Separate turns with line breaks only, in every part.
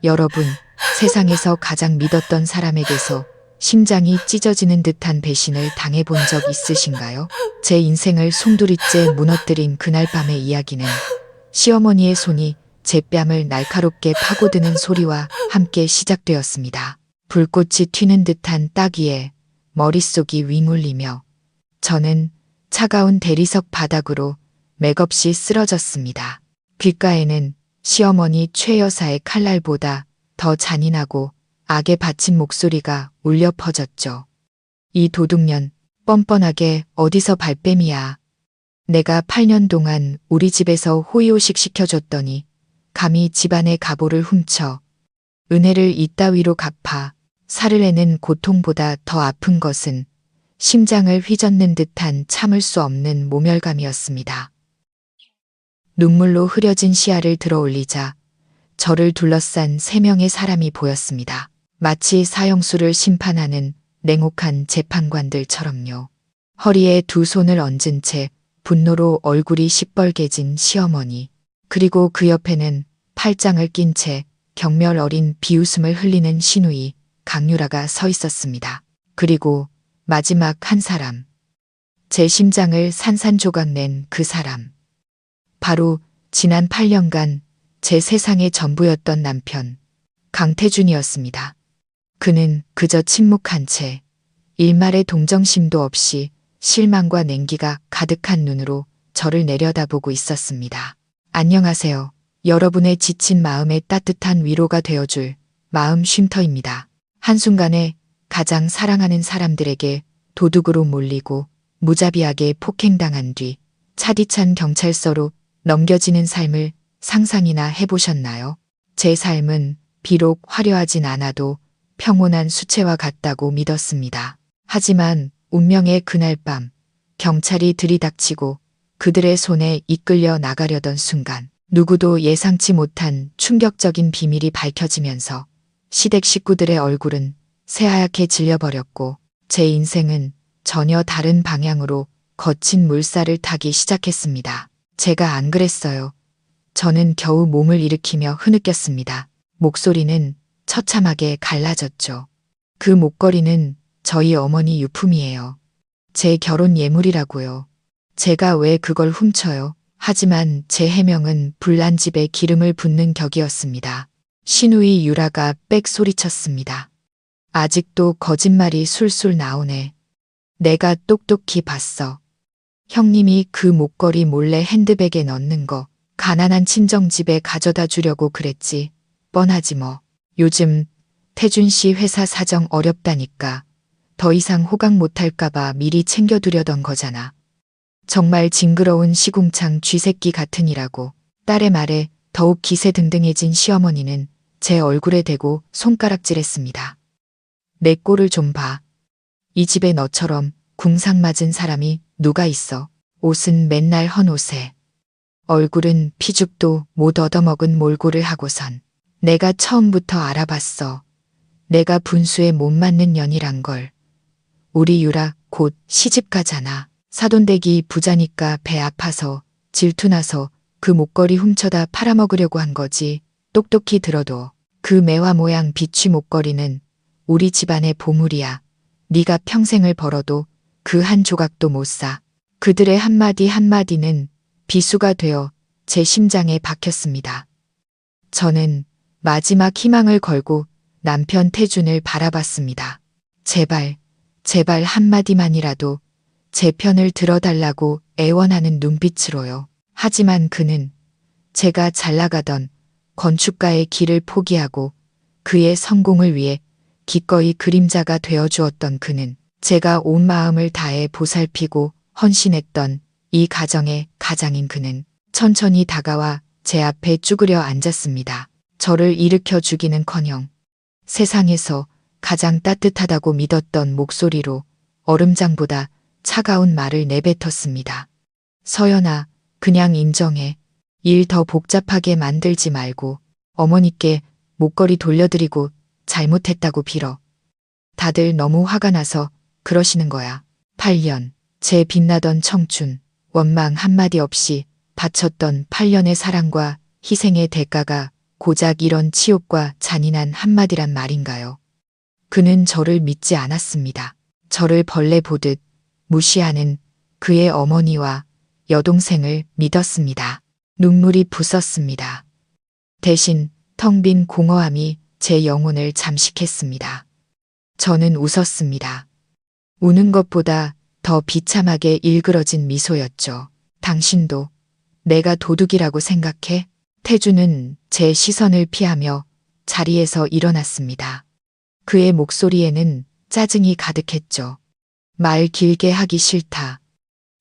여러분, 세상에서 가장 믿었던 사람에게서 심장이 찢어지는 듯한 배신을 당해본 적 있으신가요? 제 인생을 송두리째 무너뜨린 그날 밤의 이야기는 시어머니의 손이 제 뺨을 날카롭게 파고드는 소리와 함께 시작되었습니다. 불꽃이 튀는 듯한 따귀에 머릿속이 윙울리며 저는 차가운 대리석 바닥으로 맥없이 쓰러졌습니다. 귓가에는 시어머니 최 여사의 칼날보다 더 잔인하고 악에 바친 목소리가 울려 퍼졌죠. 이 도둑년, 뻔뻔하게 어디서 발뺌이야. 내가 8년 동안 우리 집에서 호의호식 시켜줬더니 감히 집안의 가보를 훔쳐 은혜를 이따위로 갚아 살을 내는 고통보다 더 아픈 것은 심장을 휘젓는 듯한 참을 수 없는 모멸감이었습니다. 눈물로 흐려진 시야를 들어 올리자 저를 둘러싼 3명의 사람이 보였습니다. 마치 사형수를 심판하는 냉혹한 재판관들처럼요. 허리에 2 손을 얹은 채 분노로 얼굴이 시뻘개진 시어머니, 그리고 그 옆에는 팔짱을 낀 채 경멸 어린 비웃음을 흘리는 시누이 강유라가 서 있었습니다. 그리고 마지막 한 사람, 제 심장을 산산조각 낸 그 사람. 바로 지난 8년간 제 세상의 전부였던 남편, 강태준이었습니다. 그는 그저 침묵한 채 일말의 동정심도 없이 실망과 냉기가 가득한 눈으로 저를 내려다보고 있었습니다. 안녕하세요. 여러분의 지친 마음에 따뜻한 위로가 되어줄 마음 쉼터입니다. 한순간에 가장 사랑하는 사람들에게 도둑으로 몰리고 무자비하게 폭행당한 뒤 차디찬 경찰서로 넘겨지는 삶을 상상이나 해보셨나요? 제 삶은 비록 화려하진 않아도 평온한 수채화 같다고 믿었습니다. 하지만 운명의 그날 밤, 경찰이 들이닥치고 그들의 손에 이끌려 나가려던 순간 누구도 예상치 못한 충격적인 비밀이 밝혀지면서 시댁 식구들의 얼굴은 새하얗게 질려버렸고 제 인생은 전혀 다른 방향으로 거친 물살을 타기 시작했습니다. 제가 안 그랬어요. 저는 겨우 몸을 일으키며 흐느꼈습니다. 목소리는 처참하게 갈라졌죠. 그 목걸이는 저희 어머니 유품이에요. 제 결혼 예물이라고요. 제가 왜 그걸 훔쳐요? 하지만 제 해명은 불난 집에 기름을 붓는 격이었습니다. 시누이 유라가 빽 소리쳤습니다. 아직도 거짓말이 술술 나오네. 내가 똑똑히 봤어. 형님이 그 목걸이 몰래 핸드백에 넣는 거 가난한 친정집에 가져다 주려고 그랬지. 뻔하지 뭐. 요즘 태준 씨 회사 사정 어렵다니까. 더 이상 호강 못할까봐 미리 챙겨두려던 거잖아. 정말 징그러운 시궁창 쥐새끼 같으니라고. 딸의 말에 더욱 기세등등해진 시어머니는 제 얼굴에 대고 손가락질했습니다. 내 꼴을 좀 봐. 이 집에 너처럼 궁상 맞은 사람이 누가 있어. 옷은 맨날 헌옷에. 얼굴은 피죽도 못 얻어먹은 몰골을 하고선. 내가 처음부터 알아봤어. 내가 분수에 못 맞는 년이란 걸. 우리 유라 곧 시집 가잖아. 사돈댁이 부자니까 배 아파서 질투나서 그 목걸이 훔쳐다 팔아먹으려고 한 거지. 똑똑히 들어도 그 매화 모양 비취 목걸이는 우리 집안의 보물이야. 네가 평생을 벌어도 그 한 조각도 못 사. 그들의 한마디 한마디는 비수가 되어 제 심장에 박혔습니다. 저는 마지막 희망을 걸고 남편 태준을 바라봤습니다. 제발, 제발 한마디만이라도 제 편을 들어달라고 애원하는 눈빛으로요. 하지만 그는 제가 잘 나가던 건축가의 길을 포기하고 그의 성공을 위해 기꺼이 그림자가 되어주었던 그는 제가 온 마음을 다해 보살피고 헌신했던 이 가정의 가장인 그는 천천히 다가와 제 앞에 쭈그려 앉았습니다. 저를 일으켜 주기는커녕 세상에서 가장 따뜻하다고 믿었던 목소리로 얼음장보다 차가운 말을 내뱉었습니다. 서연아, 그냥 인정해. 일 더 복잡하게 만들지 말고 어머니께 목걸이 돌려드리고 잘못했다고 빌어. 다들 너무 화가 나서 그러시는 거야. 8년, 제 빛나던 청춘, 원망 한마디 없이 바쳤던 8년의 사랑과 희생의 대가가 고작 이런 치욕과 잔인한 한마디란 말인가요? 그는 저를 믿지 않았습니다. 저를 벌레 보듯 무시하는 그의 어머니와 여동생을 믿었습니다. 눈물이 부쉈습니다. 대신 텅 빈 공허함이 제 영혼을 잠식했습니다. 저는 웃었습니다. 우는 것보다 더 비참하게 일그러진 미소였죠. 당신도 내가 도둑이라고 생각해? 태주는 제 시선을 피하며 자리에서 일어났습니다. 그의 목소리에는 짜증이 가득했죠. 말 길게 하기 싫다.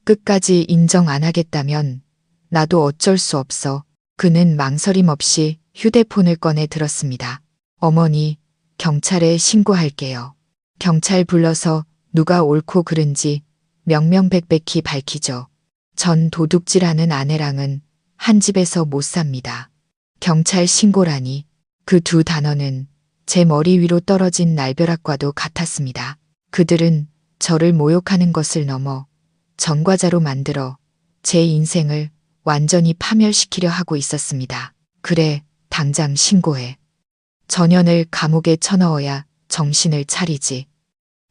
끝까지 인정 안 하겠다면 나도 어쩔 수 없어. 그는 망설임 없이 휴대폰을 꺼내 들었습니다. 어머니, 경찰에 신고할게요. 경찰 불러서 누가 옳고 그른지 명명백백히 밝히죠. 전 도둑질하는 아내랑은 한 집에서 못 삽니다. 경찰 신고라니. 그 두 단어는 제 머리 위로 떨어진 날벼락과도 같았습니다. 그들은 저를 모욕하는 것을 넘어 전과자로 만들어 제 인생을 완전히 파멸시키려 하고 있었습니다. 그래, 당장 신고해. 전현을 감옥에 쳐넣어야 정신을 차리지.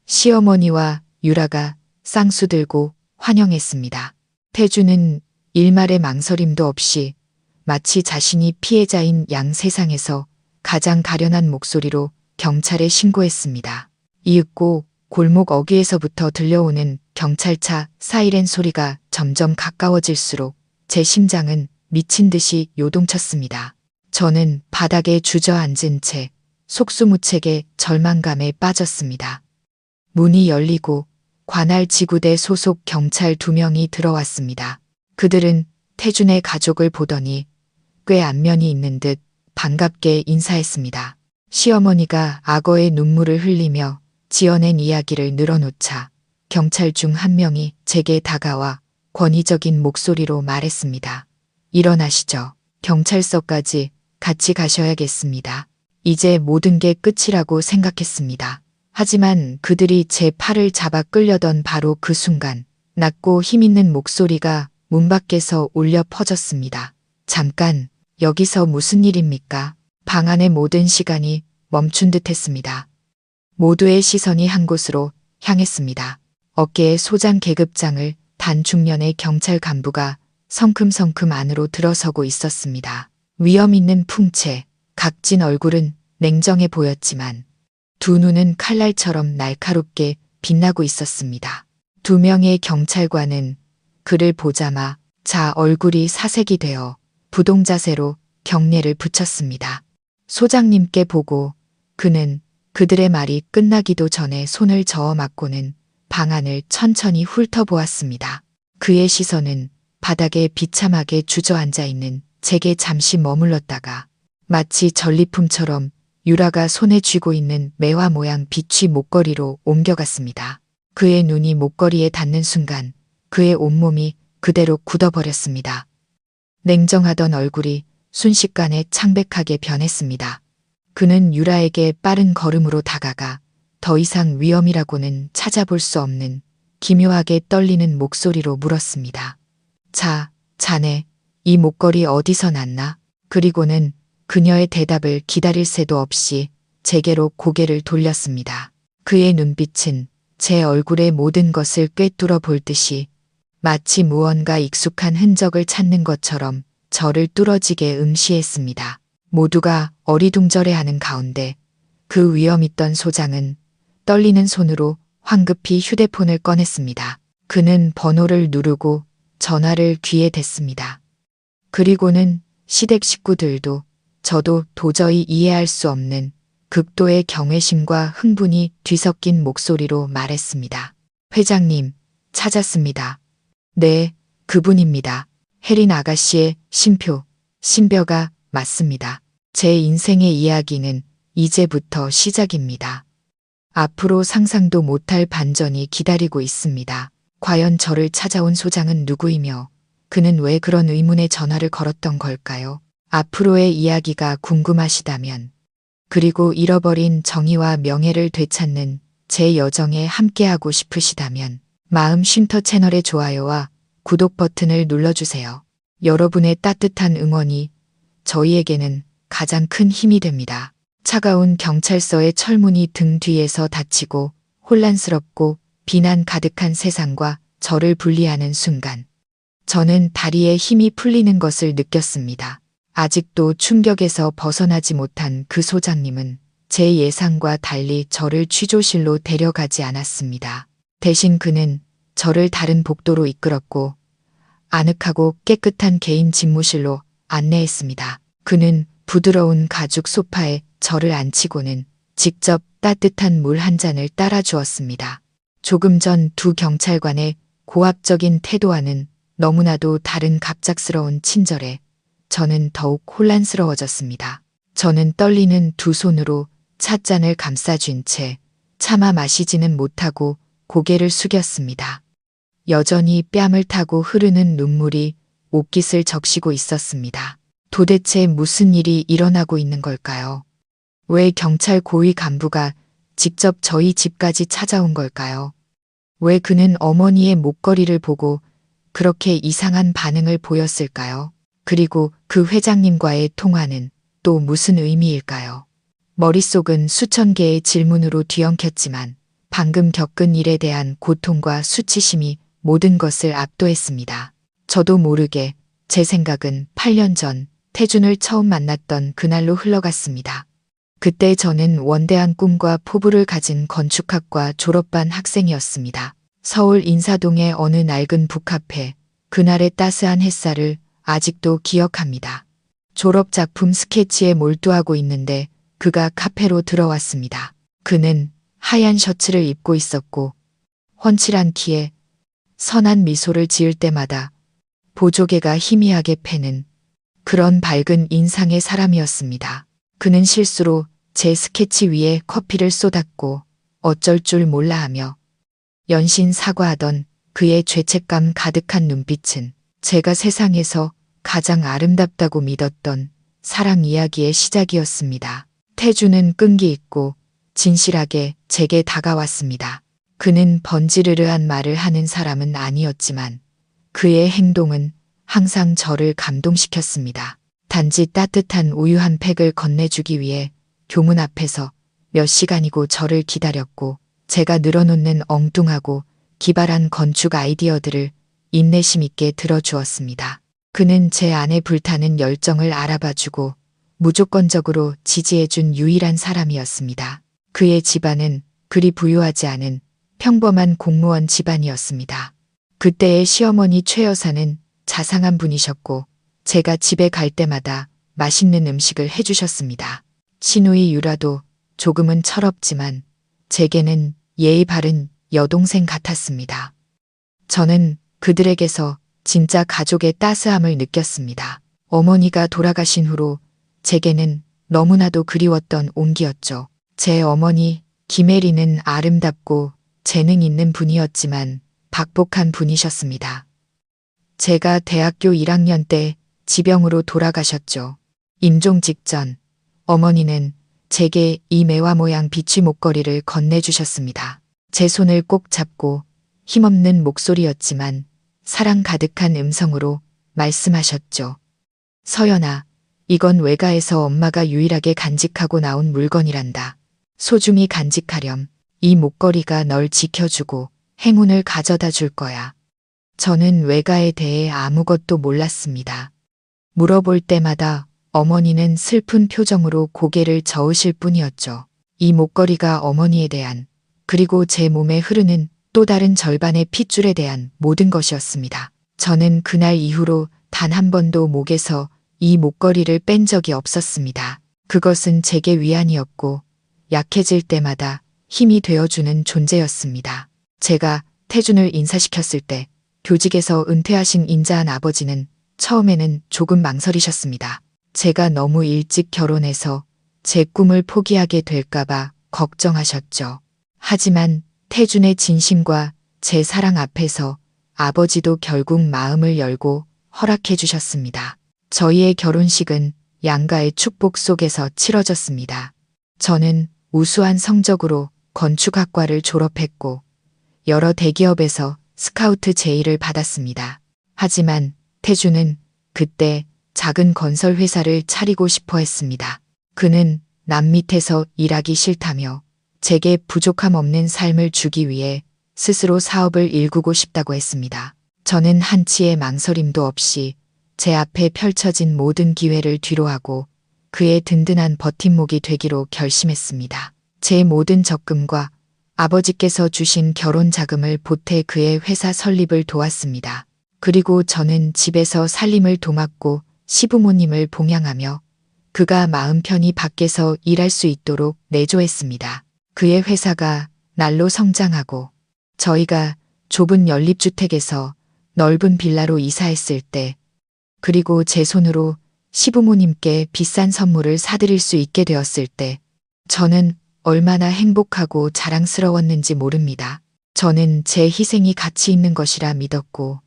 시어머니와 유라가 쌍수 들고 환영했습니다. 태주는 일말의 망설임도 없이 마치 자신이 피해자인 양 세상에서 가장 가련한 목소리로 경찰에 신고했습니다. 이윽고 골목 어귀에서부터 들려오는 경찰차 사이렌 소리가 점점 가까워질수록 제 심장은 미친 듯이 요동쳤습니다. 저는 바닥에 주저앉은 채 속수무책의 절망감에 빠졌습니다. 문이 열리고 관할 지구대 소속 경찰 2명이 들어왔습니다. 그들은 태준의 가족을 보더니 꽤 안면이 있는 듯 반갑게 인사했습니다. 시어머니가 악어의 눈물을 흘리며 지어낸 이야기를 늘어놓자 경찰 중 한 명이 제게 다가와 권위적인 목소리로 말했습니다. 일어나시죠. 경찰서까지 같이 가셔야겠습니다. 이제 모든 게 끝이라고 생각했습니다. 하지만 그들이 제 팔을 잡아 끌려던 바로 그 순간 낮고 힘있는 목소리가 문 밖에서 울려 퍼졌습니다. 잠깐, 여기서 무슨 일입니까? 방 안의 모든 시간이 멈춘 듯 했습니다. 모두의 시선이 한 곳으로 향했습니다. 어깨에 소장 계급장을 단 중년의 경찰 간부가 성큼성큼 안으로 들어서고 있었습니다. 위험 있는 풍채, 각진 얼굴은 냉정해 보였지만 두 눈은 칼날처럼 날카롭게 빛나고 있었습니다. 2명의 경찰관은 그를 보자마자 얼굴이 사색이 되어 부동자세로 경례를 붙였습니다. 소장님께 보고 그는 그들의 말이 끝나기도 전에 손을 저어 맞고는 방 안을 천천히 훑어보았습니다. 그의 시선은 바닥에 비참하게 주저앉아 있는 제게 잠시 머물렀다가 마치 전리품처럼 유라가 손에 쥐고 있는 매화 모양 비취 목걸이로 옮겨갔습니다. 그의 눈이 목걸이에 닿는 순간 그의 온몸이 그대로 굳어버렸습니다. 냉정하던 얼굴이 순식간에 창백하게 변했습니다. 그는 유라에게 빠른 걸음으로 다가가 더 이상 위험이라고는 찾아볼 수 없는 기묘하게 떨리는 목소리로 물었습니다. 자네, 이 목걸이 어디서 났나? 그리고는 그녀의 대답을 기다릴 새도 없이 제게로 고개를 돌렸습니다. 그의 눈빛은 제 얼굴의 모든 것을 꿰뚫어 볼 듯이 마치 무언가 익숙한 흔적을 찾는 것처럼 저를 뚫어지게 응시했습니다. 모두가 어리둥절해하는 가운데 그 위험 있던 소장은 떨리는 손으로 황급히 휴대폰을 꺼냈습니다. 그는 번호를 누르고 전화를 귀에 댔습니다. 그리고는 시댁 식구들도 저도 도저히 이해할 수 없는 극도의 경외심과 흥분이 뒤섞인 목소리로 말했습니다. 회장님, 찾았습니다. 네, 그분입니다. 혜린 아가씨의 신벼가 맞습니다. 제 인생의 이야기는 이제부터 시작입니다. 앞으로 상상도 못할 반전이 기다리고 있습니다. 과연 저를 찾아온 소장은 누구이며 그는 왜 그런 의문의 전화를 걸었던 걸까요? 앞으로의 이야기가 궁금하시다면 그리고 잃어버린 정의와 명예를 되찾는 제 여정에 함께하고 싶으시다면 마음 쉼터 채널의 좋아요와 구독 버튼을 눌러주세요. 여러분의 따뜻한 응원이 저희에게는 가장 큰 힘이 됩니다. 차가운 경찰서의 철문이 등 뒤에서 닫히고 혼란스럽고 비난 가득한 세상과 저를 분리하는 순간, 저는 다리에 힘이 풀리는 것을 느꼈습니다. 아직도 충격에서 벗어나지 못한 그 소장님은 제 예상과 달리 저를 취조실로 데려가지 않았습니다. 대신 그는 저를 다른 복도로 이끌었고 아늑하고 깨끗한 개인 집무실로 안내했습니다. 그는 부드러운 가죽 소파에 저를 앉히고는 직접 따뜻한 물 한 잔을 따라 주었습니다. 조금 전 두 경찰관의 고압적인 태도와는 너무나도 다른 갑작스러운 친절에 저는 더욱 혼란스러워졌습니다. 저는 떨리는 두 손으로 찻잔을 감싸쥔 채 차마 마시지는 못하고 고개를 숙였습니다. 여전히 뺨을 타고 흐르는 눈물이 옷깃을 적시고 있었습니다. 도대체 무슨 일이 일어나고 있는 걸까요? 왜 경찰 고위 간부가 직접 저희 집까지 찾아온 걸까요? 왜 그는 어머니의 목걸이를 보고 그렇게 이상한 반응을 보였을까요? 그리고 그 회장님과의 통화는 또 무슨 의미일까요? 머릿속은 수천 개의 질문으로 뒤엉켰지만 방금 겪은 일에 대한 고통과 수치심이 모든 것을 압도했습니다. 저도 모르게 제 생각은 8년 전 태준을 처음 만났던 그날로 흘러갔습니다. 그때 저는 원대한 꿈과 포부를 가진 건축학과 졸업반 학생이었습니다. 서울 인사동의 어느 낡은 북카페, 그날의 따스한 햇살을 아직도 기억합니다. 졸업 작품 스케치에 몰두하고 있는데 그가 카페로 들어왔습니다. 그는 하얀 셔츠를 입고 있었고 훤칠한 키에 선한 미소를 지을 때마다 보조개가 희미하게 패는 그런 밝은 인상의 사람이었습니다. 그는 실수로 제 스케치 위에 커피를 쏟았고 어쩔 줄 몰라 하며 연신 사과하던 그의 죄책감 가득한 눈빛은 제가 세상에서 가장 아름답다고 믿었던 사랑 이야기의 시작이었습니다. 태주는 끈기 있고 진실하게 제게 다가왔습니다. 그는 번지르르한 말을 하는 사람은 아니었지만 그의 행동은 항상 저를 감동시켰습니다. 단지 따뜻한 우유 한 팩을 건네주기 위해 교문 앞에서 몇 시간이고 저를 기다렸고 제가 늘어놓는 엉뚱하고 기발한 건축 아이디어들을 인내심 있게 들어주었습니다. 그는 제 안에 불타는 열정을 알아봐주고 무조건적으로 지지해준 유일한 사람이었습니다. 그의 집안은 그리 부유하지 않은 평범한 공무원 집안이었습니다. 그때의 시어머니 최 여사는 자상한 분이셨고 제가 집에 갈 때마다 맛있는 음식을 해주셨습니다. 시누이 유라도 조금은 철없지만 제게는 예의 바른 여동생 같았습니다. 저는 그들에게서 진짜 가족의 따스함을 느꼈습니다. 어머니가 돌아가신 후로 제게는 너무나도 그리웠던 온기였죠. 제 어머니 김혜리는 아름답고 재능 있는 분이었지만 박복한 분이셨습니다. 제가 대학교 1학년 때 지병으로 돌아가셨죠. 임종 직전 어머니는 제게 이 매화 모양 비취 목걸이를 건네주셨습니다. 제 손을 꼭 잡고 힘없는 목소리였지만 사랑 가득한 음성으로 말씀하셨죠. 서연아, 이건 외가에서 엄마가 유일하게 간직하고 나온 물건이란다. 소중히 간직하렴. 이 목걸이가 널 지켜주고 행운을 가져다 줄 거야. 저는 외가에 대해 아무것도 몰랐습니다. 물어볼 때마다 어머니는 슬픈 표정으로 고개를 저으실 뿐이었죠. 이 목걸이가 어머니에 대한 그리고 제 몸에 흐르는 또 다른 절반의 핏줄에 대한 모든 것이었습니다. 저는 그날 이후로 단 한 번도 목에서 이 목걸이를 뺀 적이 없었습니다. 그것은 제게 위안이었고 약해질 때마다 힘이 되어주는 존재였습니다. 제가 태준을 인사시켰을 때 교직에서 은퇴하신 인자한 아버지는 처음에는 조금 망설이셨습니다. 제가 너무 일찍 결혼해서 제 꿈을 포기하게 될까봐 걱정하셨죠. 하지만 태준의 진심과 제 사랑 앞에서 아버지도 결국 마음을 열고 허락해 주셨습니다. 저희의 결혼식은 양가의 축복 속에서 치러졌습니다. 저는 우수한 성적으로 건축학과를 졸업했고 여러 대기업에서 스카우트 제의를 받았습니다. 하지만 태준은 그때 작은 건설 회사를 차리고 싶어 했습니다. 그는 남 밑에서 일하기 싫다며 제게 부족함 없는 삶을 주기 위해 스스로 사업을 일구고 싶다고 했습니다. 저는 한치의 망설임도 없이 제 앞에 펼쳐진 모든 기회를 뒤로하고 그의 든든한 버팀목이 되기로 결심했습니다. 제 모든 적금과 아버지께서 주신 결혼 자금을 보태 그의 회사 설립을 도왔습니다. 그리고 저는 집에서 살림을 도맡고 시부모님을 봉양하며 그가 마음 편히 밖에서 일할 수 있도록 내조했습니다. 그의 회사가 날로 성장하고 저희가 좁은 연립주택에서 넓은 빌라로 이사했을 때, 그리고 제 손으로 시부모님께 비싼 선물을 사드릴 수 있게 되었을 때, 저는 얼마나 행복하고 자랑스러웠는지 모릅니다. 저는 제 희생이 가치 있는 것이라 믿었고,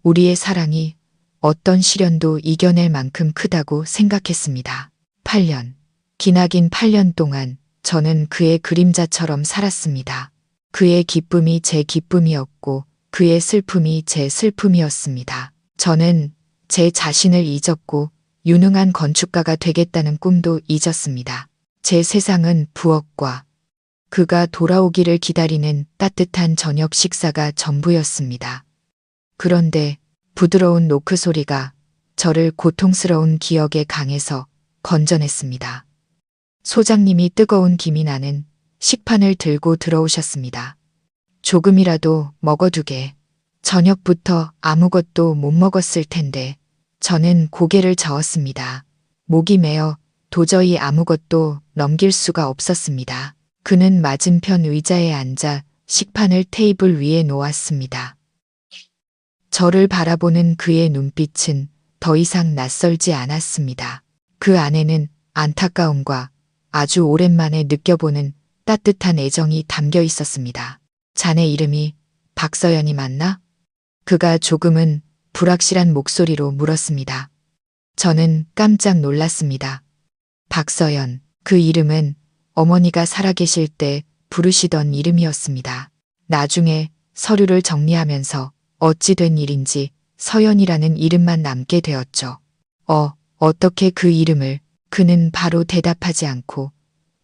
우리의 사랑이 어떤 시련도 이겨낼 만큼 크다고 생각했습니다. 8년. 기나긴 8년 동안 저는 그의 그림자처럼 살았습니다. 그의 기쁨이 제 기쁨이었고 그의 슬픔이 제 슬픔이었습니다. 저는 제 자신을 잊었고 유능한 건축가가 되겠다는 꿈도 잊었습니다. 제 세상은 부엌과 그가 돌아오기를 기다리는 따뜻한 저녁 식사가 전부였습니다. 그런데 부드러운 노크 소리가 저를 고통스러운 기억의 강에서 건져냈습니다. 소장님이 뜨거운 김이 나는 식판을 들고 들어오셨습니다. 조금이라도 먹어두게. 저녁부터 아무것도 못 먹었을 텐데 저는 고개를 저었습니다. 목이 메어 도저히 아무것도 넘길 수가 없었습니다. 그는 맞은편 의자에 앉아 식판을 테이블 위에 놓았습니다. 저를 바라보는 그의 눈빛은 더 이상 낯설지 않았습니다. 그 안에는 안타까움과 아주 오랜만에 느껴보는 따뜻한 애정이 담겨 있었습니다. 자네 이름이 박서연이 맞나? 그가 조금은 불확실한 목소리로 물었습니다. 저는 깜짝 놀랐습니다. 박서연, 그 이름은 어머니가 살아계실 때 부르시던 이름이었습니다. 나중에 서류를 정리하면서 어찌 된 일인지 서연이라는 이름만 남게 되었죠. 어떻게 그 이름을? 그는 바로 대답하지 않고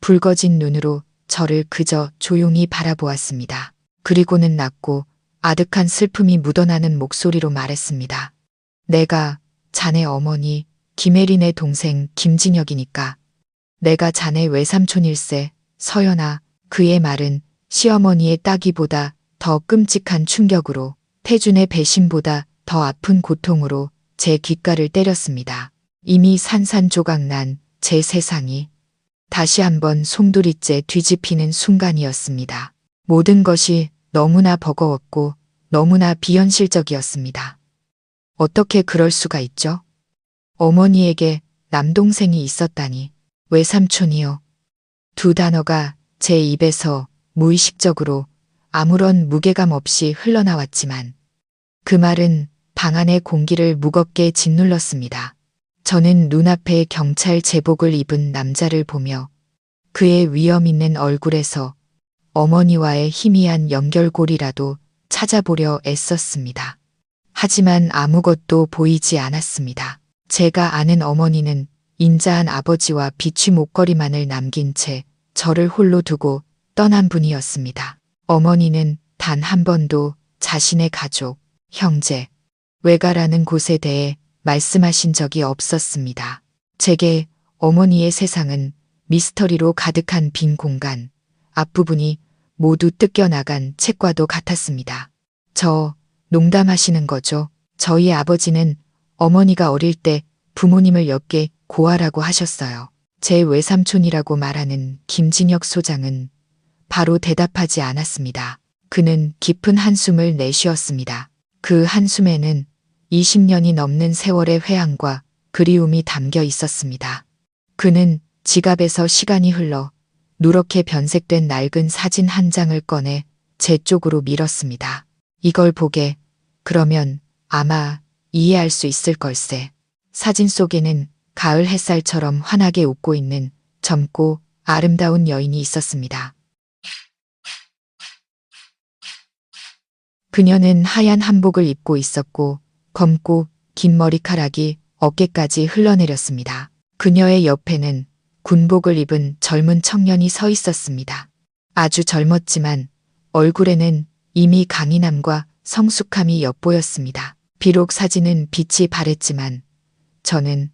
붉어진 눈으로 저를 그저 조용히 바라보았습니다. 그리고는 낮고 아득한 슬픔이 묻어나는 목소리로 말했습니다. 내가 자네 어머니 김혜린의 동생 김진혁이니까. 내가 자네 외삼촌일세. 서연아. 그의 말은 시어머니의 따기보다 더 끔찍한 충격으로, 태준의 배신보다 더 아픈 고통으로 제 귓가를 때렸습니다. 이미 산산조각난 제 세상이 다시 한번 송두리째 뒤집히는 순간이었습니다. 모든 것이 너무나 버거웠고 너무나 비현실적이었습니다. 어떻게 그럴 수가 있죠? 어머니에게 남동생이 있었다니. 외삼촌이요. 두 단어가 제 입에서 무의식적으로 아무런 무게감 없이 흘러나왔지만 그 말은 방 안의 공기를 무겁게 짓눌렀습니다. 저는 눈앞에 경찰 제복을 입은 남자를 보며 그의 위험 있는 얼굴에서 어머니와의 희미한 연결고리라도 찾아보려 애썼습니다. 하지만 아무것도 보이지 않았습니다. 제가 아는 어머니는 인자한 아버지와 비취 목걸이만을 남긴 채 저를 홀로 두고 떠난 분이었습니다. 어머니는 단 한 번도 자신의 가족, 형제, 외가라는 곳에 대해 말씀하신 적이 없었습니다. 제게 어머니의 세상은 미스터리로 가득한 빈 공간, 앞부분이 모두 뜯겨나간 책과도 같았습니다. 농담하시는 거죠? 저희 아버지는 어머니가 어릴 때 부모님을 엮게 고아라고 하셨어요. 제 외삼촌이라고 말하는 김진혁 소장은 바로 대답하지 않았습니다. 그는 깊은 한숨을 내쉬었습니다. 그 한숨에는 20년이 넘는 세월의 회한과 그리움이 담겨 있었습니다. 그는 지갑에서 시간이 흘러 누렇게 변색된 낡은 사진 한 장을 꺼내 제 쪽으로 밀었습니다. 이걸 보게. 그러면 아마 이해할 수 있을 걸세. 사진 속에는 가을 햇살처럼 환하게 웃고 있는 젊고 아름다운 여인이 있었습니다. 그녀는 하얀 한복을 입고 있었고 검고 긴 머리카락이 어깨까지 흘러내렸습니다. 그녀의 옆에는 군복을 입은 젊은 청년이 서 있었습니다. 아주 젊었지만 얼굴에는 이미 강인함과 성숙함이 엿보였습니다. 비록 사진은 빛이 바랬지만 저는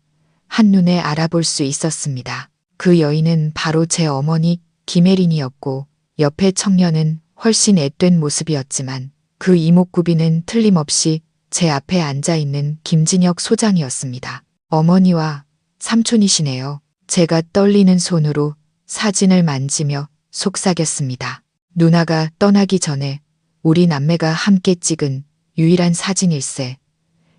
한눈에 알아볼 수 있었습니다. 그 여인은 바로 제 어머니 김혜린이었고 옆에 청년은 훨씬 앳된 모습이었지만 그 이목구비는 틀림없이 제 앞에 앉아있는 김진혁 소장이었습니다. 어머니와 삼촌이시네요. 제가 떨리는 손으로 사진을 만지며 속삭였습니다. 누나가 떠나기 전에 우리 남매가 함께 찍은 유일한 사진일세.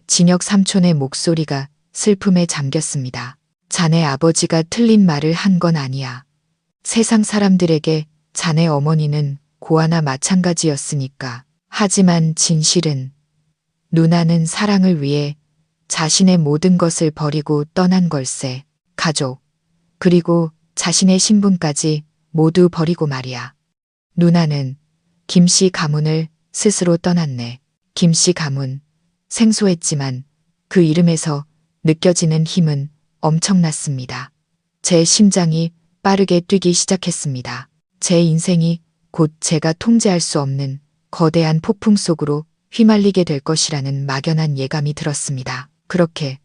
진혁 삼촌의 목소리가 슬픔에 잠겼습니다. 자네 아버지가 틀린 말을 한 건 아니야. 세상 사람들에게 자네 어머니는 고아나 마찬가지였으니까. 하지만 진실은 누나는 사랑을 위해 자신의 모든 것을 버리고 떠난 걸세. 가족, 그리고 자신의 신분까지 모두 버리고 말이야. 누나는 김씨 가문을 스스로 떠났네. 김씨 가문, 생소했지만 그 이름에서 느껴지는 힘은 엄청났습니다. 제 심장이 빠르게 뛰기 시작했습니다. 제 인생이 곧 제가 통제할 수 없는 거대한 폭풍 속으로 휘말리게 될 것이라는 막연한 예감이 들었습니다. 그렇게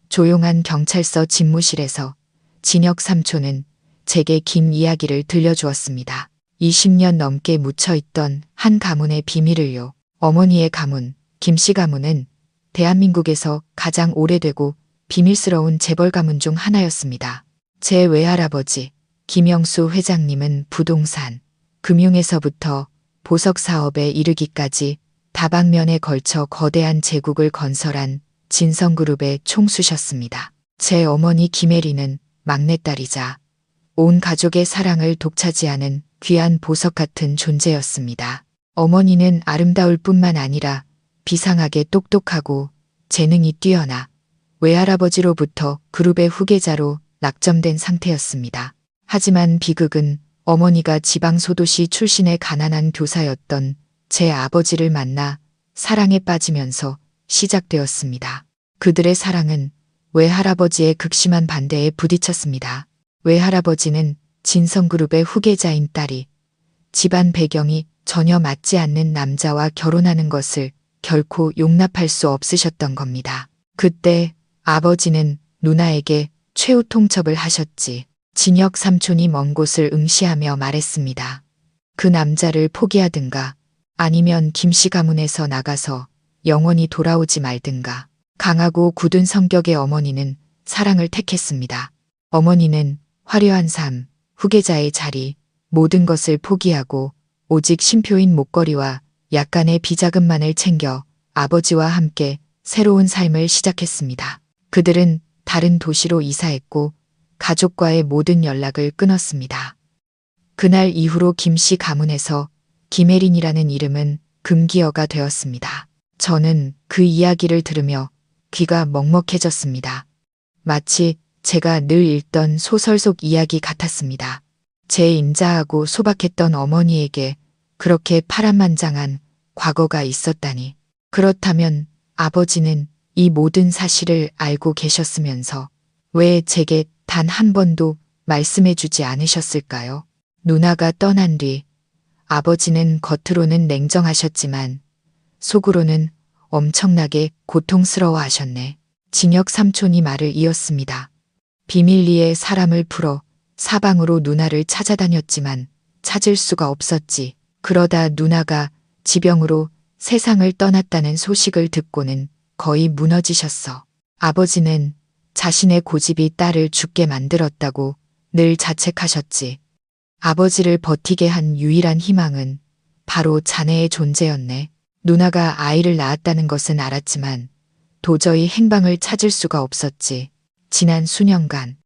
조용한 경찰서 집무실에서 진혁 삼촌은 제게 긴 이야기를 들려주었습니다. 20년 넘게 묻혀있던 한 가문의 비밀을요. 어머니의 가문, 김씨 가문은 대한민국에서 가장 오래되고 비밀스러운 재벌 가문 중 하나였습니다. 제 외할아버지 김영수 회장님은 부동산, 금융에서부터 보석 사업에 이르기까지 다방면에 걸쳐 거대한 제국을 건설한 진성그룹의 총수셨습니다. 제 어머니 김혜리는 막내딸이자 온 가족의 사랑을 독차지하는 귀한 보석 같은 존재였습니다. 어머니는 아름다울 뿐만 아니라 비상하게 똑똑하고 재능이 뛰어나 외할아버지로부터 그룹의 후계자로 낙점된 상태였습니다. 하지만 비극은 어머니가 지방소도시 출신의 가난한 교사였던 제 아버지를 만나 사랑에 빠지면서 시작되었습니다. 그들의 사랑은 외할아버지의 극심한 반대에 부딪혔습니다. 외할아버지는 진성그룹의 후계자인 딸이 집안 배경이 전혀 맞지 않는 남자와 결혼하는 것을 결코 용납할 수 없으셨던 겁니다. 그때 아버지는 누나에게 최후 통첩을 하셨지. 진혁 삼촌이 먼 곳을 응시하며 말했습니다. 그 남자를 포기하든가 아니면 김씨 가문에서 나가서 영원히 돌아오지 말든가. 강하고 굳은 성격의 어머니는 사랑을 택했습니다. 어머니는 화려한 삶, 후계자의 자리, 모든 것을 포기하고 오직 쉼표인 목걸이와 약간의 비자금만을 챙겨 아버지와 함께 새로운 삶을 시작했습니다. 그들은 다른 도시로 이사했고 가족과의 모든 연락을 끊었습니다. 그날 이후로 김씨 가문에서 김혜린이라는 이름은 금기어가 되었습니다. 저는 그 이야기를 들으며 귀가 먹먹해졌습니다. 마치 제가 늘 읽던 소설 속 이야기 같았습니다. 제 인자하고 소박했던 어머니에게 그렇게 파란만장한 과거가 있었다니. 그렇다면 아버지는 이 모든 사실을 알고 계셨으면서 왜 제게 단 한 번도 말씀해주지 않으셨을까요? 누나가 떠난 뒤 아버지는 겉으로는 냉정하셨지만 속으로는 엄청나게 고통스러워하셨네. 진혁 삼촌이 말을 이었습니다. 비밀리에 사람을 풀어 사방으로 누나를 찾아다녔지만 찾을 수가 없었지. 그러다 누나가 지병으로 세상을 떠났다는 소식을 듣고는 거의 무너지셨어. 아버지는 자신의 고집이 딸을 죽게 만들었다고 늘 자책하셨지. 아버지를 버티게 한 유일한 희망은 바로 자네의 존재였네. 누나가 아이를 낳았다는 것은 알았지만 도저히 행방을 찾을 수가 없었지. 지난 수년간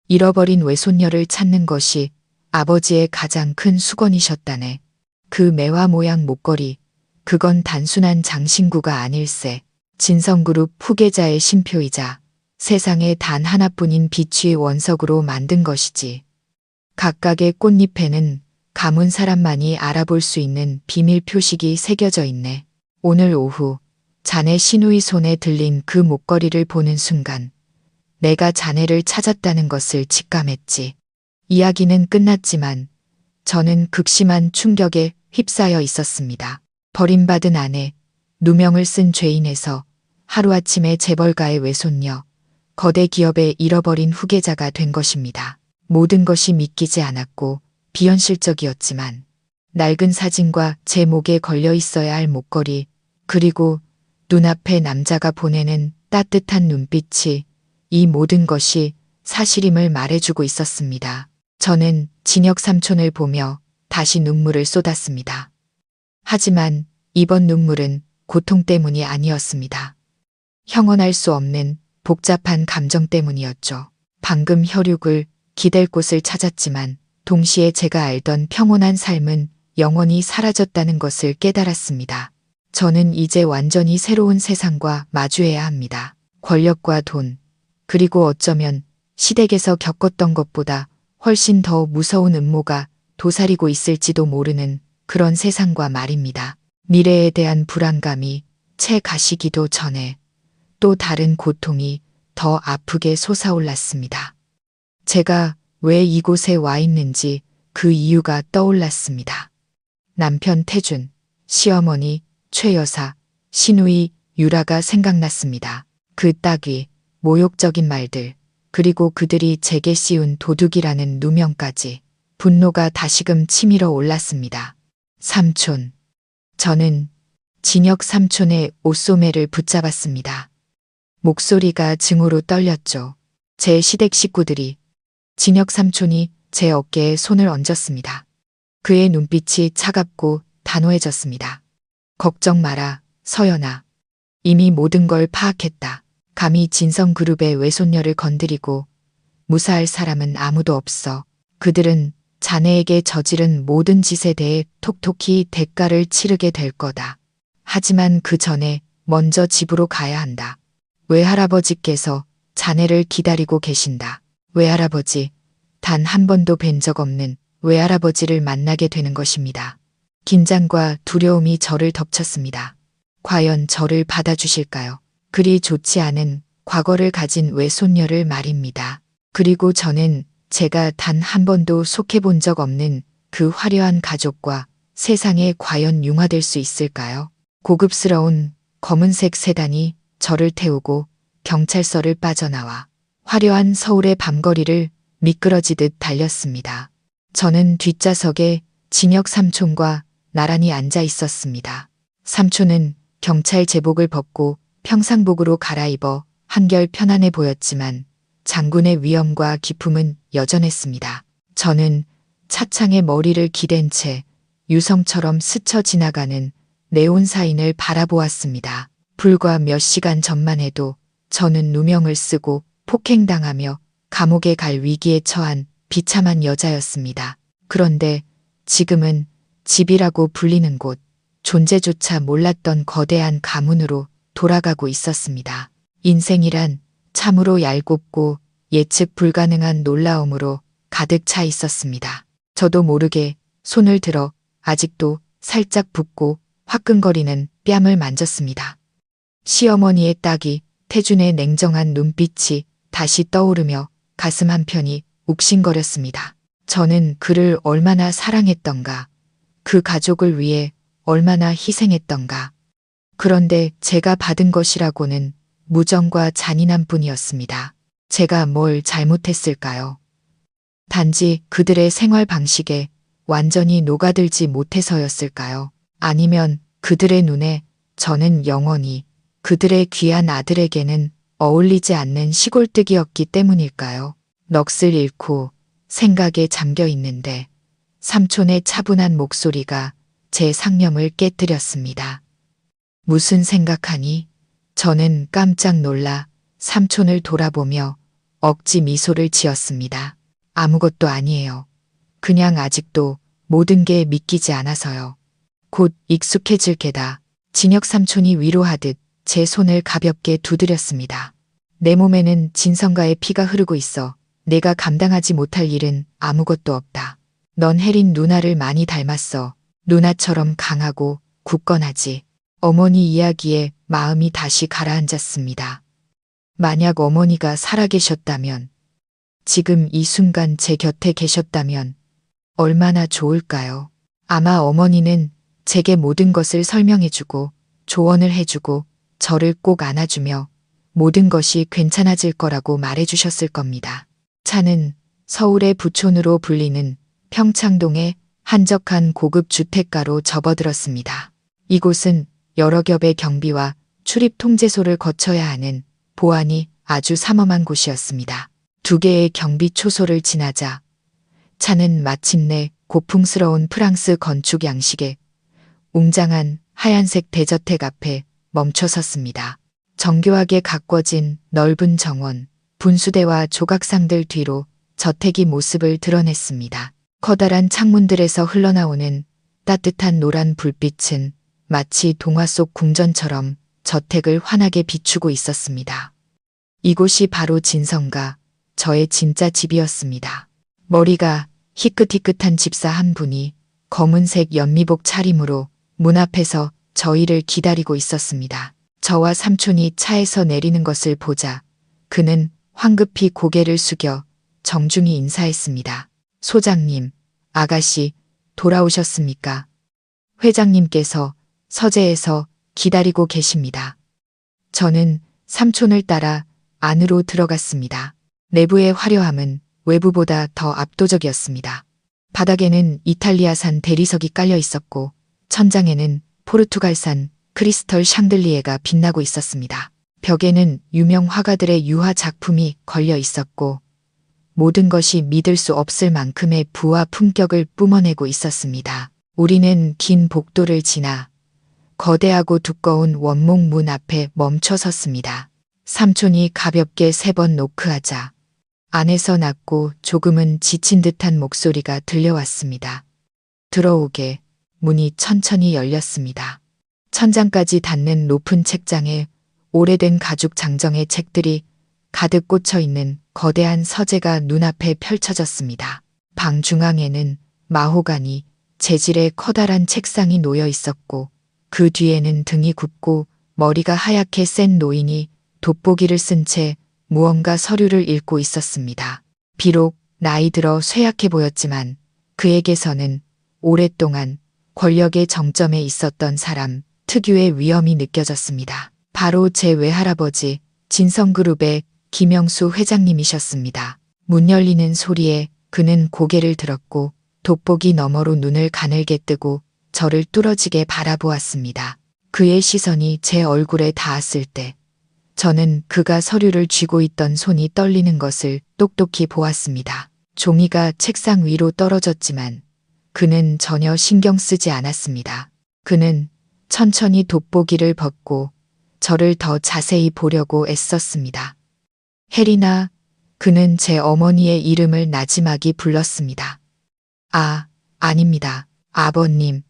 잃어버린 외손녀를 찾는 것이 아버지의 가장 큰 수건이셨다네. 그 매화 모양 목걸이, 그건 단순한 장신구가 아닐세. 진성그룹 후계자의 신표이자 세상에 단 하나뿐인 빛의 원석으로 만든 것이지. 각각의 꽃잎에는 가문 사람만이 알아볼 수 있는 비밀 표식이 새겨져 있네. 오늘 오후 자네 시누이 손에 들린 그 목걸이를 보는 순간 내가 자네를 찾았다는 것을 직감했지. 이야기는 끝났지만 저는 극심한 충격에 휩싸여 있었습니다. 버림받은 아내, 누명을 쓴 죄인에서 하루아침에 재벌가의 외손녀, 거대 기업의 잃어버린 후계자가 된 것입니다. 모든 것이 믿기지 않았고 비현실적이었지만 낡은 사진과 제 목에 걸려 있어야 할 목걸이, 그리고 눈앞에 남자가 보내는 따뜻한 눈빛이 이 모든 것이 사실임을 말해주고 있었습니다. 저는 진혁 삼촌을 보며 다시 눈물을 쏟았습니다. 하지만 이번 눈물은 고통 때문이 아니었습니다. 형언할 수 없는 복잡한 감정 때문이었죠. 방금 혈육을 기댈 곳을 찾았지만 동시에 제가 알던 평온한 삶은 영원히 사라졌다는 것을 깨달았습니다. 저는 이제 완전히 새로운 세상과 마주해야 합니다. 권력과 돈, 그리고 어쩌면 시댁에서 겪었던 것보다 훨씬 더 무서운 음모가 도사리고 있을지도 모르는 그런 세상과 말입니다. 미래에 대한 불안감이 채 가시기도 전에 또 다른 고통이 더 아프게 솟아올랐습니다. 제가 왜 이곳에 와 있는지 그 이유가 떠올랐습니다. 남편 태준, 시어머니 최여사, 시누이 유라가 생각났습니다. 그 따귀, 모욕적인 말들, 그리고 그들이 제게 씌운 도둑이라는 누명까지 분노가 다시금 치밀어 올랐습니다. 삼촌. 저는 진혁 삼촌의 옷소매를 붙잡았습니다. 목소리가 증오로 떨렸죠. 제 시댁 식구들이. 진혁 삼촌이 제 어깨에 손을 얹었습니다. 그의 눈빛이 차갑고 단호해졌습니다. 걱정 마라, 서연아. 이미 모든 걸 파악했다. 감히 진성그룹의 외손녀를 건드리고 무사할 사람은 아무도 없어. 그들은 자네에게 저지른 모든 짓에 대해 톡톡히 대가를 치르게 될 거다. 하지만 그 전에 먼저 집으로 가야 한다. 외할아버지께서 자네를 기다리고 계신다. 외할아버지, 단 한 번도 뵌 적 없는 외할아버지를 만나게 되는 것입니다. 긴장과 두려움이 저를 덮쳤습니다. 과연 저를 받아주실까요? 그리 좋지 않은 과거를 가진 외손녀를 말입니다. 그리고 저는 제가 단 한 번도 속해본 적 없는 그 화려한 가족과 세상에 과연 융화될 수 있을까요? 고급스러운 검은색 세단이 저를 태우고 경찰서를 빠져나와 화려한 서울의 밤거리를 미끄러지듯 달렸습니다. 저는 뒷좌석에 진혁 삼촌과 나란히 앉아 있었습니다. 삼촌은 경찰 제복을 벗고 평상복으로 갈아입어 한결 편안해 보였지만 장군의 위엄과 기품은 여전했습니다. 저는 차창에 머리를 기댄 채 유성처럼 스쳐 지나가는 네온 사인을 바라보았습니다. 불과 몇 시간 전만 해도 저는 누명을 쓰고 폭행당하며 감옥에 갈 위기에 처한 비참한 여자였습니다. 그런데 지금은 집이라고 불리는 곳, 존재조차 몰랐던 거대한 가문으로 돌아가고 있었습니다. 인생이란 참으로 얄곱고 예측 불가능한 놀라움으로 가득 차 있었습니다. 저도 모르게 손을 들어 아직도 살짝 붓고 화끈거리는 뺨을 만졌습니다. 시어머니의 따귀 태준의 냉정한 눈빛이 다시 떠오르며 가슴 한편이 욱신거렸습니다. 저는 그를 얼마나 사랑했던가, 그 가족을 위해 얼마나 희생했던가. 그런데 제가 받은 것이라고는 무정과 잔인함 뿐이었습니다. 제가 뭘 잘못했을까요? 단지 그들의 생활 방식에 완전히 녹아들지 못해서였을까요? 아니면 그들의 눈에 저는 영원히 그들의 귀한 아들에게는 어울리지 않는 시골뜨기였기 때문일까요? 넋을 잃고 생각에 잠겨 있는데 삼촌의 차분한 목소리가 제 상념을 깨뜨렸습니다. 무슨 생각하니? 저는 깜짝 놀라 삼촌을 돌아보며 억지 미소를 지었습니다. 아무것도 아니에요. 그냥 아직도 모든 게 믿기지 않아서요. 곧 익숙해질 게다. 진혁 삼촌이 위로하듯 제 손을 가볍게 두드렸습니다. 내 몸에는 진성가의 피가 흐르고 있어 내가 감당하지 못할 일은 아무것도 없다. 넌 혜린 누나를 많이 닮았어. 누나처럼 강하고 굳건하지. 어머니 이야기에 마음이 다시 가라앉았습니다. 만약 어머니가 살아계셨다면, 지금 이 순간 제 곁에 계셨다면 얼마나 좋을까요? 아마 어머니는 제게 모든 것을 설명해주고 조언을 해주고 저를 꼭 안아주며 모든 것이 괜찮아질 거라고 말해주셨을 겁니다. 차는 서울의 부촌으로 불리는 평창동의 한적한 고급 주택가로 접어들었습니다. 이곳은 여러 겹의 경비와 출입 통제소를 거쳐야 하는 보안이 아주 삼엄한 곳이었습니다. 2개의 경비 초소를 지나자 차는 마침내 고풍스러운 프랑스 건축 양식의 웅장한 하얀색 대저택 앞에 멈춰 섰습니다. 정교하게 가꿔진 넓은 정원, 분수대와 조각상들 뒤로 저택이 모습을 드러냈습니다. 커다란 창문들에서 흘러나오는 따뜻한 노란 불빛은 마치 동화 속 궁전처럼 저택을 환하게 비추고 있었습니다. 이곳이 바로 진성과 저의 진짜 집이었습니다. 머리가 희끗희끗한 집사 한 분이 검은색 연미복 차림으로 문 앞에서 저희를 기다리고 있었습니다. 저와 삼촌이 차에서 내리는 것을 보자 그는 황급히 고개를 숙여 정중히 인사했습니다. 소장님, 아가씨, 돌아오셨습니까? 회장님께서 서재에서 기다리고 계십니다. 저는 삼촌을 따라 안으로 들어갔습니다. 내부의 화려함은 외부보다 더 압도적이었습니다. 바닥에는 이탈리아산 대리석이 깔려 있었고 천장에는 포르투갈산 크리스털 샹들리에가 빛나고 있었습니다. 벽에는 유명 화가들의 유화 작품이 걸려 있었고 모든 것이 믿을 수 없을 만큼의 부와 품격을 뿜어내고 있었습니다. 우리는 긴 복도를 지나 거대하고 두꺼운 원목 문 앞에 멈춰 섰습니다. 삼촌이 가볍게 3번 노크하자 안에서 낮고 조금은 지친 듯한 목소리가 들려왔습니다. 들어오게. 문이 천천히 열렸습니다. 천장까지 닿는 높은 책장에 오래된 가죽 장정의 책들이 가득 꽂혀 있는 거대한 서재가 눈앞에 펼쳐졌습니다. 방 중앙에는 마호가니 재질의 커다란 책상이 놓여 있었고 그 뒤에는 등이 굽고 머리가 하얗게 센 노인이 돋보기를 쓴 채 무언가 서류를 읽고 있었습니다. 비록 나이 들어 쇠약해 보였지만 그에게서는 오랫동안 권력의 정점에 있었던 사람 특유의 위엄이 느껴졌습니다. 바로 제 외할아버지 진성그룹의 김영수 회장님이셨습니다. 문 열리는 소리에 그는 고개를 들었고 돋보기 너머로 눈을 가늘게 뜨고 저를 뚫어지게 바라보았습니다. 그의 시선이 제 얼굴에 닿았을 때 저는 그가 서류를 쥐고 있던 손이 떨리는 것을 똑똑히 보았습니다. 종이가 책상 위로 떨어졌지만 그는 전혀 신경 쓰지 않았습니다. 그는 천천히 돋보기를 벗고 저를 더 자세히 보려고 애썼습니다. 혜리나, 그는 제 어머니의 이름을 나지막이 불렀습니다. 아, 아닙니다. 아버님,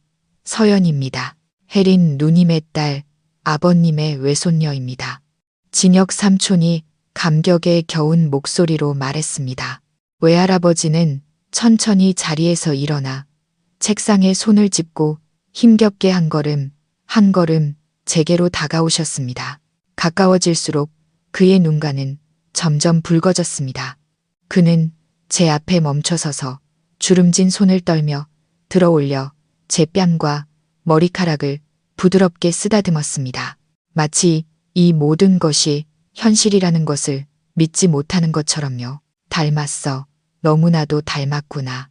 서연입니다. 혜린 누님의 딸, 아버님의 외손녀입니다. 진혁 삼촌이 감격에 겨운 목소리로 말했습니다. 외할아버지는 천천히 자리에서 일어나 책상에 손을 짚고 힘겹게 한 걸음 제게로 다가오셨습니다. 가까워질수록 그의 눈가는 점점 붉어졌습니다. 그는 제 앞에 멈춰서서 주름진 손을 떨며 들어올려 제 뺨과 머리카락을 부드럽게 쓰다듬었습니다. 마치 이 모든 것이 현실이라는 것을 믿지 못하는 것처럼요. 닮았어. 너무나도 닮았구나.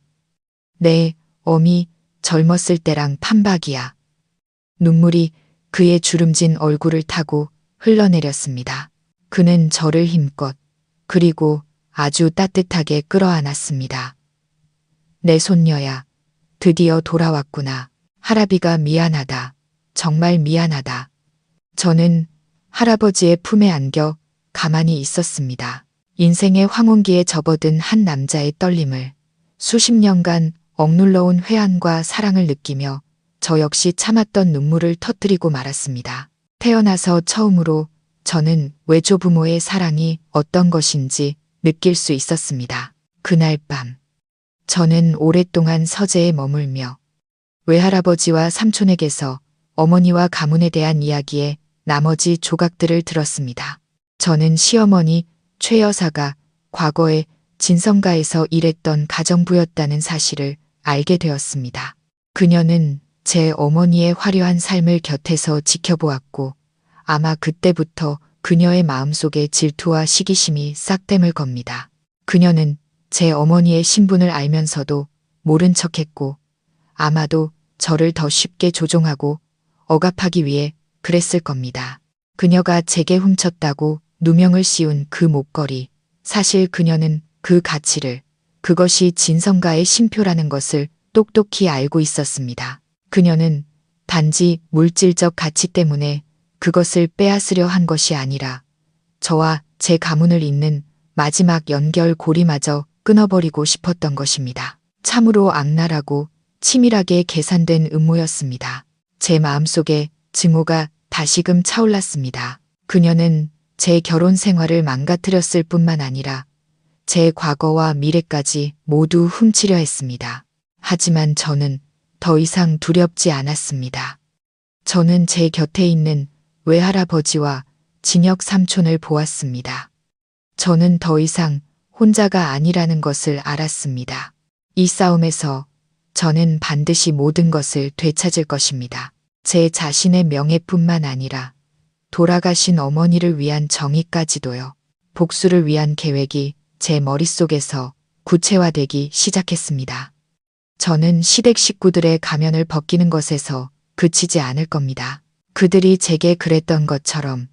내 어미 젊었을 때랑 판박이야. 눈물이 그의 주름진 얼굴을 타고 흘러내렸습니다. 그는 저를 힘껏 그리고 아주 따뜻하게 끌어안았습니다. 내 손녀야. 드디어 돌아왔구나. 할아비가 미안하다. 정말 미안하다. 저는 할아버지의 품에 안겨 가만히 있었습니다. 인생의 황혼기에 접어든 한 남자의 떨림을 수십 년간 억눌러온 회한과 사랑을 느끼며 저 역시 참았던 눈물을 터뜨리고 말았습니다. 태어나서 처음으로 저는 외조부모의 사랑이 어떤 것인지 느낄 수 있었습니다. 그날 밤 저는 오랫동안 서재에 머물며 외할아버지와 삼촌에게서 어머니와 가문에 대한 이야기에 나머지 조각들을 들었습니다. 저는 시어머니 최 여사가 과거에 진성가에서 일했던 가정부였다는 사실을 알게 되었습니다. 그녀는 제 어머니의 화려한 삶을 곁에서 지켜보았고 아마 그때부터 그녀의 마음속에 질투와 시기심이 싹댐을 겁니다. 그녀는 제 어머니의 신분을 알면서도 모른 척했고 아마도 저를 더 쉽게 조종하고 억압하기 위해 그랬을 겁니다. 그녀가 제게 훔쳤다고 누명을 씌운 그 목걸이, 사실 그녀는 그 가치를, 그것이 진성가의 신표라는 것을 똑똑히 알고 있었습니다. 그녀는 단지 물질적 가치 때문에 그것을 빼앗으려 한 것이 아니라 저와 제 가문을 잇는 마지막 연결고리마저 끊어버리고 싶었던 것입니다. 참으로 악랄하고 치밀하게 계산된 음모였습니다. 제 마음속에 증오가 다시금 차올랐습니다. 그녀는 제 결혼 생활을 망가뜨렸을 뿐만 아니라 제 과거와 미래까지 모두 훔치려 했습니다. 하지만 저는 더 이상 두렵지 않았습니다. 저는 제 곁에 있는 외할아버지와 진혁 삼촌을 보았습니다. 저는 더 이상 혼자가 아니라는 것을 알았습니다. 이 싸움에서 저는 반드시 모든 것을 되찾을 것입니다. 제 자신의 명예뿐만 아니라 돌아가신 어머니를 위한 정의까지도요. 복수를 위한 계획이 제 머릿속에서 구체화되기 시작했습니다. 저는 시댁 식구들의 가면을 벗기는 것에서 그치지 않을 겁니다. 그들이 제게 그랬던 것처럼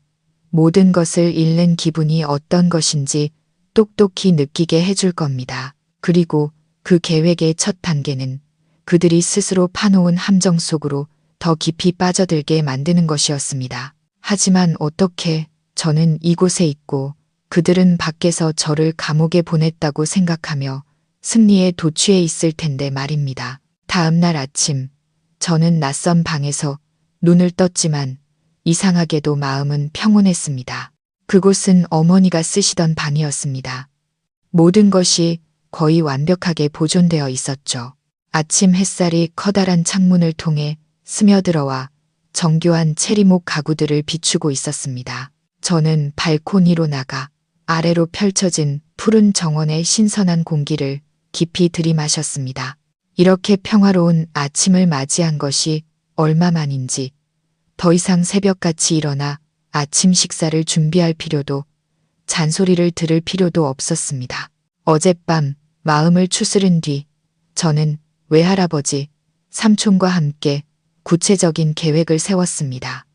모든 것을 잃는 기분이 어떤 것인지 똑똑히 느끼게 해줄 겁니다. 그리고 그 계획의 첫 단계는 그들이 스스로 파놓은 함정 속으로 더 깊이 빠져들게 만드는 것이었습니다. 하지만 어떻게 저는 이곳에 있고 그들은 밖에서 저를 감옥에 보냈다고 생각하며 승리에 도취해 있을 텐데 말입니다. 다음 날 아침 저는 낯선 방에서 눈을 떴지만 이상하게도 마음은 평온했습니다. 그곳은 어머니가 쓰시던 방이었습니다. 모든 것이 거의 완벽하게 보존되어 있었죠. 아침 햇살이 커다란 창문을 통해 스며들어와 정교한 체리목 가구들을 비추고 있었습니다. 저는 발코니로 나가 아래로 펼쳐진 푸른 정원의 신선한 공기를 깊이 들이마셨습니다. 이렇게 평화로운 아침을 맞이한 것이 얼마만인지 더 이상 새벽같이 일어나 아침 식사를 준비할 필요도 잔소리를 들을 필요도 없었습니다. 어젯밤 마음을 추스른 뒤 저는 외할아버지, 삼촌과 함께 구체적인 계획을 세웠습니다.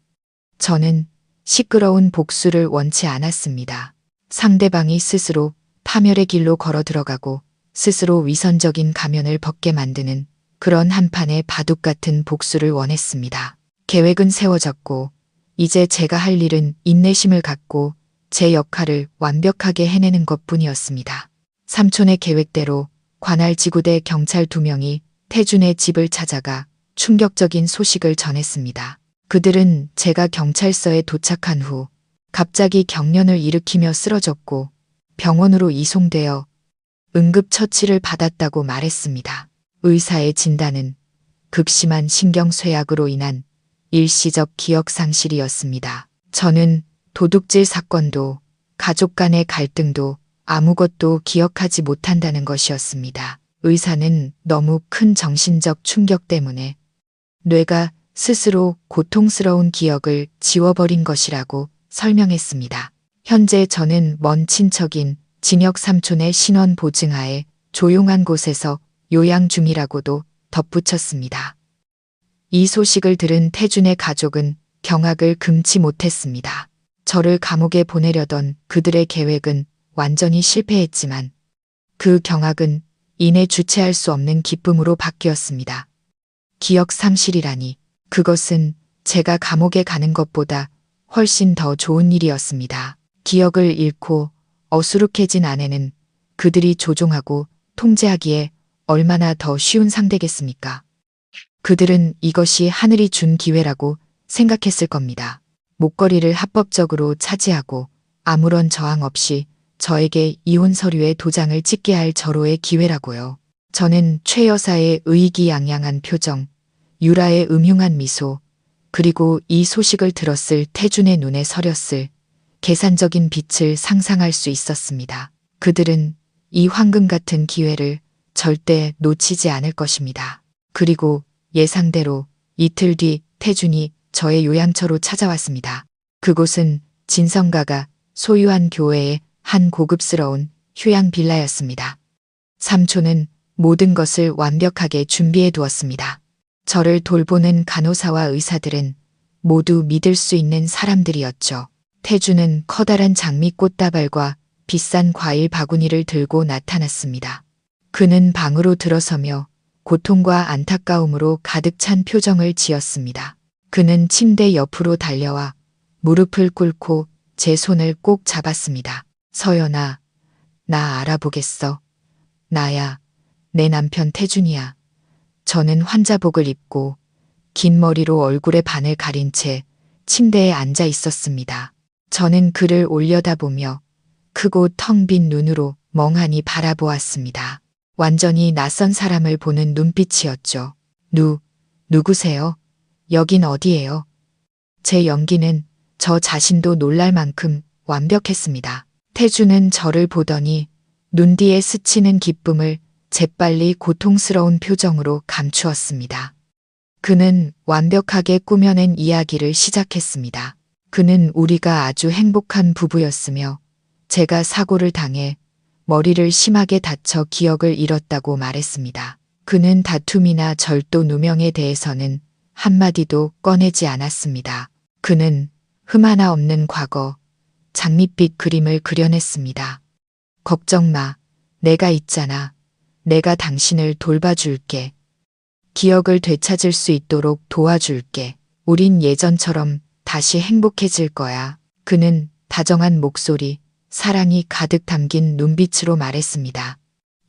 저는 시끄러운 복수를 원치 않았습니다. 상대방이 스스로 파멸의 길로 걸어 들어가고 스스로 위선적인 가면을 벗게 만드는 그런 한판의 바둑 같은 복수를 원했습니다. 계획은 세워졌고 이제 제가 할 일은 인내심을 갖고 제 역할을 완벽하게 해내는 것뿐이었습니다. 삼촌의 계획대로 관할지구대 경찰 2명이 태준의 집을 찾아가 충격적인 소식을 전했습니다. 그들은 제가 경찰서에 도착한 후 갑자기 경련을 일으키며 쓰러졌고 병원으로 이송되어 응급처치를 받았다고 말했습니다. 의사의 진단은 극심한 신경쇠약으로 인한 일시적 기억상실이었습니다. 저는 도둑질 사건도 가족 간의 갈등도 아무것도 기억하지 못한다는 것이었습니다. 의사는 너무 큰 정신적 충격 때문에 뇌가 스스로 고통스러운 기억을 지워버린 것이라고 설명했습니다. 현재 저는 먼 친척인 진혁 삼촌의 신원 보증하에 조용한 곳에서 요양 중이라고도 덧붙였습니다. 이 소식을 들은 태준의 가족은 경악을 금치 못했습니다. 저를 감옥에 보내려던 그들의 계획은 완전히 실패했지만 그 경악은 이내 주체할 수 없는 기쁨으로 바뀌었습니다. 기억 상실이라니 그것은 제가 감옥에 가는 것보다 훨씬 더 좋은 일이었습니다. 기억을 잃고 어수룩해진 아내는 그들이 조종하고 통제하기에 얼마나 더 쉬운 상대겠습니까? 그들은 이것이 하늘이 준 기회라고 생각했을 겁니다. 목걸이를 합법적으로 차지하고 아무런 저항 없이 저에게 이혼 서류에 도장을 찍게 할 절호의 기회라고요. 저는 최 여사의 의기양양한 표정, 유라의 음흉한 미소, 그리고 이 소식을 들었을 태준의 눈에 서렸을 계산적인 빛을 상상할 수 있었습니다. 그들은 이 황금 같은 기회를 절대 놓치지 않을 것입니다. 그리고 예상대로 이틀 뒤 태준이 저의 요양처로 찾아왔습니다. 그곳은 진성가가 소유한 교회의 한 고급스러운 휴양 빌라였습니다. 삼촌은 모든 것을 완벽하게 준비해 두었습니다. 저를 돌보는 간호사와 의사들은 모두 믿을 수 있는 사람들이었죠. 태주는 커다란 장미 꽃다발과 비싼 과일 바구니를 들고 나타났습니다. 그는 방으로 들어서며 고통과 안타까움으로 가득 찬 표정을 지었습니다. 그는 침대 옆으로 달려와 무릎을 꿇고 제 손을 꼭 잡았습니다. 서연아, 나 알아보겠어. 나야, 내 남편 태준이야. 저는 환자복을 입고 긴 머리로 얼굴의 반을 가린 채 침대에 앉아 있었습니다. 저는 그를 올려다보며 크고 텅 빈 눈으로 멍하니 바라보았습니다. 완전히 낯선 사람을 보는 눈빛이었죠. 누구세요? 여긴 어디예요? 제 연기는 저 자신도 놀랄 만큼 완벽했습니다. 태주는 저를 보더니 눈 뒤에 스치는 기쁨을 재빨리 고통스러운 표정으로 감추었습니다. 그는 완벽하게 꾸며낸 이야기를 시작했습니다. 그는 우리가 아주 행복한 부부였으며 제가 사고를 당해 머리를 심하게 다쳐 기억을 잃었다고 말했습니다. 그는 다툼이나 절도 누명에 대해서는 한마디도 꺼내지 않았습니다. 그는 흠 하나 없는 과거, 장밋빛 그림을 그려냈습니다. 걱정 마. 내가 있잖아. 내가 당신을 돌봐줄게. 기억을 되찾을 수 있도록 도와줄게. 우린 예전처럼 다시 행복해질 거야. 그는 다정한 목소리, 사랑이 가득 담긴 눈빛으로 말했습니다.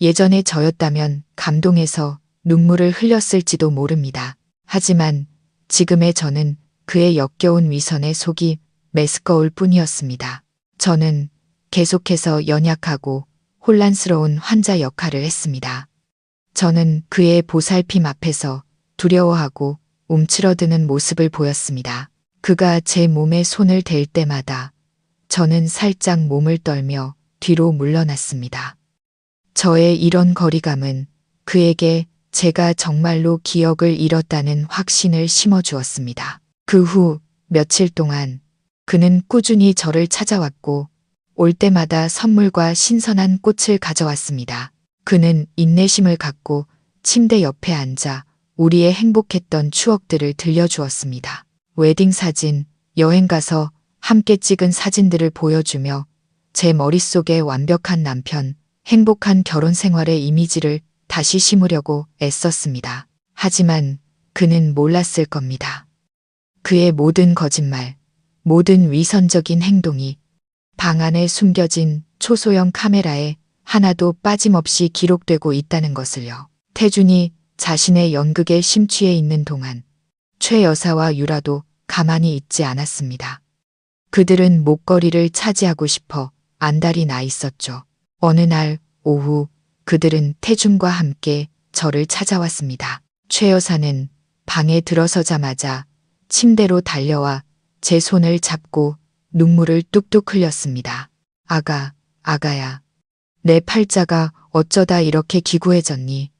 예전에 저였다면 감동해서 눈물을 흘렸을지도 모릅니다. 하지만 지금의 저는 그의 역겨운 위선에 속이 메스꺼울 뿐이었습니다. 저는 계속해서 연약하고 혼란스러운 환자 역할을 했습니다. 저는 그의 보살핌 앞에서 두려워하고 움츠러드는 모습을 보였습니다. 그가 제 몸에 손을 댈 때마다 저는 살짝 몸을 떨며 뒤로 물러났습니다. 저의 이런 거리감은 그에게 제가 정말로 기억을 잃었다는 확신을 심어주었습니다. 그 후 며칠 동안 그는 꾸준히 저를 찾아왔고 올 때마다 선물과 신선한 꽃을 가져왔습니다. 그는 인내심을 갖고 침대 옆에 앉아 우리의 행복했던 추억들을 들려주었습니다. 웨딩 사진, 여행 가서 함께 찍은 사진들을 보여주며 제 머릿속에 완벽한 남편, 행복한 결혼 생활의 이미지를 다시 심으려고 애썼습니다. 하지만 그는 몰랐을 겁니다. 그의 모든 거짓말, 모든 위선적인 행동이 방 안에 숨겨진 초소형 카메라에 하나도 빠짐없이 기록되고 있다는 것을요. 태준이 자신의 연극에 심취해 있는 동안 최 여사와 유라도 가만히 있지 않았습니다. 그들은 목걸이를 차지하고 싶어 안달이 나 있었죠. 어느 날 오후 그들은 태준과 함께 저를 찾아왔습니다. 최 여사는 방에 들어서자마자 침대로 달려와 제 손을 잡고 눈물을 뚝뚝 흘렸습니다. 아가야. 내 팔자가 어쩌다 이렇게 기구해졌니?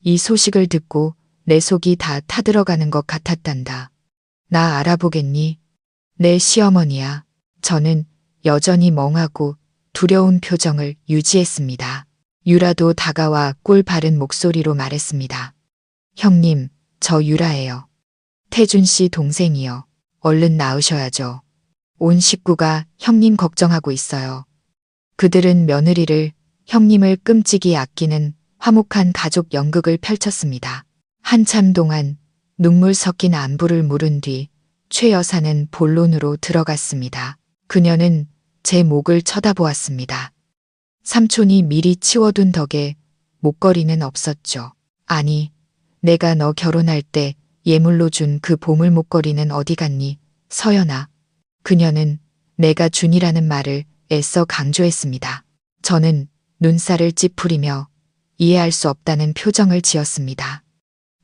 이 소식을 듣고 내 속이 다 타들어가는 것 같았단다. 나 알아보겠니? 내 시어머니야. 저는 여전히 멍하고 두려운 표정을 유지했습니다. 유라도 다가와 꿀 바른 목소리로 말했습니다. 형님, 저 유라예요. 태준 씨 동생이요. 얼른 나으셔야죠. 온 식구가 형님 걱정하고 있어요. 그들은 며느리를, 형님을 끔찍이 아끼는 화목한 가족 연극을 펼쳤습니다. 한참 동안 눈물 섞인 안부를 물은 뒤 최 여사는 본론으로 들어갔습니다. 그녀는 제 목을 쳐다보았습니다. 삼촌이 미리 치워둔 덕에 목걸이는 없었죠. 아니, 내가 너 결혼할 때 예물로 준 그 보물 목걸이는 어디 갔니? 서연아. 그녀는 내가 준이라는 말을 애써 강조했습니다. 저는 눈살을 찌푸리며 이해할 수 없다는 표정을 지었습니다.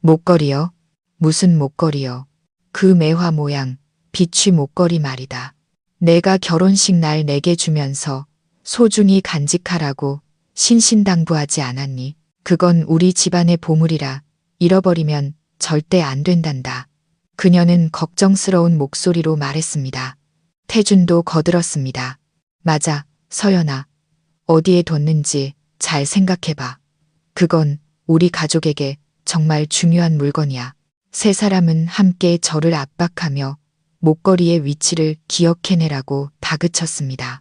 목걸이요? 무슨 목걸이요? 그 매화 모양, 비취 목걸이 말이다. 내가 결혼식 날 내게 주면서 소중히 간직하라고 신신당부하지 않았니? 그건 우리 집안의 보물이라 잃어버리면 절대 안 된단다. 그녀는 걱정스러운 목소리로 말했습니다. 태준도 거들었습니다. 맞아, 서연아. 어디에 뒀는지 잘 생각해봐. 그건 우리 가족에게 정말 중요한 물건이야. 세 사람은 함께 저를 압박하며 목걸이의 위치를 기억해내라고 다그쳤습니다.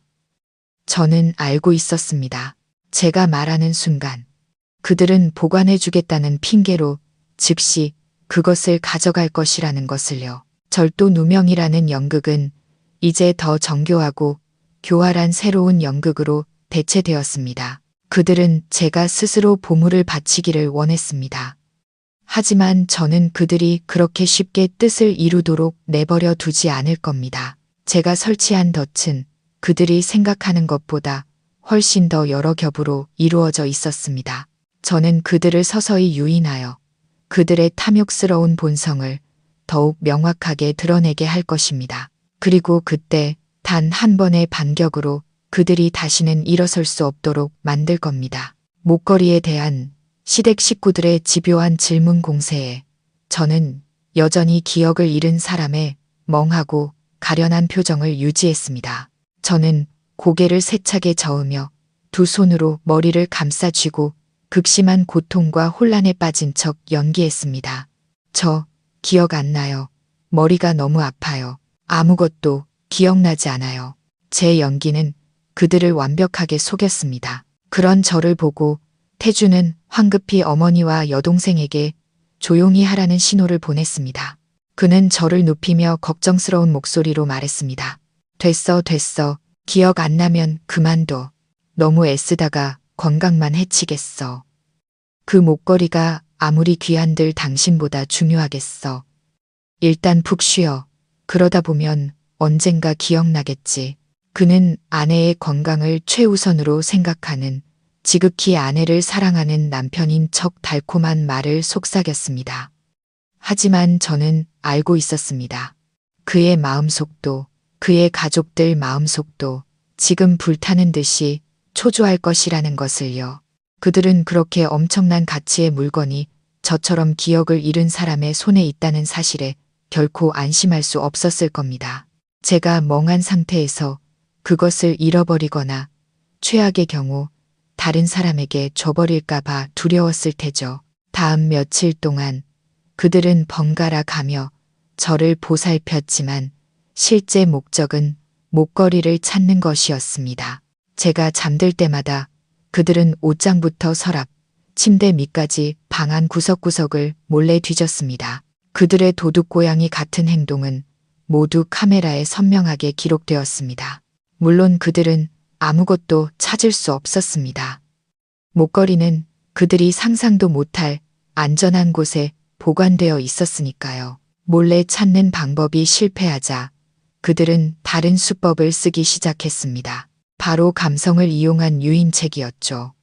저는 알고 있었습니다. 제가 말하는 순간 그들은 보관해주겠다는 핑계로 즉시 그것을 가져갈 것이라는 것을요. 절도 누명이라는 연극은 이제 더 정교하고 교활한 새로운 연극으로 대체되었습니다. 그들은 제가 스스로 보물을 바치기를 원했습니다. 하지만 저는 그들이 그렇게 쉽게 뜻을 이루도록 내버려 두지 않을 겁니다. 제가 설치한 덫은 그들이 생각하는 것보다 훨씬 더 여러 겹으로 이루어져 있었습니다. 저는 그들을 서서히 유인하여 그들의 탐욕스러운 본성을 더욱 명확하게 드러내게 할 것입니다. 그리고 그때 단 한 번의 반격으로 그들이 다시는 일어설 수 없도록 만들 겁니다. 목걸이에 대한 시댁 식구들의 집요한 질문 공세에 저는 여전히 기억을 잃은 사람의 멍하고 가련한 표정을 유지했습니다. 저는 고개를 세차게 저으며 두 손으로 머리를 감싸쥐고 극심한 고통과 혼란에 빠진 척 연기했습니다. 저 기억 안 나요. 머리가 너무 아파요. 아무것도 기억나지 않아요. 제 연기는 그들을 완벽하게 속였습니다. 그런 저를 보고 태주는 황급히 어머니와 여동생에게 조용히 하라는 신호를 보냈습니다. 그는 저를 눕히며 걱정스러운 목소리로 말했습니다. 됐어. 기억 안 나면 그만둬. 너무 애쓰다가 건강만 해치겠어. 그 목걸이가 아무리 귀한들 당신보다 중요하겠어. 일단 푹 쉬어. 그러다 보면 언젠가 기억나겠지. 그는 아내의 건강을 최우선으로 생각하는 지극히 아내를 사랑하는 남편인 척 달콤한 말을 속삭였습니다. 하지만 저는 알고 있었습니다. 그의 마음속도, 그의 가족들 마음속도 지금 불타는 듯이 초조할 것이라는 것을요. 그들은 그렇게 엄청난 가치의 물건이 저처럼 기억을 잃은 사람의 손에 있다는 사실에 결코 안심할 수 없었을 겁니다. 제가 멍한 상태에서 그것을 잃어버리거나 최악의 경우 다른 사람에게 줘버릴까봐 두려웠을 테죠. 다음 며칠 동안 그들은 번갈아 가며 저를 보살폈지만 실제 목적은 목걸이를 찾는 것이었습니다. 제가 잠들 때마다 그들은 옷장부터 서랍, 침대 밑까지 방 안 구석구석을 몰래 뒤졌습니다. 그들의 도둑고양이 같은 행동은 모두 카메라에 선명하게 기록되었습니다. 물론 그들은 아무것도 찾을 수 없었습니다. 목걸이는 그들이 상상도 못할 안전한 곳에 보관되어 있었으니까요. 몰래 찾는 방법이 실패하자 그들은 다른 수법을 쓰기 시작했습니다. 바로 감성을 이용한 유인책이었죠.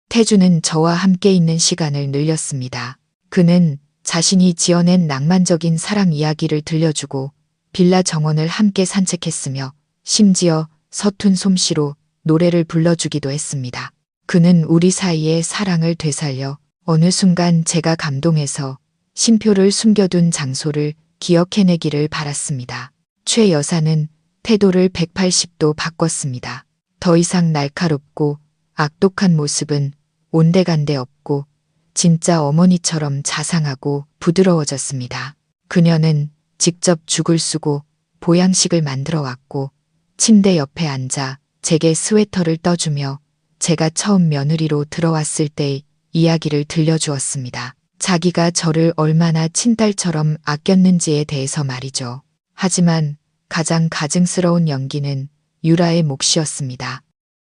태주는 저와 함께 있는 시간을 늘렸습니다. 그는 자신이 지어낸 낭만적인 사랑 이야기를 들려주고 빌라 정원을 함께 산책했으며 심지어 서툰 솜씨로 노래를 불러주기도 했습니다. 그는 우리 사이의 사랑을 되살려 어느 순간 제가 감동해서 쉼표를 숨겨둔 장소를 기억해내기를 바랐습니다. 최 여사는 태도를 180도 바꿨습니다. 더 이상 날카롭고 악독한 모습은 온데간데 없고 진짜 어머니처럼 자상하고 부드러워졌습니다. 그녀는 직접 죽을 쓰고 보양식을 만들어 왔고 침대 옆에 앉아 제게 스웨터를 떠주며 제가 처음 며느리로 들어왔을 때의 이야기를 들려주었습니다. 자기가 저를 얼마나 친딸처럼 아꼈는지에 대해서 말이죠. 하지만 가장 가증스러운 연기는 유라의 몫이었습니다.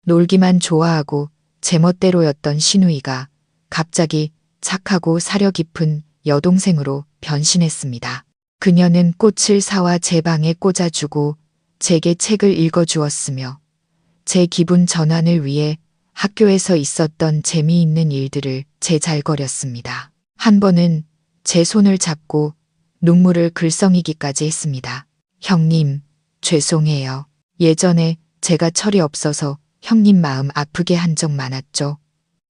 놀기만 좋아하고 제멋대로였던 신우이가 갑자기 착하고 사려 깊은 여동생으로 변신했습니다. 그녀는 꽃을 사와 제 방에 꽂아주고 제게 책을 읽어주었으며 제 기분 전환을 위해 학교에서 있었던 재미있는 일들을 제잘거렸습니다. 한 번은 제 손을 잡고 눈물을 글썽이기까지 했습니다. 형님, 죄송해요. 예전에 제가 철이 없어서 형님 마음 아프게 한 적 많았죠.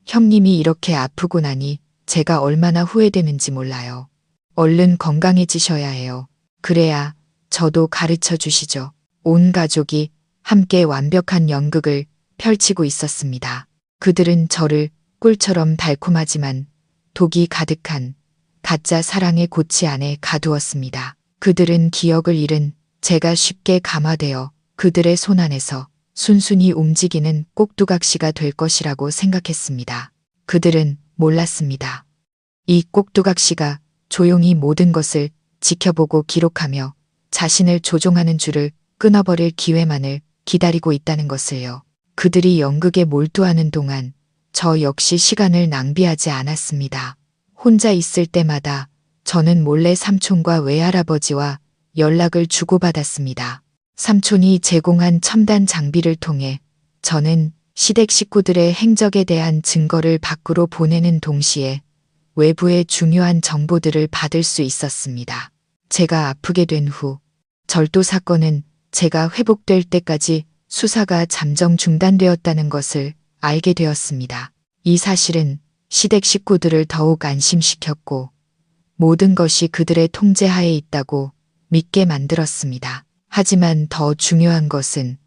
형님이 이렇게 아프고 나니 제가 얼마나 후회되는지 몰라요. 얼른 건강해지셔야 해요. 그래야 저도 가르쳐 주시죠. 온 가족이 함께 완벽한 연극을 펼치고 있었습니다. 그들은 저를 꿀처럼 달콤하지만 독이 가득한 가짜 사랑의 고치 안에 가두었습니다. 그들은 기억을 잃은 제가 쉽게 감화되어 그들의 손 안에서 순순히 움직이는 꼭두각시가 될 것이라고 생각했습니다. 그들은 몰랐습니다. 이 꼭두각시가 조용히 모든 것을 지켜보고 기록하며 자신을 조종하는 줄을 끊어버릴 기회만을 기다리고 있다는 것을요. 그들이 연극에 몰두하는 동안 저 역시 시간을 낭비하지 않았습니다. 혼자 있을 때마다 저는 몰래 삼촌과 외할아버지와 연락을 주고받았습니다. 삼촌이 제공한 첨단 장비를 통해 저는 시댁 식구들의 행적에 대한 증거를 밖으로 보내는 동시에 외부의 중요한 정보들을 받을 수 있었습니다. 제가 아프게 된 후 절도 사건은 제가 회복될 때까지 수사가 잠정 중단되었다는 것을 알게 되었습니다. 이 사실은 시댁 식구들을 더욱 안심시켰고 모든 것이 그들의 통제하에 있다고 믿게 만들었습니다. 하지만 더 중요한 것은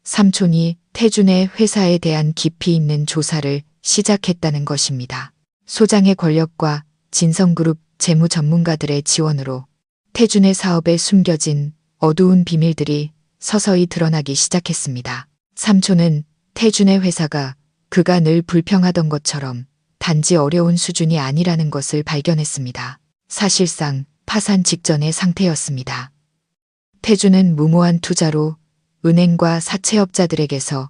삼촌이 태준의 회사에 대한 깊이 있는 조사를 시작했다는 것입니다. 소장의 권력과 진성그룹 재무 전문가들의 지원으로 태준의 사업에 숨겨진 어두운 비밀들이 서서히 드러나기 시작했습니다. 삼촌은 태준의 회사가 그가 늘 불평하던 것처럼 단지 어려운 수준이 아니라는 것을 발견했습니다. 사실상 파산 직전의 상태였습니다. 태준은 무모한 투자로 은행과 사채업자들에게서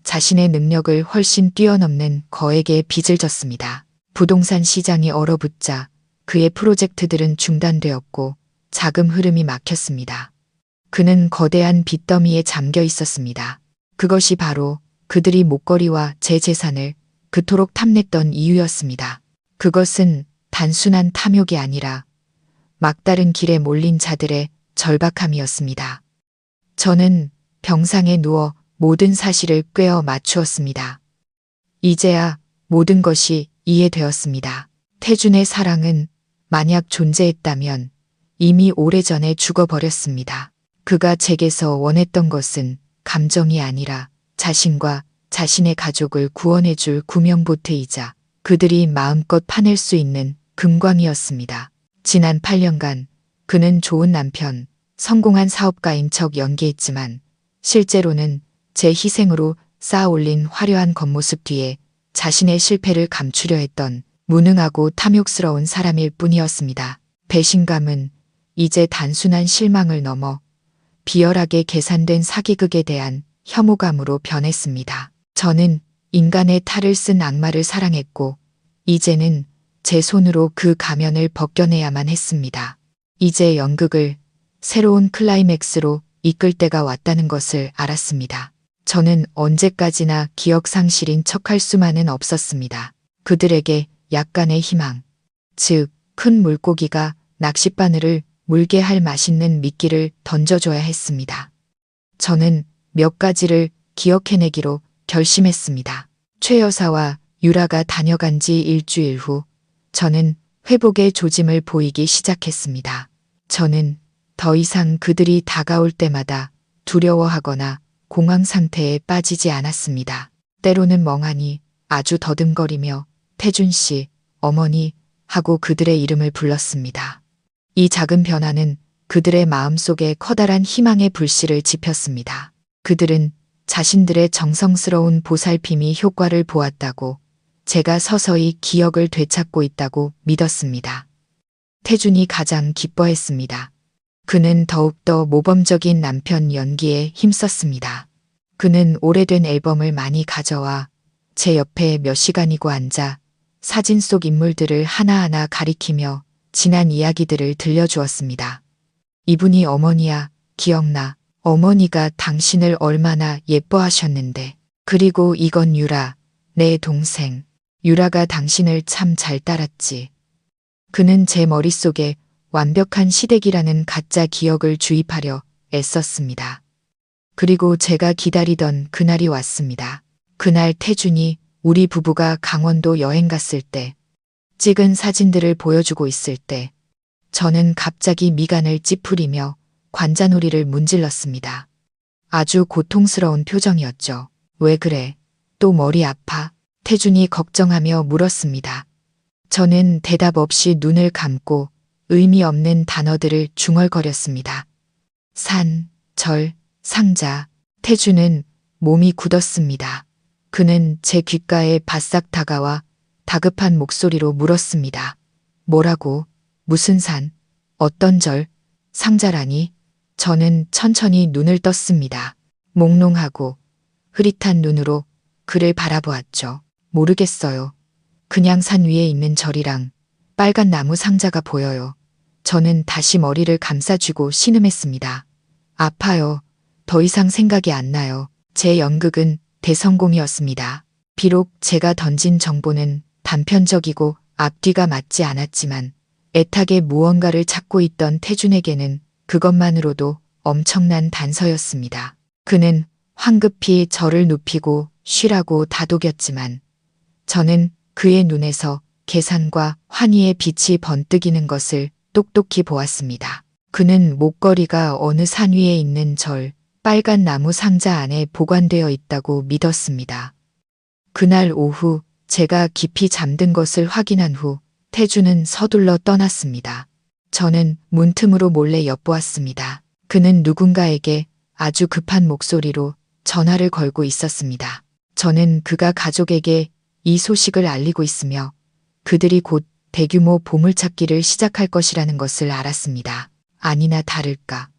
자신의 능력을 훨씬 뛰어넘는 거액의 빚을 졌습니다. 부동산 시장이 얼어붙자 그의 프로젝트들은 중단되었고 자금 흐름이 막혔습니다. 그는 거대한 빚더미에 잠겨 있었습니다. 그것이 바로 그들이 목걸이와 제 재산을 그토록 탐냈던 이유였습니다. 그것은 단순한 탐욕이 아니라 막다른 길에 몰린 자들의 절박함이었습니다. 저는 병상에 누워 모든 사실을 꿰어 맞추었습니다. 이제야 모든 것이 이해되었습니다. 태준의 사랑은 만약 존재했다면 이미 오래전에 죽어버렸습니다. 그가 제게서 원했던 것은 감정이 아니라 자신과 자신의 가족을 구원해줄 구명보트이자 그들이 마음껏 파낼 수 있는 금광이었습니다. 지난 8년간 그는 좋은 남편, 성공한 사업가인 척 연기했지만 실제로는 제 희생으로 쌓아올린 화려한 겉모습 뒤에 자신의 실패를 감추려 했던 무능하고 탐욕스러운 사람일 뿐이었습니다. 배신감은 이제 단순한 실망을 넘어 비열하게 계산된 사기극에 대한 혐오감으로 변했습니다. 저는 인간의 탈을 쓴 악마를 사랑했고 이제는 제 손으로 그 가면을 벗겨내야만 했습니다. 이제 연극을 새로운 클라이맥스로 이끌 때가 왔다는 것을 알았습니다. 저는 언제까지나 기억상실인 척할 수만은 없었습니다. 그들에게 약간의 희망, 즉 큰 물고기가 낚싯바늘을 물게 할 맛있는 미끼를 던져줘야 했습니다. 저는 몇 가지를 기억해내기로 결심했습니다. 최 여사와 유라가 다녀간 지 일주일 후 저는 회복의 조짐을 보이기 시작했습니다. 저는 더 이상 그들이 다가올 때마다 두려워하거나 공황 상태에 빠지지 않았습니다. 때로는 멍하니 아주 더듬거리며 태준 씨, 어머니 하고 그들의 이름을 불렀습니다. 이 작은 변화는 그들의 마음속에 커다란 희망의 불씨를 지폈습니다. 그들은 자신들의 정성스러운 보살핌이 효과를 보았다고, 제가 서서히 기억을 되찾고 있다고 믿었습니다. 태준이 가장 기뻐했습니다. 그는 더욱더 모범적인 남편 연기에 힘썼습니다. 그는 오래된 앨범을 많이 가져와 제 옆에 몇 시간이고 앉아 사진 속 인물들을 하나하나 가리키며 지난 이야기들을 들려주었습니다. 이분이 어머니야, 기억나. 어머니가 당신을 얼마나 예뻐하셨는데. 그리고 이건 유라, 내 동생. 유라가 당신을 참 잘 따랐지. 그는 제 머릿속에 완벽한 시댁이라는 가짜 기억을 주입하려 애썼습니다. 그리고 제가 기다리던 그날이 왔습니다. 그날 태준이 우리 부부가 강원도 여행 갔을 때 찍은 사진들을 보여주고 있을 때 저는 갑자기 미간을 찌푸리며 관자놀이를 문질렀습니다. 아주 고통스러운 표정이었죠. 왜 그래? 또 머리 아파? 태준이 걱정하며 물었습니다. 저는 대답 없이 눈을 감고 의미 없는 단어들을 중얼거렸습니다. 산, 절, 상자. 태준은 몸이 굳었습니다. 그는 제 귓가에 바싹 다가와 다급한 목소리로 물었습니다. 뭐라고? 무슨 산? 어떤 절? 상자라니? 저는 천천히 눈을 떴습니다. 몽롱하고 흐릿한 눈으로 그를 바라보았죠. 모르겠어요. 그냥 산 위에 있는 절이랑 빨간 나무 상자가 보여요. 저는 다시 머리를 감싸쥐고 신음했습니다. 아파요. 더 이상 생각이 안 나요. 제 연극은 대성공이었습니다. 비록 제가 던진 정보는 단편적이고 앞뒤가 맞지 않았지만 애타게 무언가를 찾고 있던 태준에게는 그것만으로도 엄청난 단서였습니다. 그는 황급히 저를 눕히고 쉬라고 다독였지만 저는 그의 눈에서 계산과 환희의 빛이 번뜩이는 것을 똑똑히 보았습니다. 그는 목걸이가 어느 산 위에 있는 절, 빨간 나무 상자 안에 보관되어 있다고 믿었습니다. 그날 오후 제가 깊이 잠든 것을 확인한 후 태준은 서둘러 떠났습니다. 저는 문틈으로 몰래 엿보았습니다. 그는 누군가에게 아주 급한 목소리로 전화를 걸고 있었습니다. 저는 그가 가족에게 이 소식을 알리고 있으며 그들이 곧 대규모 보물찾기를 시작할 것이라는 것을 알았습니다. 아니나 다를까.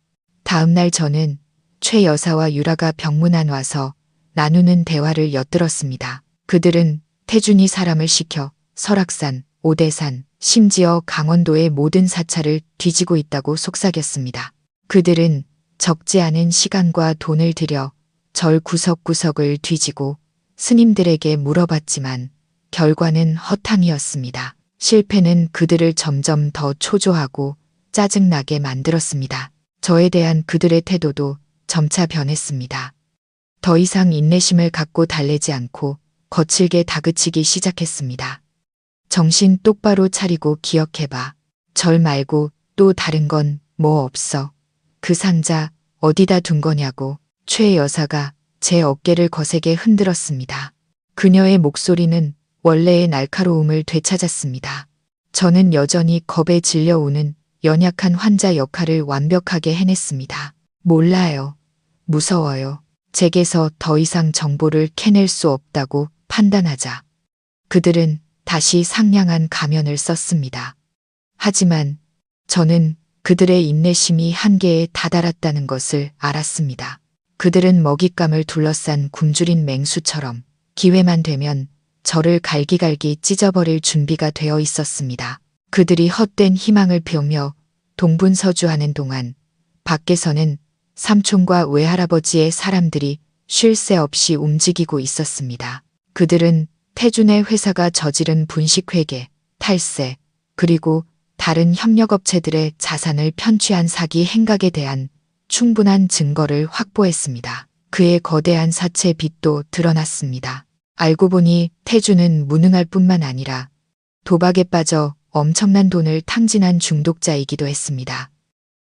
다음 날 저는 최 여사와 유라가 병문안 와서 나누는 대화를 엿들었습니다. 그들은 태준이 사람을 시켜 설악산, 오대산, 심지어 강원도의 모든 사찰을 뒤지고 있다고 속삭였습니다. 그들은 적지 않은 시간과 돈을 들여 절 구석구석을 뒤지고 스님들에게 물어봤지만 결과는 허탕이었습니다. 실패는 그들을 점점 더 초조하고 짜증나게 만들었습니다. 저에 대한 그들의 태도도 점차 변했습니다. 더 이상 인내심을 갖고 달래지 않고 거칠게 다그치기 시작했습니다. 정신 똑바로 차리고 기억해봐. 절 말고 또 다른 건 뭐 없어. 그 상자 어디다 둔 거냐고. 최 여사가 제 어깨를 거세게 흔들었습니다. 그녀의 목소리는 원래의 날카로움을 되찾았습니다. 저는 여전히 겁에 질려오는 연약한 환자 역할을 완벽하게 해냈습니다. 몰라요. 무서워요. 제게서 더 이상 정보를 캐낼 수 없다고 판단하자. 그들은 다시 상냥한 가면을 썼습니다. 하지만 저는 그들의 인내심이 한계에 다다랐다는 것을 알았습니다. 그들은 먹잇감을 둘러싼 굶주린 맹수처럼 기회만 되면 저를 갈기갈기 찢어버릴 준비가 되어 있었습니다. 그들이 헛된 희망을 피우며 동분서주하는 동안 밖에서는 삼촌과 외할아버지의 사람들이 쉴 새 없이 움직이고 있었습니다. 그들은 태준의 회사가 저지른 분식회계, 탈세, 그리고 다른 협력업체들의 자산을 편취한 사기 행각에 대한 충분한 증거를 확보했습니다. 그의 거대한 사채 빚도 드러났습니다. 알고 보니 태준은 무능할 뿐만 아니라 도박에 빠져 엄청난 돈을 탕진한 중독자이기도 했습니다.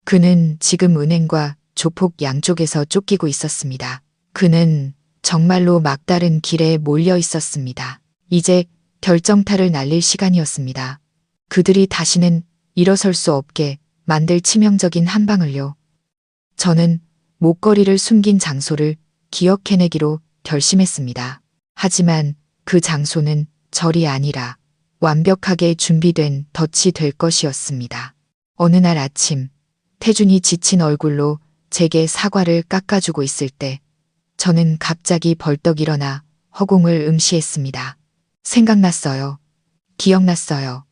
그는 지금 은행과 조폭 양쪽에서 쫓기고 있었습니다. 그는 정말로 막다른 길에 몰려 있었습니다. 이제 결정타를 날릴 시간이었습니다. 그들이 다시는 일어설 수 없게 만들 치명적인 한 방을요. 저는 목걸이를 숨긴 장소를 기억해내기로 결심했습니다. 하지만 그 장소는 절이 아니라 완벽하게 준비된 덫이 될 것이었습니다. 어느 날 아침 태준이 지친 얼굴로 제게 사과를 깎아주고 있을 때 저는 갑자기 벌떡 일어나 허공을 음시했습니다. 생각났어요. 기억났어요.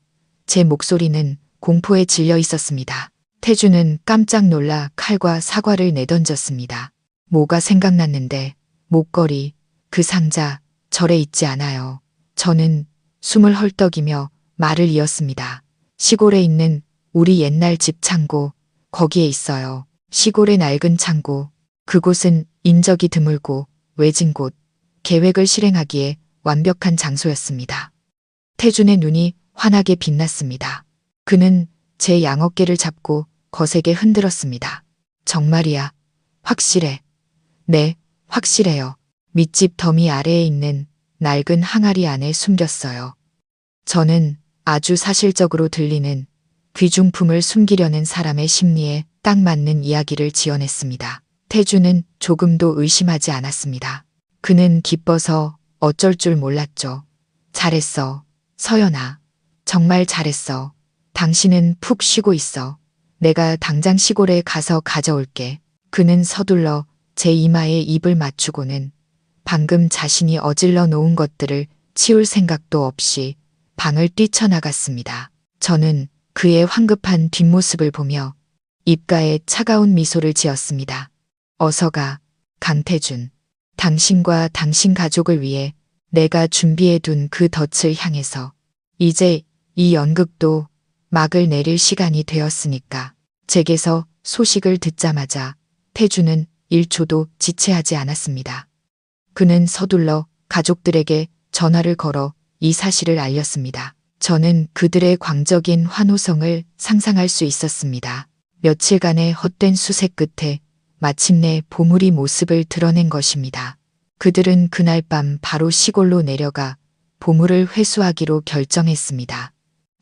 제 목소리는 공포에 질려 있었습니다. 태준은 깜짝 놀라 칼과 사과를 내던졌습니다. 뭐가 생각났는데 목걸이, 그 상자, 절에 있지 않아요. 저는 숨을 헐떡이며 말을 이었습니다. 시골에 있는 우리 옛날 집 창고, 거기에 있어요. 시골의 낡은 창고. 그곳은 인적이 드물고 외진 곳, 계획을 실행하기에 완벽한 장소였습니다. 태준의 눈이 환하게 빛났습니다. 그는 제 양어깨를 잡고 거세게 흔들었습니다. 정말이야. 확실해. 네, 확실해요. 밑집 더미 아래에 있는 낡은 항아리 안에 숨겼어요. 저는 아주 사실적으로 들리는 귀중품을 숨기려는 사람의 심리에 딱 맞는 이야기를 지어냈습니다. 태주는 조금도 의심하지 않았습니다. 그는 기뻐서 어쩔 줄 몰랐죠. 잘했어. 서연아. 정말 잘했어. 당신은 푹 쉬고 있어. 내가 당장 시골에 가서 가져올게. 그는 서둘러 제 이마에 입을 맞추고는 방금 자신이 어질러 놓은 것들을 치울 생각도 없이 방을 뛰쳐나갔습니다. 저는 그의 황급한 뒷모습을 보며 입가에 차가운 미소를 지었습니다. 어서 가, 강태준. 당신과 당신 가족을 위해 내가 준비해둔 그 덫을 향해서 이제 이 연극도 막을 내릴 시간이 되었으니까. 제게서 소식을 듣자마자 태준은 1초도 지체하지 않았습니다. 그는 서둘러 가족들에게 전화를 걸어 이 사실을 알렸습니다. 저는 그들의 광적인 환호성을 상상할 수 있었습니다. 며칠간의 헛된 수색 끝에 마침내 보물이 모습을 드러낸 것입니다. 그들은 그날 밤 바로 시골로 내려가 보물을 회수하기로 결정했습니다.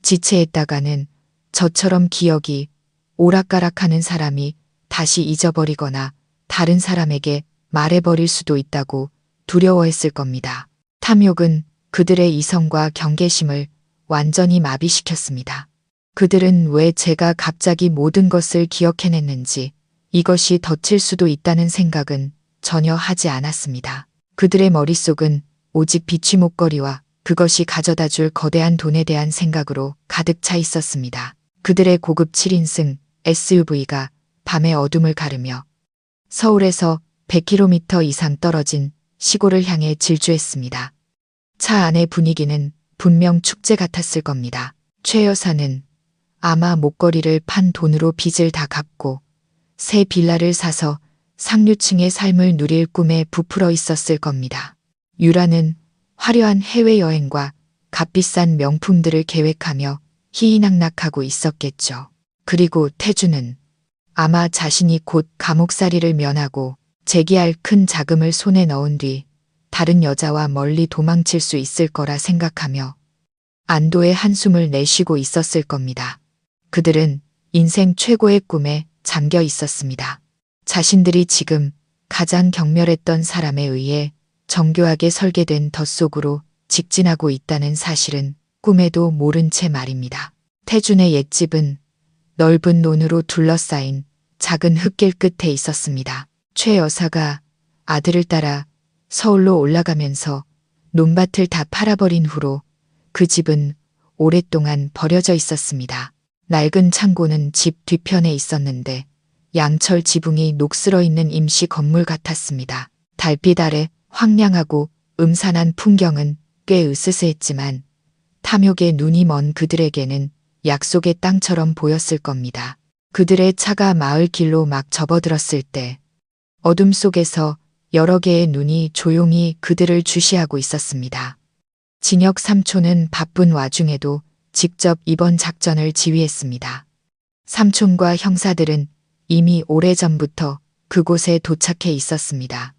지체했다가는 저처럼 기억이 오락가락하는 사람이 다시 잊어버리거나 다른 사람에게 말해버릴 수도 있다고 두려워했을 겁니다. 탐욕은 그들의 이성과 경계심을 완전히 마비시켰습니다. 그들은 왜 제가 갑자기 모든 것을 기억해냈는지, 이것이 덫일 수도 있다는 생각은 전혀 하지 않았습니다. 그들의 머릿속은 오직 비취 목걸이와 그것이 가져다 줄 거대한 돈에 대한 생각으로 가득 차 있었습니다. 그들의 고급 7인승 SUV가 밤의 어둠을 가르며 서울에서 100km 이상 떨어진 시골을 향해 질주했습니다. 차 안의 분위기는 분명 축제 같았을 겁니다. 최 여사는 아마 목걸이를 판 돈으로 빚을 다 갚고 새 빌라를 사서 상류층의 삶을 누릴 꿈에 부풀어 있었을 겁니다. 유라는 화려한 해외여행과 값비싼 명품들을 계획하며 희희낙낙하고 있었겠죠. 그리고 태주는 아마 자신이 곧 감옥살이를 면하고 재기할 큰 자금을 손에 넣은 뒤 다른 여자와 멀리 도망칠 수 있을 거라 생각하며 안도의 한숨을 내쉬고 있었을 겁니다. 그들은 인생 최고의 꿈에 잠겨 있었습니다. 자신들이 지금 가장 경멸했던 사람에 의해 정교하게 설계된 덫 속으로 직진하고 있다는 사실은 꿈에도 모른 채 말입니다. 태준의 옛집은 넓은 논으로 둘러싸인 작은 흙길 끝에 있었습니다. 최 여사가 아들을 따라 서울로 올라가면서 논밭을 다 팔아버린 후로 그 집은 오랫동안 버려져 있었습니다. 낡은 창고는 집 뒤편에 있었는데 양철 지붕이 녹슬어 있는 임시 건물 같았습니다. 달빛 아래 황량하고 음산한 풍경은 꽤 으스스했지만 탐욕에 눈이 먼 그들에게는 약속의 땅처럼 보였을 겁니다. 그들의 차가 마을 길로 막 접어들었을 때 어둠 속에서 여러 개의 눈이 조용히 그들을 주시하고 있었습니다. 진혁 삼촌은 바쁜 와중에도 직접 이번 작전을 지휘했습니다. 삼촌과 형사들은 이미 오래전부터 그곳에 도착해 있었습니다.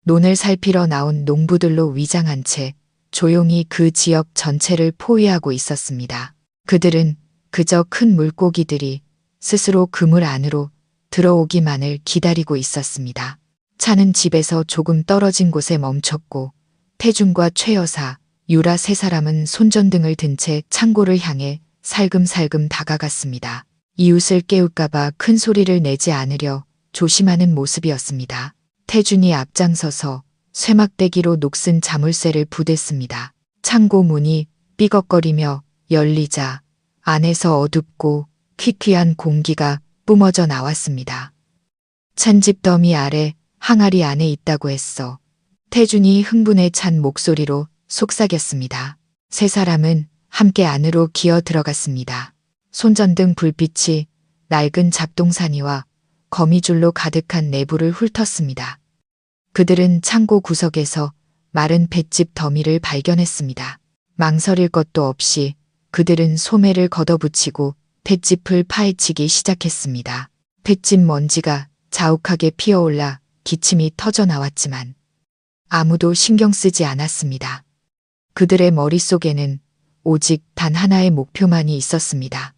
논을 살피러 나온 농부들로 위장한 채 조용히 그 지역 전체를 포위하고 있었습니다. 그들은 그저 큰 물고기들이 스스로 그물 안으로 들어오기만을 기다리고 있었습니다. 차는 집에서 조금 떨어진 곳에 멈췄고 태준과 최 여사, 유라 세 사람은 손전등을 든 채 창고를 향해 살금살금 다가갔습니다. 이웃을 깨울까봐 큰 소리를 내지 않으려 조심하는 모습이었습니다. 태준이 앞장서서 쇠막대기로 녹슨 자물쇠를 부댔습니다. 창고 문이 삐걱거리며 열리자 안에서 어둡고 퀴퀴한 공기가 뿜어져 나왔습니다. 찬집 더미 아래 항아리 안에 있다고 했어. 태준이 흥분에 찬 목소리로 속삭였습니다. 세 사람은 함께 안으로 기어 들어갔습니다. 손전등 불빛이 낡은 잡동사니와 거미줄로 가득한 내부를 훑었습니다. 그들은 창고 구석에서 마른 볏짚 더미를 발견했습니다. 망설일 것도 없이 그들은 소매를 걷어붙이고 볏짚을 파헤치기 시작했습니다. 볏짚 먼지가 자욱하게 피어올라 기침이 터져 나왔지만 아무도 신경 쓰지 않았습니다. 그들의 머릿속에는 오직 단 하나의 목표만이 있었습니다.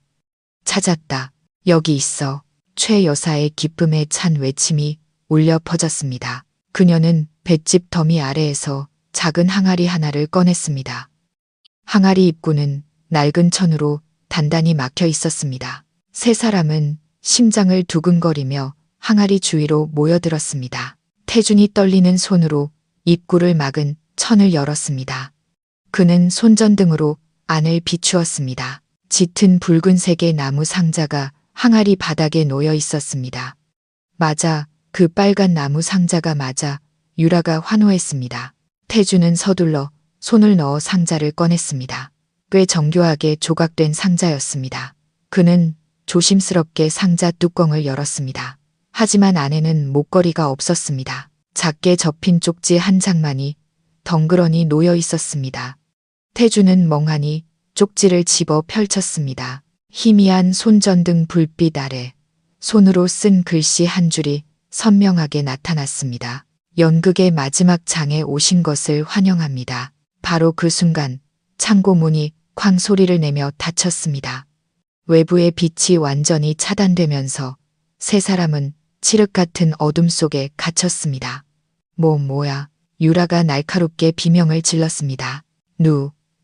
찾았다. 여기 있어. 최 여사의 기쁨에 찬 외침이 울려 퍼졌습니다. 그녀는 볏짚 더미 아래에서 작은 항아리 하나를 꺼냈습니다. 항아리 입구는 낡은 천으로 단단히 막혀 있었습니다. 세 사람은 심장을 두근거리며 항아리 주위로 모여들었습니다. 태준이 떨리는 손으로 입구를 막은 천을 열었습니다. 그는 손전등으로 안을 비추었습니다. 짙은 붉은색의 나무 상자가 항아리 바닥에 놓여 있었습니다. 맞아, 그 빨간 나무 상자가 맞아. 유라가 환호했습니다. 태준은 서둘러 손을 넣어 상자를 꺼냈습니다. 꽤 정교하게 조각된 상자였습니다. 그는 조심스럽게 상자 뚜껑을 열었습니다. 하지만 안에는 목걸이가 없었습니다. 작게 접힌 쪽지 한 장만이 덩그러니 놓여 있었습니다. 태준은 멍하니 쪽지를 집어 펼쳤습니다. 희미한 손전등 불빛 아래 손으로 쓴 글씨 한 줄이 선명하게 나타났습니다. 연극의 마지막 장에 오신 것을 환영합니다. 바로 그 순간 창고 문이 쾅 소리를 내며 닫혔습니다. 외부의 빛이 완전히 차단되면서 세 사람은 칠흑 같은 어둠 속에 갇혔습니다. 뭐야? 유라가 날카롭게 비명을 질렀습니다.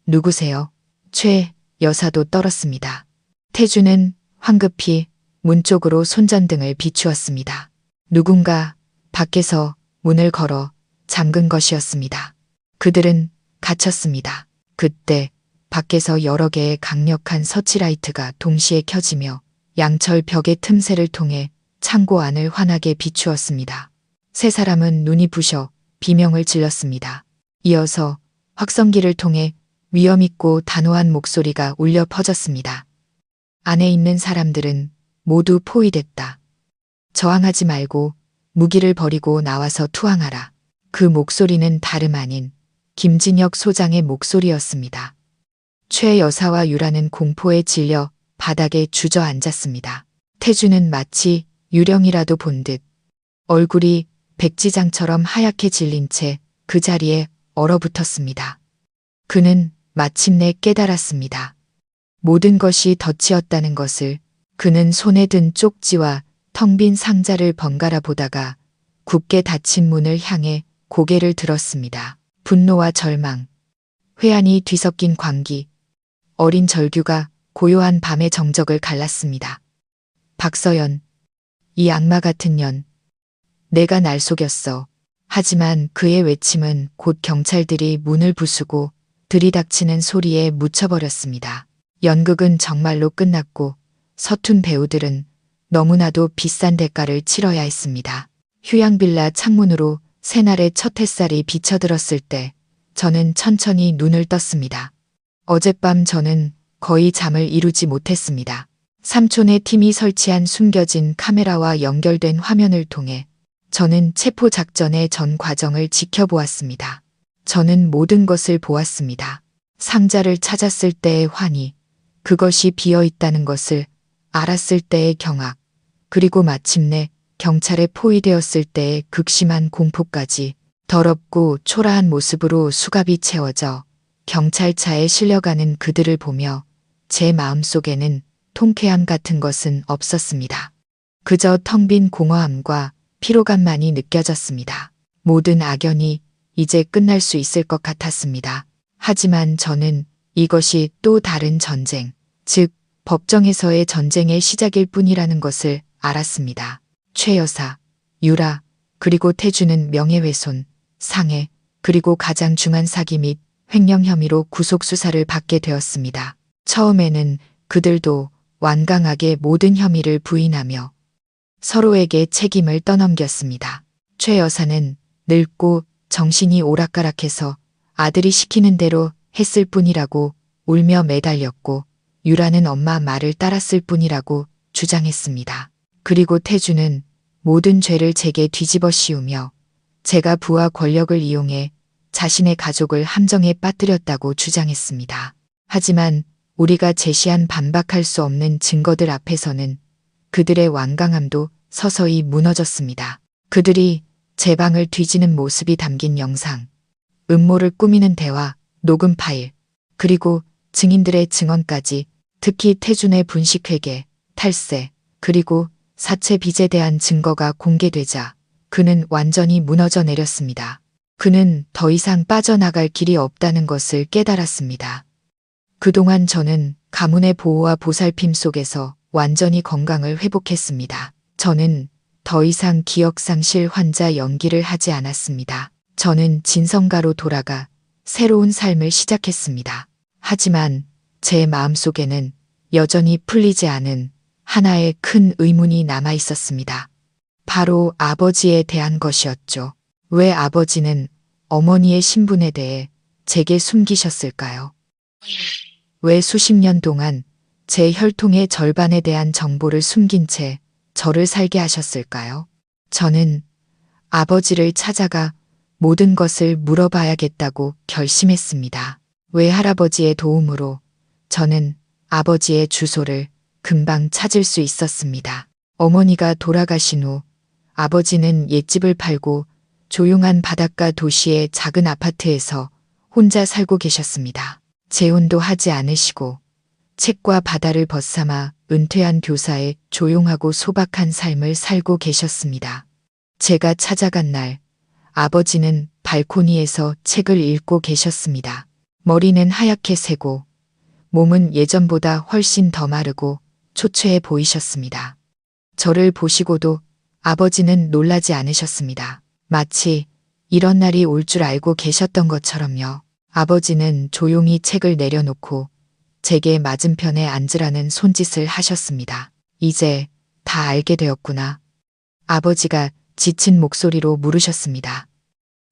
누구세요? 최 여사도 떨었습니다. 태준은 황급히 문 쪽으로 손전등을 비추었습니다. 누군가 밖에서 문을 걸어 잠근 것이었습니다. 그들은 갇혔습니다. 그때 밖에서 여러 개의 강력한 서치라이트가 동시에 켜지며 양철 벽의 틈새를 통해 창고 안을 환하게 비추었습니다. 세 사람은 눈이 부셔 비명을 질렀습니다. 이어서 확성기를 통해 위험있고 단호한 목소리가 울려 퍼졌습니다. 안에 있는 사람들은 모두 포위됐다. 저항하지 말고 무기를 버리고 나와서 투항하라. 그 목소리는 다름 아닌 김진혁 소장의 목소리였습니다. 최 여사와 유라는 공포에 질려 바닥에 주저앉았습니다. 태준은 마치 유령이라도 본 듯 얼굴이 백지장처럼 하얗게 질린 채 그 자리에 얼어붙었습니다. 그는 마침내 깨달았습니다. 모든 것이 덫이었다는 것을. 그는 손에 든 쪽지와 텅 빈 상자를 번갈아 보다가 굳게 닫힌 문을 향해 고개를 들었습니다. 분노와 절망, 회한이 뒤섞인 광기, 어린 절규가 고요한 밤의 정적을 갈랐습니다. 박서연, 이 악마 같은 년, 내가 날 속였어. 하지만 그의 외침은 곧 경찰들이 문을 부수고 들이닥치는 소리에 묻혀버렸습니다. 연극은 정말로 끝났고 서툰 배우들은 너무나도 비싼 대가를 치러야 했습니다. 휴양빌라 창문으로 새날의 첫 햇살이 비쳐들었을 때 저는 천천히 눈을 떴습니다. 어젯밤 저는 거의 잠을 이루지 못했습니다. 삼촌의 팀이 설치한 숨겨진 카메라와 연결된 화면을 통해 저는 체포 작전의 전 과정을 지켜보았습니다. 저는 모든 것을 보았습니다. 상자를 찾았을 때의 환희, 그것이 비어 있다는 것을 알았을 때의 경악, 그리고 마침내 경찰에 포위되었을 때의 극심한 공포까지. 더럽고 초라한 모습으로 수갑이 채워져 경찰차에 실려가는 그들을 보며 제 마음속에는 통쾌함 같은 것은 없었습니다. 그저 텅 빈 공허함과 피로감만이 느껴졌습니다. 모든 악연이 이제 끝날 수 있을 것 같았습니다. 하지만 저는 이것이 또 다른 전쟁, 즉 법정에서의 전쟁의 시작일 뿐이라는 것을 알았습니다. 최 여사, 유라, 그리고 태준은 명예훼손, 상해, 그리고 가장 중한 사기 및 횡령 혐의로 구속수사를 받게 되었습니다. 처음에는 그들도 완강하게 모든 혐의를 부인하며 서로에게 책임을 떠넘겼습니다. 최 여사는 늙고 정신이 오락가락해서 아들이 시키는 대로 했을 뿐이라고 울며 매달렸고, 유라는 엄마 말을 따랐을 뿐이라고 주장했습니다. 그리고 태주는 모든 죄를 제게 뒤집어 씌우며 제가 부와 권력을 이용해 자신의 가족을 함정에 빠뜨렸다고 주장했습니다. 하지만 우리가 제시한 반박할 수 없는 증거들 앞에서는 그들의 완강함도 서서히 무너졌습니다. 그들이 제 방을 뒤지는 모습이 담긴 영상, 음모를 꾸미는 대화, 녹음 파일, 그리고 증인들의 증언까지, 특히 태준의 분식회계, 탈세, 그리고 사채 빚에 대한 증거가 공개되자 그는 완전히 무너져 내렸습니다. 그는 더 이상 빠져나갈 길이 없다는 것을 깨달았습니다. 그동안 저는 가문의 보호와 보살핌 속에서 완전히 건강을 회복했습니다. 저는 더 이상 기억상실 환자 연기를 하지 않았습니다. 저는 진성가로 돌아가 새로운 삶을 시작했습니다. 하지만 제 마음속에는 여전히 풀리지 않은 하나의 큰 의문이 남아 있었습니다. 바로 아버지에 대한 것이었죠. 왜 아버지는 어머니의 신분에 대해 제게 숨기셨을까요? 왜 수십 년 동안 제 혈통의 절반에 대한 정보를 숨긴 채 저를 살게 하셨을까요? 저는 아버지를 찾아가 모든 것을 물어봐야겠다고 결심했습니다. 외할아버지의 도움으로 저는 아버지의 주소를 금방 찾을 수 있었습니다. 어머니가 돌아가신 후 아버지는 옛집을 팔고 조용한 바닷가 도시의 작은 아파트에서 혼자 살고 계셨습니다. 재혼도 하지 않으시고 책과 바다를 벗삼아 은퇴한 교사의 조용하고 소박한 삶을 살고 계셨습니다. 제가 찾아간 날 아버지는 발코니에서 책을 읽고 계셨습니다. 머리는 하얗게 새고 몸은 예전보다 훨씬 더 마르고 초췌해 보이셨습니다. 저를 보시고도 아버지는 놀라지 않으셨습니다. 마치 이런 날이 올 줄 알고 계셨던 것처럼요. 아버지는 조용히 책을 내려놓고 제게 맞은편에 앉으라는 손짓을 하셨습니다. 이제 다 알게 되었구나. 아버지가 지친 목소리로 물으셨습니다.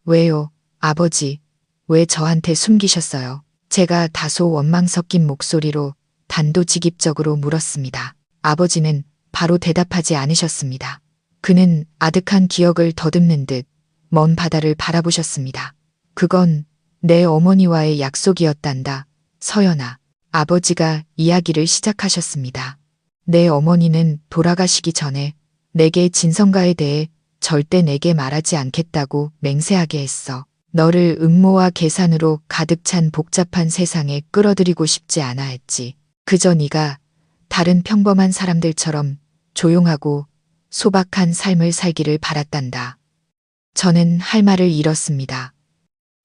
왜요, 아버지? 왜 저한테 숨기셨어요? 제가 다소 원망 섞인 목소리로 단도직입적으로 물었습니다. 아버지는 바로 대답하지 않으셨습니다. 그는 아득한 기억을 더듬는 듯 먼 바다를 바라보셨습니다. 그건 내 어머니와의 약속이었단다, 서연아. 아버지가 이야기를 시작하셨습니다. 내 어머니는 돌아가시기 전에 내게 진성가에 대해 절대 내게 말하지 않겠다고 맹세하게 했어. 너를 음모와 계산으로 가득 찬 복잡한 세상에 끌어들이고 싶지 않아 했지. 그저 네가 다른 평범한 사람들처럼 조용하고 소박한 삶을 살기를 바랐단다. 저는 할 말을 잃었습니다.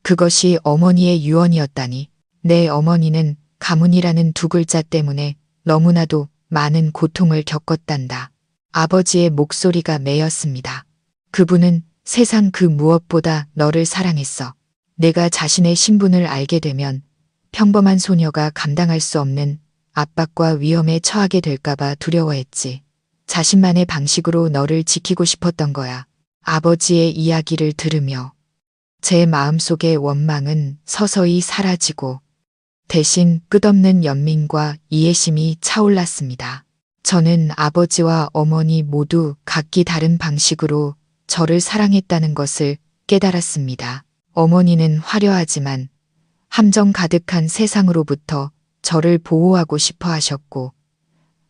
그것이 어머니의 유언이었다니. 내 어머니는 가문이라는 두 글자 때문에 너무나도 많은 고통을 겪었단다. 아버지의 목소리가 메였습니다. 그분은 세상 그 무엇보다 너를 사랑했어. 내가 자신의 신분을 알게 되면 평범한 소녀가 감당할 수 없는 압박과 위험에 처하게 될까봐 두려워했지. 자신만의 방식으로 너를 지키고 싶었던 거야. 아버지의 이야기를 들으며 제 마음속의 원망은 서서히 사라지고 대신 끝없는 연민과 이해심이 차올랐습니다. 저는 아버지와 어머니 모두 각기 다른 방식으로 저를 사랑했다는 것을 깨달았습니다. 어머니는 화려하지만 함정 가득한 세상으로부터 저를 보호하고 싶어 하셨고,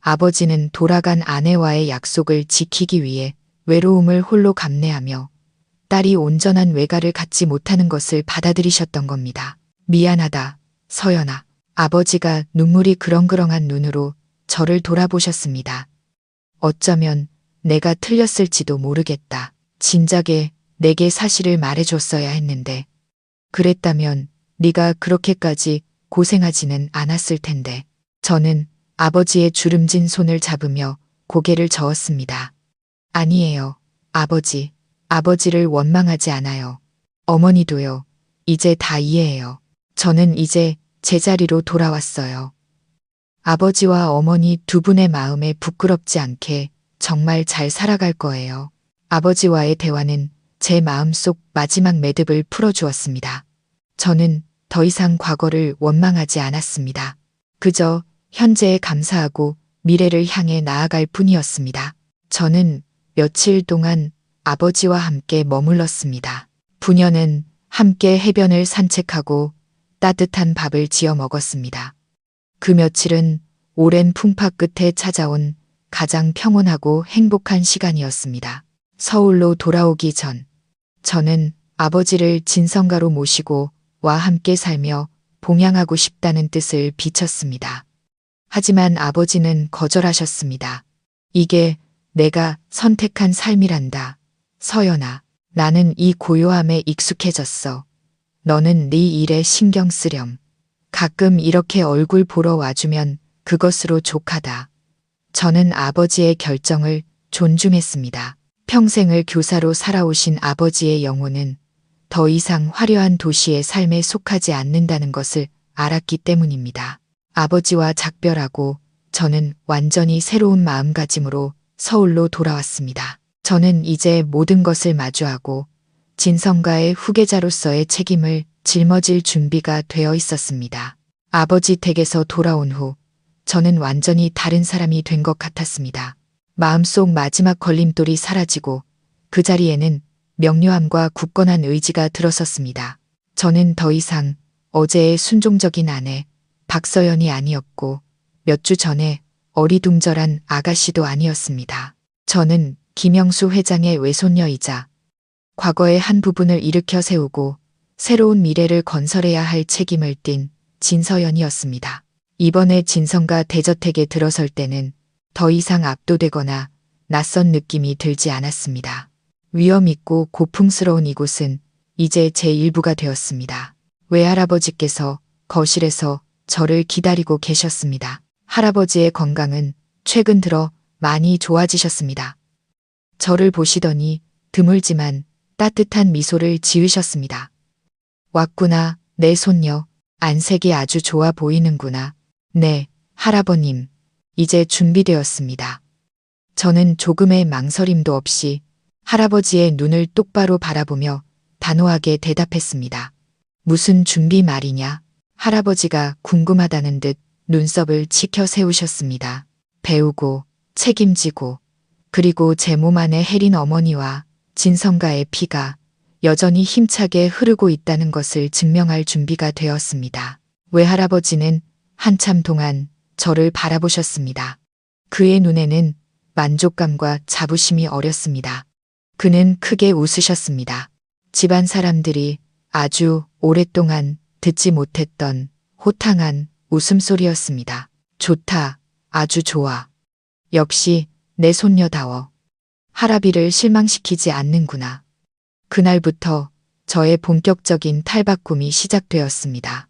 아버지는 돌아간 아내와의 약속을 지키기 위해 외로움을 홀로 감내하며 딸이 온전한 외가를 갖지 못하는 것을 받아들이셨던 겁니다. 미안하다, 서연아. 아버지가 눈물이 그렁그렁한 눈으로 저를 돌아보셨습니다. 어쩌면 내가 틀렸을지도 모르겠다. 진작에 내게 사실을 말해줬어야 했는데, 그랬다면 네가 그렇게까지 고생하지는 않았을 텐데. 저는 아버지의 주름진 손을 잡으며 고개를 저었습니다. 아니에요, 아버지. 아버지를 원망하지 않아요. 어머니도요. 이제 다 이해해요. 저는 이제 제자리로 돌아왔어요. 아버지와 어머니 두 분의 마음에 부끄럽지 않게 정말 잘 살아갈 거예요. 아버지와의 대화는 제 마음속 마지막 매듭을 풀어주었습니다. 저는 더 이상 과거를 원망하지 않았습니다. 그저 현재에 감사하고 미래를 향해 나아갈 뿐이었습니다. 저는 며칠 동안 아버지와 함께 머물렀습니다. 부녀는 함께 해변을 산책하고 따뜻한 밥을 지어 먹었습니다. 그 며칠은 오랜 풍파 끝에 찾아온 가장 평온하고 행복한 시간이었습니다. 서울로 돌아오기 전 저는 아버지를 진성가로 모시고 와 함께 살며 봉양하고 싶다는 뜻을 비쳤습니다. 하지만 아버지는 거절하셨습니다. 이게 내가 선택한 삶이란다. 서연아, 나는 이 고요함에 익숙해졌어. 너는 네 일에 신경 쓰렴. 가끔 이렇게 얼굴 보러 와주면 그것으로 족하다. 저는 아버지의 결정을 존중했습니다. 평생을 교사로 살아오신 아버지의 영혼은 더 이상 화려한 도시의 삶에 속하지 않는다는 것을 알았기 때문입니다. 아버지와 작별하고 저는 완전히 새로운 마음가짐으로 서울로 돌아왔습니다. 저는 이제 모든 것을 마주하고 진성가의 후계자로서의 책임을 짊어질 준비가 되어 있었습니다. 아버지 댁에서 돌아온 후 저는 완전히 다른 사람이 된 것 같았습니다. 마음속 마지막 걸림돌이 사라지고 그 자리에는 명료함과 굳건한 의지가 들어섰습니다. 저는 더 이상 어제의 순종적인 아내 박서연이 아니었고 몇 주 전에 어리둥절한 아가씨도 아니었습니다. 저는 김영수 회장의 외손녀이자 과거의 한 부분을 일으켜 세우고 새로운 미래를 건설해야 할 책임을 띤 진서연이었습니다. 이번에 진성가 대저택에 들어설 때는 더 이상 압도되거나 낯선 느낌이 들지 않았습니다. 위험 있고 고풍스러운 이곳은 이제 제 일부가 되었습니다. 외할아버지께서 거실에서 저를 기다리고 계셨습니다. 할아버지의 건강은 최근 들어 많이 좋아지셨습니다. 저를 보시더니 드물지만 따뜻한 미소를 지으셨습니다. 왔구나, 내 손녀. 안색이 아주 좋아 보이는구나. 네, 할아버님. 이제 준비되었습니다. 저는 조금의 망설임도 없이 할아버지의 눈을 똑바로 바라보며 단호하게 대답했습니다. 무슨 준비 말이냐? 할아버지가 궁금하다는 듯 눈썹을 치켜 세우셨습니다. 배우고 책임지고 그리고 제 몸 안에 혜린 어머니와 진성가의 피가 여전히 힘차게 흐르고 있다는 것을 증명할 준비가 되었습니다. 외할아버지는 한참 동안 저를 바라보셨습니다. 그의 눈에는 만족감과 자부심이 어렸습니다. 그는 크게 웃으셨습니다. 집안 사람들이 아주 오랫동안 듣지 못했던 호탕한 웃음소리였습니다. 좋다, 아주 좋아. 역시 내 손녀다워. 할아비를 실망시키지 않는구나. 그날부터 저의 본격적인 탈박 꿈이 시작되었습니다.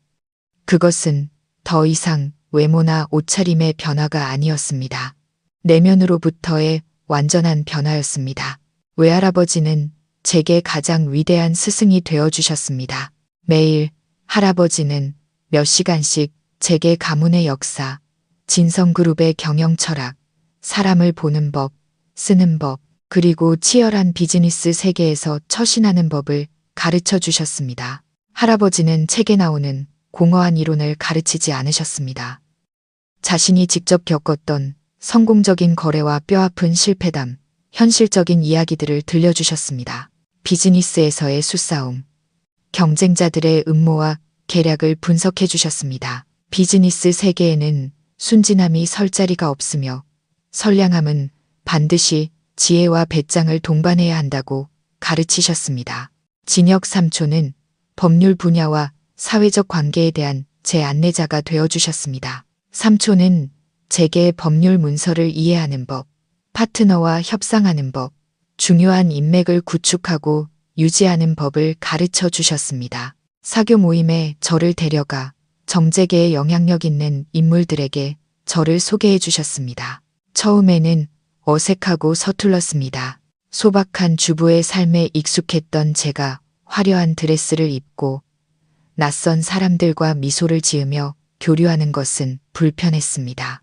그것은 더 이상 외모나 옷차림의 변화가 아니었습니다. 내면으로부터의 완전한 변화였습니다. 외할아버지는 제게 가장 위대한 스승이 되어주셨습니다. 매일 할아버지는 몇 시간씩 제게 가문의 역사, 진성그룹의 경영 철학, 사람을 보는 법, 쓰는 법, 그리고 치열한 비즈니스 세계에서 처신하는 법을 가르쳐 주셨습니다. 할아버지는 책에 나오는 공허한 이론을 가르치지 않으셨습니다. 자신이 직접 겪었던 성공적인 거래와 뼈아픈 실패담, 현실적인 이야기들을 들려주셨습니다. 비즈니스에서의 수싸움, 경쟁자들의 음모와 계략을 분석해 주셨습니다. 비즈니스 세계에는 순진함이 설 자리가 없으며 선량함은 반드시 지혜와 배짱을 동반해야 한다고 가르치셨습니다. 진혁 삼촌은 법률 분야와 사회적 관계에 대한 제 안내자가 되어주셨습니다. 삼촌은 제게 법률 문서를 이해하는 법, 파트너와 협상하는 법, 중요한 인맥을 구축하고 유지하는 법을 가르쳐 주셨습니다. 사교 모임에 저를 데려가 정재계에 영향력 있는 인물들에게 저를 소개해 주셨습니다. 처음에는 어색하고 서툴렀습니다. 소박한 주부의 삶에 익숙했던 제가 화려한 드레스를 입고 낯선 사람들과 미소를 지으며 교류하는 것은 불편했습니다.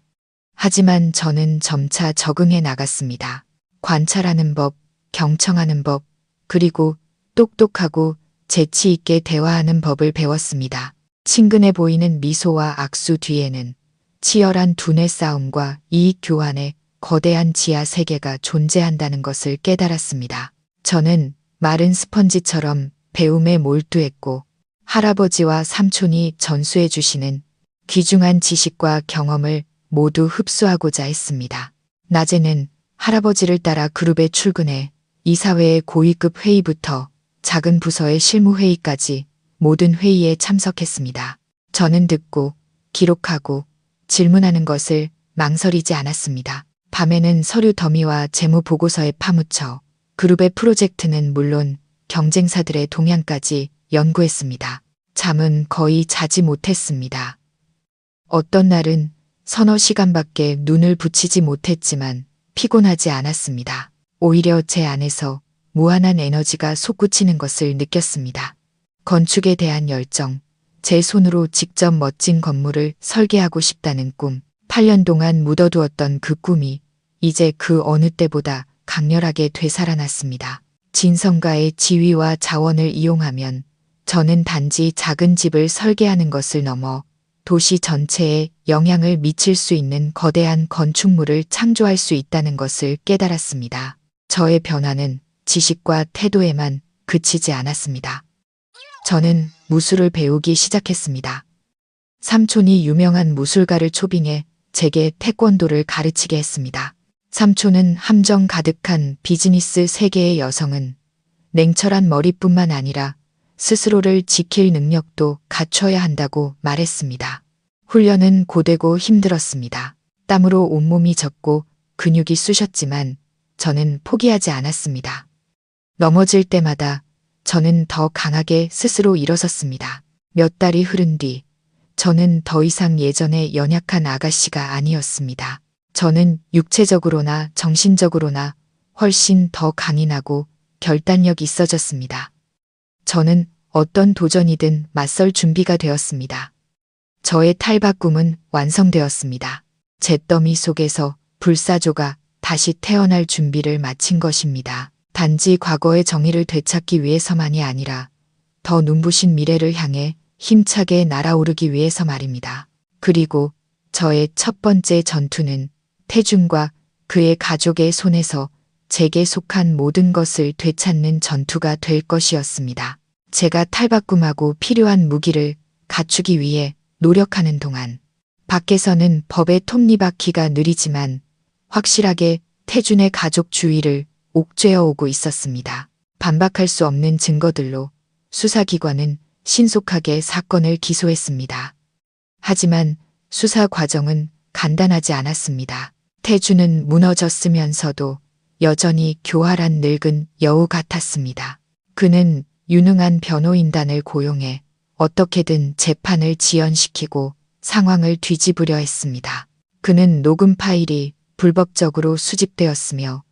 하지만 저는 점차 적응해 나갔습니다. 관찰하는 법, 경청하는 법, 그리고 똑똑하고 재치 있게 대화하는 법을 배웠습니다. 친근해 보이는 미소와 악수 뒤에는 치열한 두뇌 싸움과 이익 교환의 거대한 지하 세계가 존재한다는 것을 깨달았습니다. 저는 마른 스펀지처럼 배움에 몰두했고 할아버지와 삼촌이 전수해 주시는 귀중한 지식과 경험을 모두 흡수하고자 했습니다. 낮에는 할아버지를 따라 그룹에 출근해 이사회의 고위급 회의부터 작은 부서의 실무회의까지 모든 회의에 참석했습니다. 저는 듣고 기록하고 질문하는 것을 망설이지 않았습니다. 밤에는 서류 더미와 재무 보고서에 파묻혀 그룹의 프로젝트는 물론 경쟁사들의 동향까지 연구했습니다. 잠은 거의 자지 못했습니다. 어떤 날은 서너 시간밖에 눈을 붙이지 못했지만 피곤하지 않았습니다. 오히려 제 안에서 무한한 에너지가 솟구치는 것을 느꼈습니다. 건축에 대한 열정, 제 손으로 직접 멋진 건물을 설계하고 싶다는 꿈, 8년 동안 묻어두었던 그 꿈이 이제 그 어느 때보다 강렬하게 되살아났습니다. 진성가의 지위와 자원을 이용하면 저는 단지 작은 집을 설계하는 것을 넘어 도시 전체에 영향을 미칠 수 있는 거대한 건축물을 창조할 수 있다는 것을 깨달았습니다. 저의 변화는 지식과 태도에만 그치지 않았습니다. 저는 무술을 배우기 시작했습니다. 삼촌이 유명한 무술가를 초빙해 제게 태권도를 가르치게 했습니다. 삼촌은 함정 가득한 비즈니스 세계의 여성은 냉철한 머리뿐만 아니라 스스로를 지킬 능력도 갖춰야 한다고 말했습니다. 훈련은 고되고 힘들었습니다. 땀으로 온몸이 젖고 근육이 쑤셨지만 저는 포기하지 않았습니다. 넘어질 때마다 저는 더 강하게 스스로 일어섰습니다. 몇 달이 흐른 뒤 저는 더 이상 예전의 연약한 아가씨가 아니었습니다. 저는 육체적으로나 정신적으로나 훨씬 더 강인하고 결단력 있어졌습니다. 저는 어떤 도전이든 맞설 준비가 되었습니다. 저의 탈박 꿈은 완성되었습니다. 잿더미 속에서 불사조가 다시 태어날 준비를 마친 것입니다. 단지 과거의 정의를 되찾기 위해서만이 아니라 더 눈부신 미래를 향해 힘차게 날아오르기 위해서 말입니다. 그리고 저의 첫 번째 전투는 태준과 그의 가족의 손에서 제게 속한 모든 것을 되찾는 전투가 될 것이었습니다. 제가 탈바꿈하고 필요한 무기를 갖추기 위해 노력하는 동안 밖에서는 법의 톱니바퀴가 느리지만 확실하게 태준의 가족 주위를 옥죄어 오고 있었습니다. 반박할 수 없는 증거들로 수사기관은 신속하게 사건을 기소했습니다. 하지만 수사 과정은 간단하지 않았습니다. 태준은 무너졌으면서도 여전히 교활한 늙은 여우 같았습니다. 그는 유능한 변호인단을 고용해 어떻게든 재판을 지연시키고 상황을 뒤집으려 했습니다. 그는 녹음 파일이 불법적으로 수집되었으며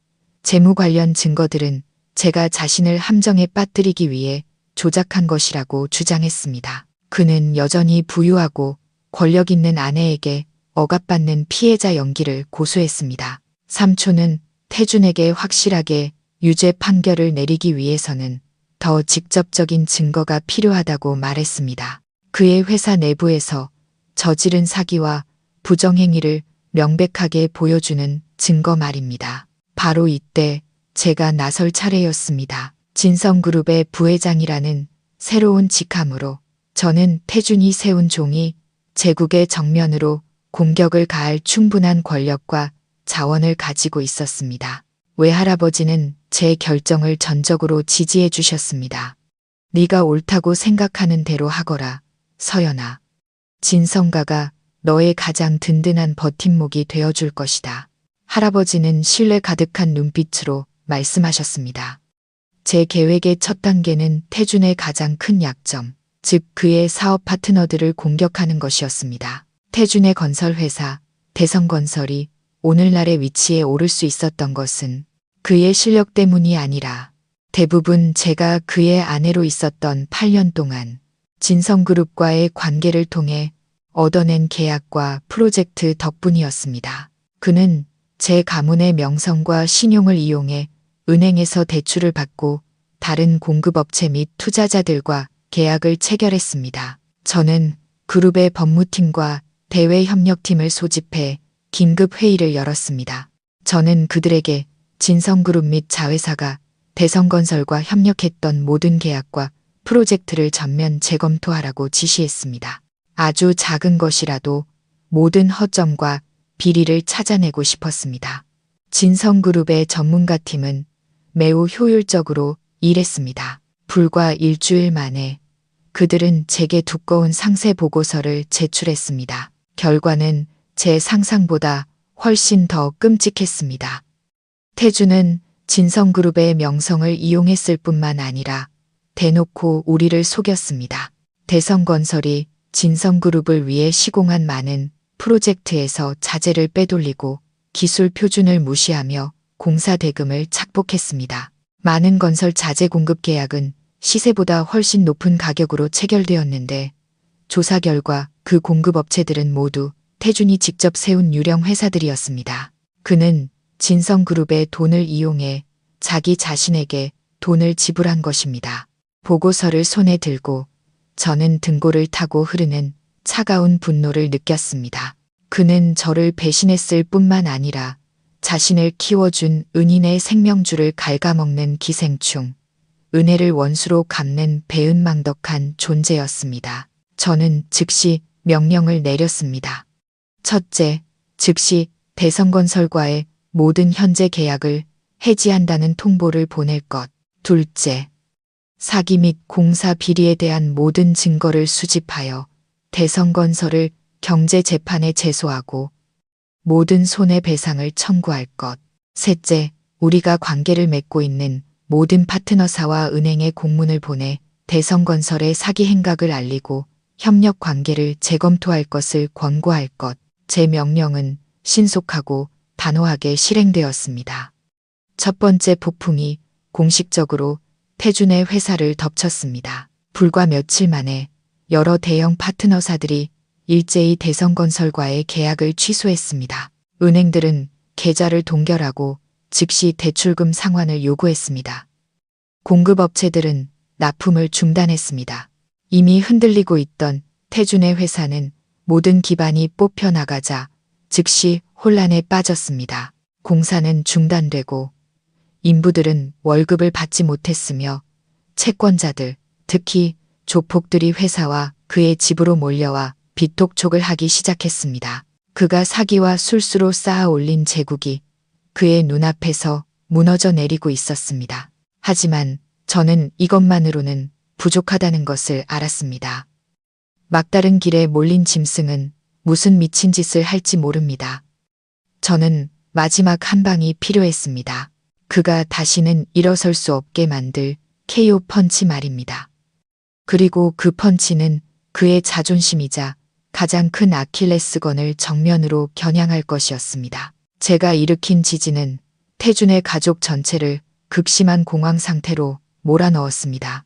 재무 관련 증거들은 제가 자신을 함정에 빠뜨리기 위해 조작한 것이라고 주장했습니다. 그는 여전히 부유하고 권력 있는 아내에게 억압받는 피해자 연기를 고수했습니다. 삼촌은 태준에게 확실하게 유죄 판결을 내리기 위해서는 더 직접적인 증거가 필요하다고 말했습니다. 그의 회사 내부에서 저지른 사기와 부정행위를 명백하게 보여주는 증거 말입니다. 바로 이때 제가 나설 차례였습니다. 진성그룹의 부회장이라는 새로운 직함으로 저는 태준이 세운 종이 제국의 정면으로 공격을 가할 충분한 권력과 자원을 가지고 있었습니다. 외할아버지는 제 결정을 전적으로 지지해 주셨습니다. 네가 옳다고 생각하는 대로 하거라, 서연아. 진성가가 너의 가장 든든한 버팀목이 되어줄 것이다. 할아버지는 신뢰 가득한 눈빛으로 말씀하셨습니다. 제 계획의 첫 단계는 태준의 가장 큰 약점, 즉 그의 사업 파트너들을 공격하는 것이었습니다. 태준의 건설회사, 대성건설이 오늘날의 위치에 오를 수 있었던 것은 그의 실력 때문이 아니라 대부분 제가 그의 아내로 있었던 8년 동안 진성그룹과의 관계를 통해 얻어낸 계약과 프로젝트 덕분이었습니다. 그는 제 가문의 명성과 신용을 이용해 은행에서 대출을 받고 다른 공급업체 및 투자자들과 계약을 체결했습니다. 저는 그룹의 법무팀과 대외협력팀을 소집해 긴급 회의를 열었습니다. 저는 그들에게 진성그룹 및 자회사가 대성건설과 협력했던 모든 계약과 프로젝트를 전면 재검토하라고 지시했습니다. 아주 작은 것이라도 모든 허점과 비리를 찾아내고 싶었습니다. 진성그룹의 전문가팀은 매우 효율적으로 일했습니다. 불과 일주일 만에 그들은 제게 두꺼운 상세 보고서를 제출했습니다. 결과는 제 상상보다 훨씬 더 끔찍했습니다. 태주는 진성그룹의 명성을 이용했을 뿐만 아니라 대놓고 우리를 속였습니다. 대성건설이 진성그룹을 위해 시공한 많은 프로젝트에서 자재를 빼돌리고 기술 표준을 무시하며 공사 대금을 착복했습니다. 많은 건설 자재 공급 계약은 시세보다 훨씬 높은 가격으로 체결되었는데 조사 결과 그 공급업체들은 모두 태준이 직접 세운 유령 회사들이었습니다. 그는 진성그룹의 돈을 이용해 자기 자신에게 돈을 지불한 것입니다. 보고서를 손에 들고 저는 등골을 타고 흐르는 차가운 분노를 느꼈습니다. 그는 저를 배신했을 뿐만 아니라 자신을 키워준 은인의 생명줄을 갉아먹는 기생충, 은혜를 원수로 갚는 배은망덕한 존재였습니다. 저는 즉시 명령을 내렸습니다. 첫째, 즉시 대성건설과의 모든 현재 계약을 해지한다는 통보를 보낼 것. 둘째, 사기 및 공사 비리에 대한 모든 증거를 수집하여 대성건설을 경제재판에 제소하고 모든 손해배상을 청구할 것. 셋째, 우리가 관계를 맺고 있는 모든 파트너사와 은행에 공문을 보내 대성건설의 사기 행각을 알리고 협력 관계를 재검토할 것을 권고할 것. 제 명령은 신속하고 단호하게 실행되었습니다. 첫 번째 폭풍이 공식적으로 태준의 회사를 덮쳤습니다. 불과 며칠 만에 여러 대형 파트너사들이 일제히 대성건설과의 계약을 취소했습니다. 은행들은 계좌를 동결하고 즉시 대출금 상환을 요구했습니다. 공급업체들은 납품을 중단했습니다. 이미 흔들리고 있던 태준의 회사는 모든 기반이 뽑혀나가자 즉시 혼란에 빠졌습니다. 공사는 중단되고 인부들은 월급을 받지 못했으며 채권자들, 특히 조폭들이 회사와 그의 집으로 몰려와 빚독촉을 하기 시작했습니다. 그가 사기와 술수로 쌓아 올린 제국이 그의 눈앞에서 무너져 내리고 있었습니다. 하지만 저는 이것만으로는 부족하다는 것을 알았습니다. 막다른 길에 몰린 짐승은 무슨 미친 짓을 할지 모릅니다. 저는 마지막 한 방이 필요했습니다. 그가 다시는 일어설 수 없게 만들 KO 펀치 말입니다. 그리고 그 펀치는 그의 자존심이자 가장 큰 아킬레스건을 정면으로 겨냥할 것이었습니다. 제가 일으킨 지진은 태준의 가족 전체를 극심한 공황 상태로 몰아넣었습니다.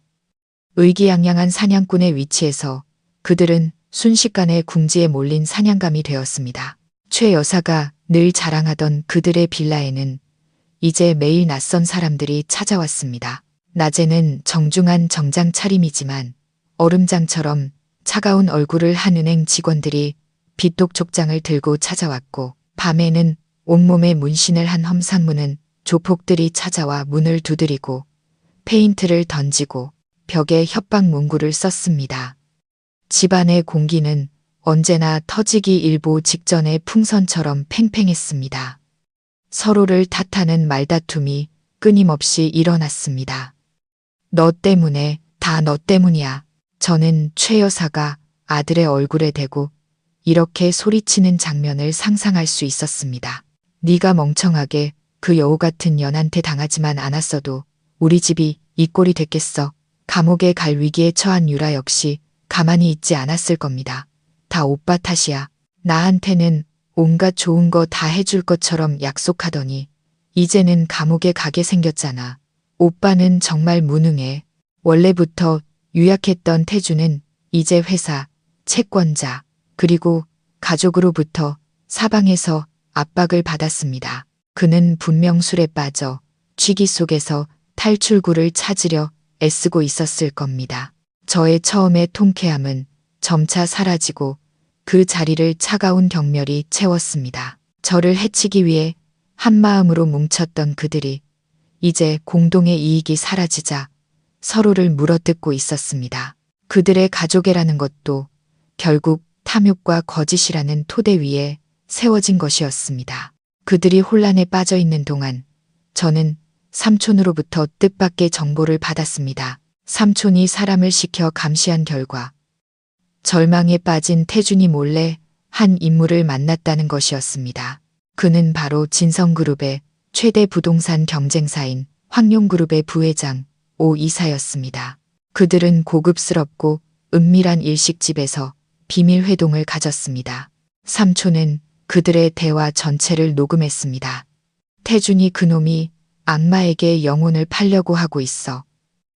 의기양양한 사냥꾼의 위치에서 그들은 순식간에 궁지에 몰린 사냥감이 되었습니다. 최 여사가 늘 자랑하던 그들의 빌라에는 이제 매일 낯선 사람들이 찾아왔습니다. 낮에는 정중한 정장 차림이지만 얼음장처럼 차가운 얼굴을 한 은행 직원들이 빚독촉장을 들고 찾아왔고 밤에는 온몸에 문신을 한 험상무는 조폭들이 찾아와 문을 두드리고 페인트를 던지고 벽에 협박 문구를 썼습니다. 집안의 공기는 언제나 터지기 일보 직전의 풍선처럼 팽팽했습니다. 서로를 탓하는 말다툼이 끊임없이 일어났습니다. 너 때문에, 다 너 때문이야. 저는 최 여사가 아들의 얼굴에 대고 이렇게 소리치는 장면을 상상할 수 있었습니다. 네가 멍청하게 그 여우 같은 년한테 당하지만 않았어도 우리 집이 이 꼴이 됐겠어. 감옥에 갈 위기에 처한 유라 역시 가만히 있지 않았을 겁니다. 다 오빠 탓이야. 나한테는 온갖 좋은 거 다 해줄 것처럼 약속하더니 이제는 감옥에 가게 생겼잖아. 오빠는 정말 무능해. 원래부터 유약했던 태주는 이제 회사, 채권자, 그리고 가족으로부터 사방에서 압박을 받았습니다. 그는 분명 술에 빠져 취기 속에서 탈출구를 찾으려 애쓰고 있었을 겁니다. 저의 처음의 통쾌함은 점차 사라지고 그 자리를 차가운 경멸이 채웠습니다. 저를 해치기 위해 한마음으로 뭉쳤던 그들이 이제 공동의 이익이 사라지자 서로를 물어뜯고 있었습니다. 그들의 가족애라는 것도 결국 탐욕과 거짓이라는 토대 위에 세워진 것이었습니다. 그들이 혼란에 빠져 있는 동안 저는 삼촌으로부터 뜻밖의 정보를 받았습니다. 삼촌이 사람을 시켜 감시한 결과 절망에 빠진 태준이 몰래 한 인물을 만났다는 것이었습니다. 그는 바로 진성그룹의 최대 부동산 경쟁사인 황룡그룹의 부회장 오 이사였습니다. 그들은 고급스럽고 은밀한 일식집에서 비밀 회동을 가졌습니다. 삼촌은 그들의 대화 전체를 녹음했습니다. 태준이 그놈이 악마에게 영혼을 팔려고 하고 있어.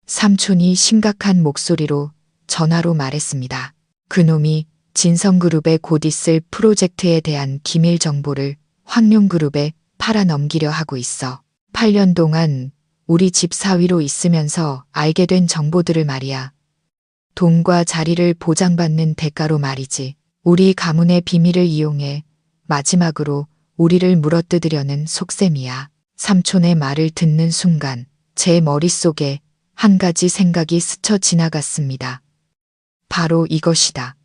삼촌이 심각한 목소리로 전화로 말했습니다. 그놈이 진성그룹에 곧 있을 프로젝트에 대한 기밀 정보를 황룡그룹에 팔아넘기려 하고 있어. 8년 동안 우리 집 사위로 있으면서 알게 된 정보들을 말이야. 돈과 자리를 보장받는 대가로 말이지. 우리 가문의 비밀을 이용해 마지막으로 우리를 물어뜯으려는 속셈이야. 삼촌의 말을 듣는 순간 제 머릿속에 한 가지 생각이 스쳐 지나갔습니다. 바로 이것이다.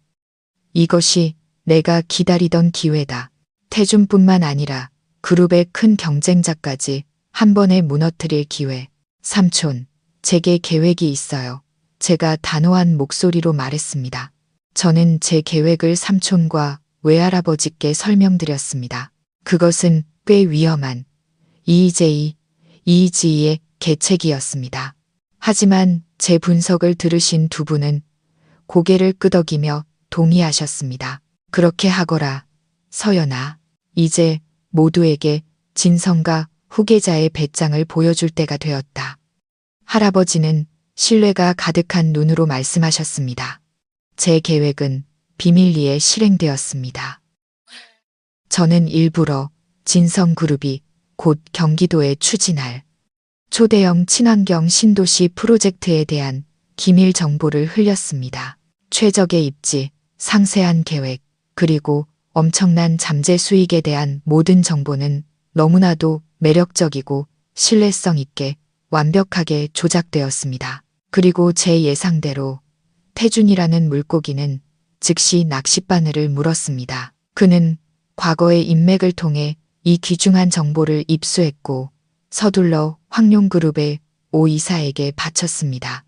이것이 내가 기다리던 기회다. 태준뿐만 아니라 그룹의 큰 경쟁자까지 한 번에 무너뜨릴 기회. 삼촌, 제게 계획이 있어요. 제가 단호한 목소리로 말했습니다. 저는 제 계획을 삼촌과 외할아버지께 설명드렸습니다. 그것은 꽤 위험한 이의제의 계책이었습니다. 하지만 제 분석을 들으신 두 분은 고개를 끄덕이며 동의하셨습니다. 그렇게 하거라, 서연아. 이제 모두에게 진성과 후계자의 배짱을 보여줄 때가 되었다. 할아버지는 신뢰가 가득한 눈으로 말씀하셨습니다. 제 계획은 비밀리에 실행되었습니다. 저는 일부러 진성그룹이 곧 경기도에 추진할 초대형 친환경 신도시 프로젝트에 대한 기밀 정보를 흘렸습니다. 최적의 입지, 상세한 계획, 그리고 엄청난 잠재 수익에 대한 모든 정보는 너무나도 매력적이고 신뢰성 있게 완벽하게 조작되었습니다. 그리고 제 예상대로 태준이라는 물고기는 즉시 낚싯바늘을 물었습니다. 그는 과거의 인맥을 통해 이 귀중한 정보를 입수했고 서둘러 황룡그룹의 오 이사에게 바쳤습니다.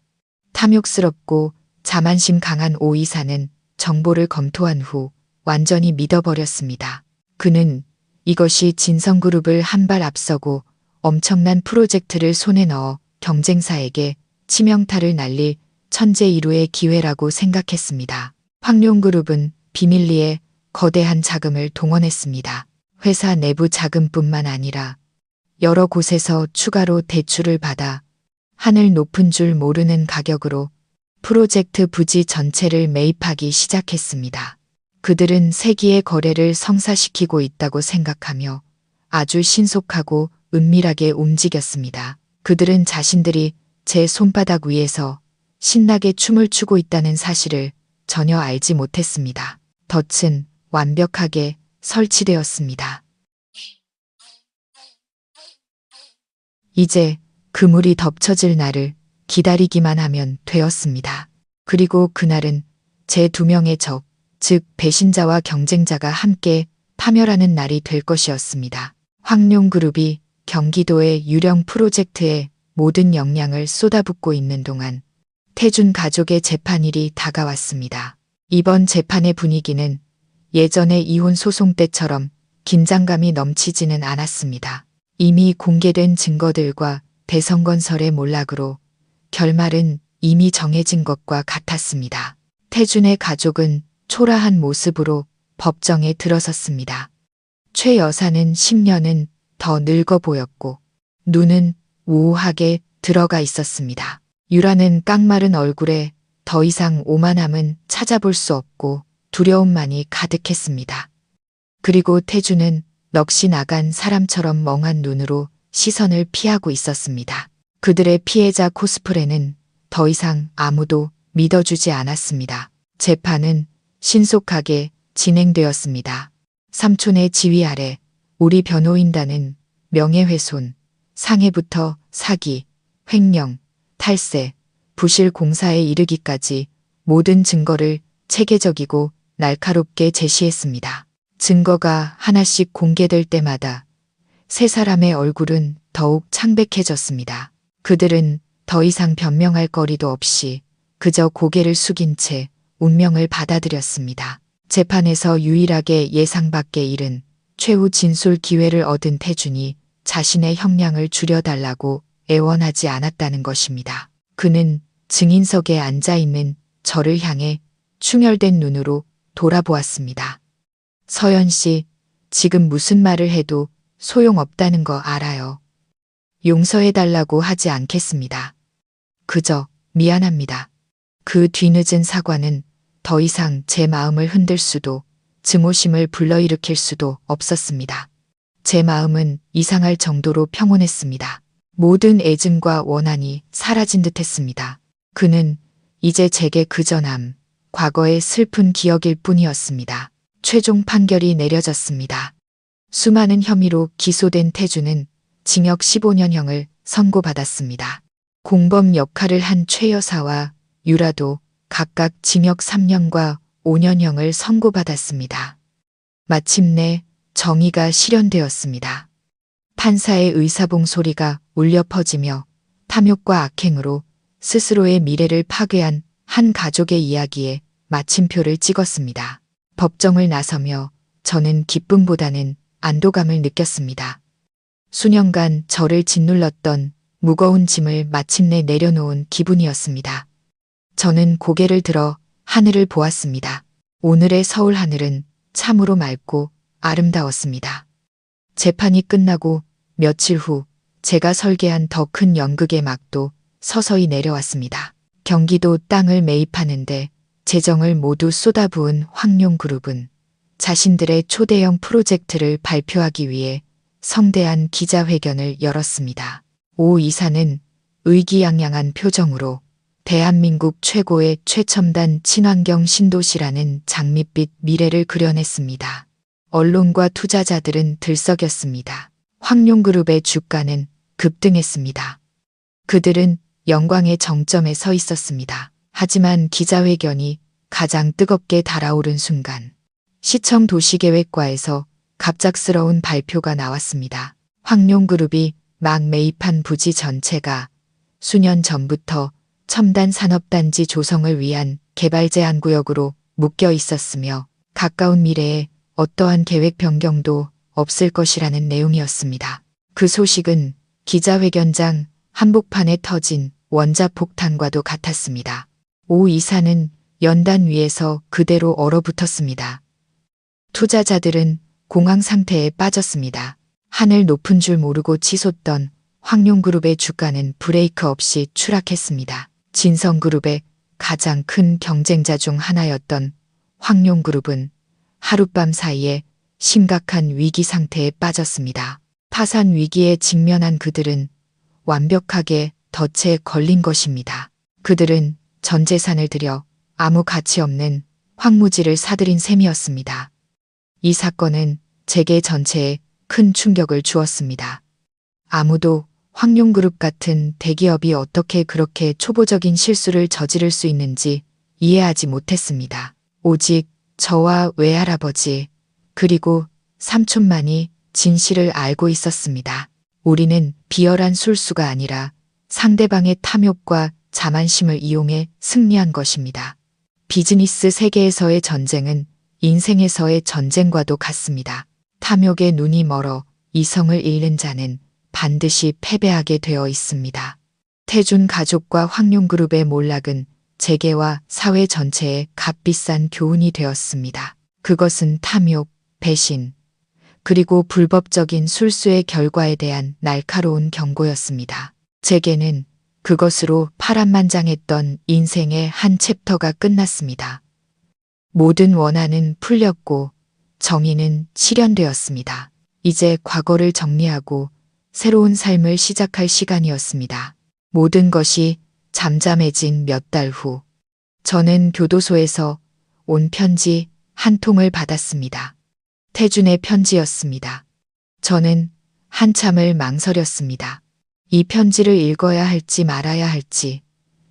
탐욕스럽고 자만심 강한 오 이사는 정보를 검토한 후 완전히 믿어버렸습니다. 그는 이것이 진성그룹을 한 발 앞서고 엄청난 프로젝트를 손에 넣어 경쟁사에게 치명타를 날릴 천재일우의 기회라고 생각했습니다. 황룡그룹은 비밀리에 거대한 자금을 동원했습니다. 회사 내부 자금뿐만 아니라 여러 곳에서 추가로 대출을 받아 하늘 높은 줄 모르는 가격으로 프로젝트 부지 전체를 매입하기 시작했습니다. 그들은 세기의 거래를 성사시키고 있다고 생각하며 아주 신속하고 은밀하게 움직였습니다. 그들은 자신들이 제 손바닥 위에서 신나게 춤을 추고 있다는 사실을 전혀 알지 못했습니다. 덫은 완벽하게 설치되었습니다. 이제 그물이 덮쳐질 날을 기다리기만 하면 되었습니다. 그리고 그날은 제 두 명의 적, 즉 배신자와 경쟁자가 함께 파멸하는 날이 될 것이었습니다. 황룡그룹이 경기도의 유령 프로젝트에 모든 역량을 쏟아붓고 있는 동안 태준 가족의 재판일이 다가왔습니다. 이번 재판의 분위기는 예전의 이혼 소송 때처럼 긴장감이 넘치지는 않았습니다. 이미 공개된 증거들과 대성건설의 몰락으로 결말은 이미 정해진 것과 같았습니다. 태준의 가족은 초라한 모습으로 법정에 들어섰습니다. 최 여사는 10년은 더 늙어 보였고 눈은 우우하게 들어가 있었습니다. 유라는 깡마른 얼굴에 더 이상 오만함은 찾아볼 수 없고 두려움만이 가득했습니다. 그리고 태준은 넋이 나간 사람처럼 멍한 눈으로 시선을 피하고 있었습니다. 그들의 피해자 코스프레는 더 이상 아무도 믿어주지 않았습니다. 재판은 신속하게 진행되었습니다. 삼촌의 지휘 아래 우리 변호인단은 명예훼손, 상해부터 사기, 횡령, 탈세, 부실 공사에 이르기까지 모든 증거를 체계적이고 날카롭게 제시했습니다. 증거가 하나씩 공개될 때마다 세 사람의 얼굴은 더욱 창백해졌습니다. 그들은 더 이상 변명할 거리도 없이 그저 고개를 숙인 채 운명을 받아들였습니다. 재판에서 유일하게 예상 밖의 일은 최후 진술 기회를 얻은 태준이 자신의 형량을 줄여달라고 애원하지 않았다는 것입니다. 그는 증인석에 앉아있는 저를 향해 충혈된 눈으로 돌아보았습니다. 서연 씨, 지금 무슨 말을 해도 소용없다는 거 알아요. 용서해달라고 하지 않겠습니다. 그저 미안합니다. 그 뒤늦은 사과는 더 이상 제 마음을 흔들 수도 증오심을 불러일으킬 수도 없었습니다. 제 마음은 이상할 정도로 평온했습니다. 모든 애증과 원한이 사라진 듯했습니다. 그는 이제 제게 그저 과거의 슬픈 기억일 뿐이었습니다. 최종 판결이 내려졌습니다. 수많은 혐의로 기소된 태준은 징역 15년형을 선고받았습니다. 공범 역할을 한 최 여사와 유라도 각각 징역 3년과 5년형을 선고받았습니다. 마침내 정의가 실현되었습니다. 판사의 의사봉 소리가 울려 퍼지며 탐욕과 악행으로 스스로의 미래를 파괴한 한 가족의 이야기에 마침표를 찍었습니다. 법정을 나서며 저는 기쁨보다는 안도감을 느꼈습니다. 수년간 저를 짓눌렀던 무거운 짐을 마침내 내려놓은 기분이었습니다. 저는 고개를 들어 하늘을 보았습니다. 오늘의 서울 하늘은 참으로 맑고 아름다웠습니다. 재판이 끝나고 며칠 후 제가 설계한 더 큰 연극의 막도 서서히 내려왔습니다. 경기도 땅을 매입하는데 재정을 모두 쏟아부은 황룡그룹은 자신들의 초대형 프로젝트를 발표하기 위해 성대한 기자회견을 열었습니다. 오 이사는 의기양양한 표정으로 대한민국 최고의 최첨단 친환경 신도시라는 장밋빛 미래를 그려냈습니다. 언론과 투자자들은 들썩였습니다. 황룡그룹의 주가는 급등했습니다. 그들은 영광의 정점에 서 있었습니다. 하지만 기자회견이 가장 뜨겁게 달아오른 순간 시청 도시계획과에서 갑작스러운 발표가 나왔습니다. 황룡그룹이 막 매입한 부지 전체가 수년 전부터 첨단 산업단지 조성을 위한 개발 제한 구역으로 묶여 있었으며 가까운 미래에 어떠한 계획 변경도 없을 것이라는 내용이었습니다. 그 소식은 기자회견장 한복판에 터진 원자폭탄과도 같았습니다. 오 이사는 연단 위에서 그대로 얼어붙었습니다. 투자자들은 공황 상태에 빠졌습니다. 하늘 높은 줄 모르고 치솟던 황룡그룹의 주가는 브레이크 없이 추락했습니다. 진성그룹의 가장 큰 경쟁자 중 하나였던 황룡그룹은 하룻밤 사이에 심각한 위기 상태에 빠졌습니다. 파산 위기에 직면한 그들은 완벽하게 덫에 걸린 것입니다. 그들은 전 재산을 들여 아무 가치 없는 황무지를 사들인 셈이었습니다. 이 사건은 재계 전체에 큰 충격을 주었습니다. 아무도 황룡그룹 같은 대기업이 어떻게 그렇게 초보적인 실수를 저지를 수 있는지 이해하지 못했습니다. 오직 저와 외할아버지 그리고 삼촌만이 진실을 알고 있었습니다. 우리는 비열한 술수가 아니라 상대방의 탐욕과 자만심을 이용해 승리한 것입니다. 비즈니스 세계에서의 전쟁은 인생에서의 전쟁과도 같습니다. 탐욕에 눈이 멀어 이성을 잃는 자는 반드시 패배하게 되어 있습니다. 태준 가족과 황룡그룹의 몰락은 재계와 사회 전체에 값비싼 교훈이 되었습니다. 그것은 탐욕, 배신, 그리고 불법적인 술수의 결과에 대한 날카로운 경고였습니다. 제게는 그것으로 파란만장했던 인생의 한 챕터가 끝났습니다. 모든 원한은 풀렸고 정의는 실현되었습니다. 이제 과거를 정리하고 새로운 삶을 시작할 시간이었습니다. 모든 것이 잠잠해진 몇 달 후, 저는 교도소에서 온 편지 한 통을 받았습니다. 태준의 편지였습니다. 저는 한참을 망설였습니다. 이 편지를 읽어야 할지 말아야 할지,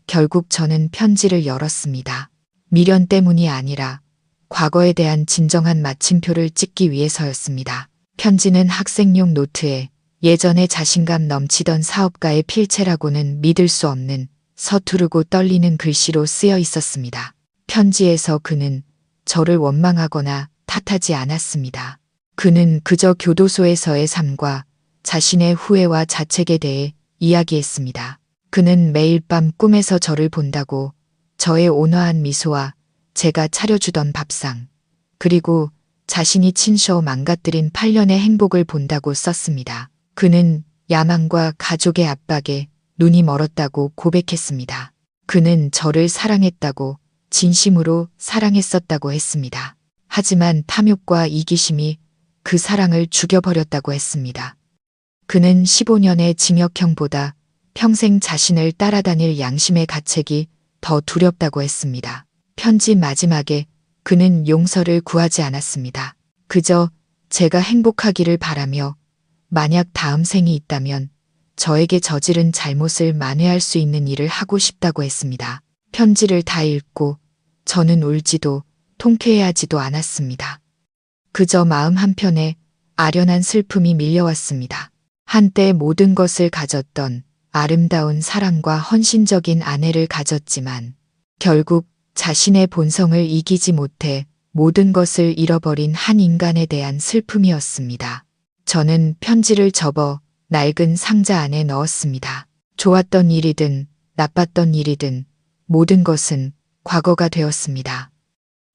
결국 저는 편지를 열었습니다. 미련 때문이 아니라 과거에 대한 진정한 마침표를 찍기 위해서였습니다. 편지는 학생용 노트에 예전에 자신감 넘치던 사업가의 필체라고는 믿을 수 없는 서투르고 떨리는 글씨로 쓰여 있었습니다. 편지에서 그는 저를 원망하거나 탓하지 않았습니다. 그는 그저 교도소에서의 삶과 자신의 후회와 자책에 대해 이야기했습니다. 그는 매일 밤 꿈에서 저를 본다고 저의 온화한 미소와 제가 차려주던 밥상, 그리고 자신이 친셔 망가뜨린 8년의 행복을 본다고 썼습니다. 그는 야망과 가족의 압박에 눈이 멀었다고 고백했습니다. 그는 저를 사랑했다고, 진심으로 사랑했었다고 했습니다. 하지만 탐욕과 이기심이 그 사랑을 죽여버렸다고 했습니다. 그는 15년의 징역형보다 평생 자신을 따라다닐 양심의 가책이 더 두렵다고 했습니다. 편지 마지막에 그는 용서를 구하지 않았습니다. 그저 제가 행복하기를 바라며 만약 다음 생이 있다면 저에게 저지른 잘못을 만회할 수 있는 일을 하고 싶다고 했습니다. 편지를 다 읽고 저는 울지도 통쾌해하지도 않았습니다. 그저 마음 한편에 아련한 슬픔이 밀려왔습니다. 한때 모든 것을 가졌던 아름다운 사랑과 헌신적인 아내를 가졌지만 결국 자신의 본성을 이기지 못해 모든 것을 잃어버린 한 인간에 대한 슬픔이었습니다. 저는 편지를 접어 낡은 상자 안에 넣었습니다. 좋았던 일이든 나빴던 일이든 모든 것은 과거가 되었습니다.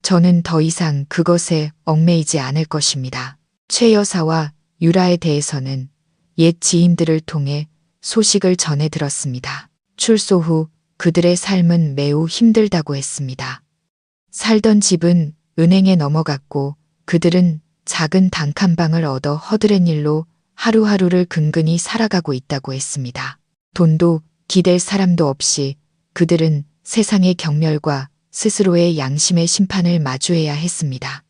저는 더 이상 그것에 얽매이지 않을 것입니다. 최 여사와 유라에 대해서는 옛 지인들을 통해 소식을 전해 들었습니다. 출소 후 그들의 삶은 매우 힘들다고 했습니다. 살던 집은 은행에 넘어갔고 그들은 작은 단칸방을 얻어 허드렛 일로 하루하루를 근근히 살아가고 있다고 했습니다. 돈도 기댈 사람도 없이 그들은 세상의 경멸과 스스로의 양심의 심판을 마주해야 했습니다.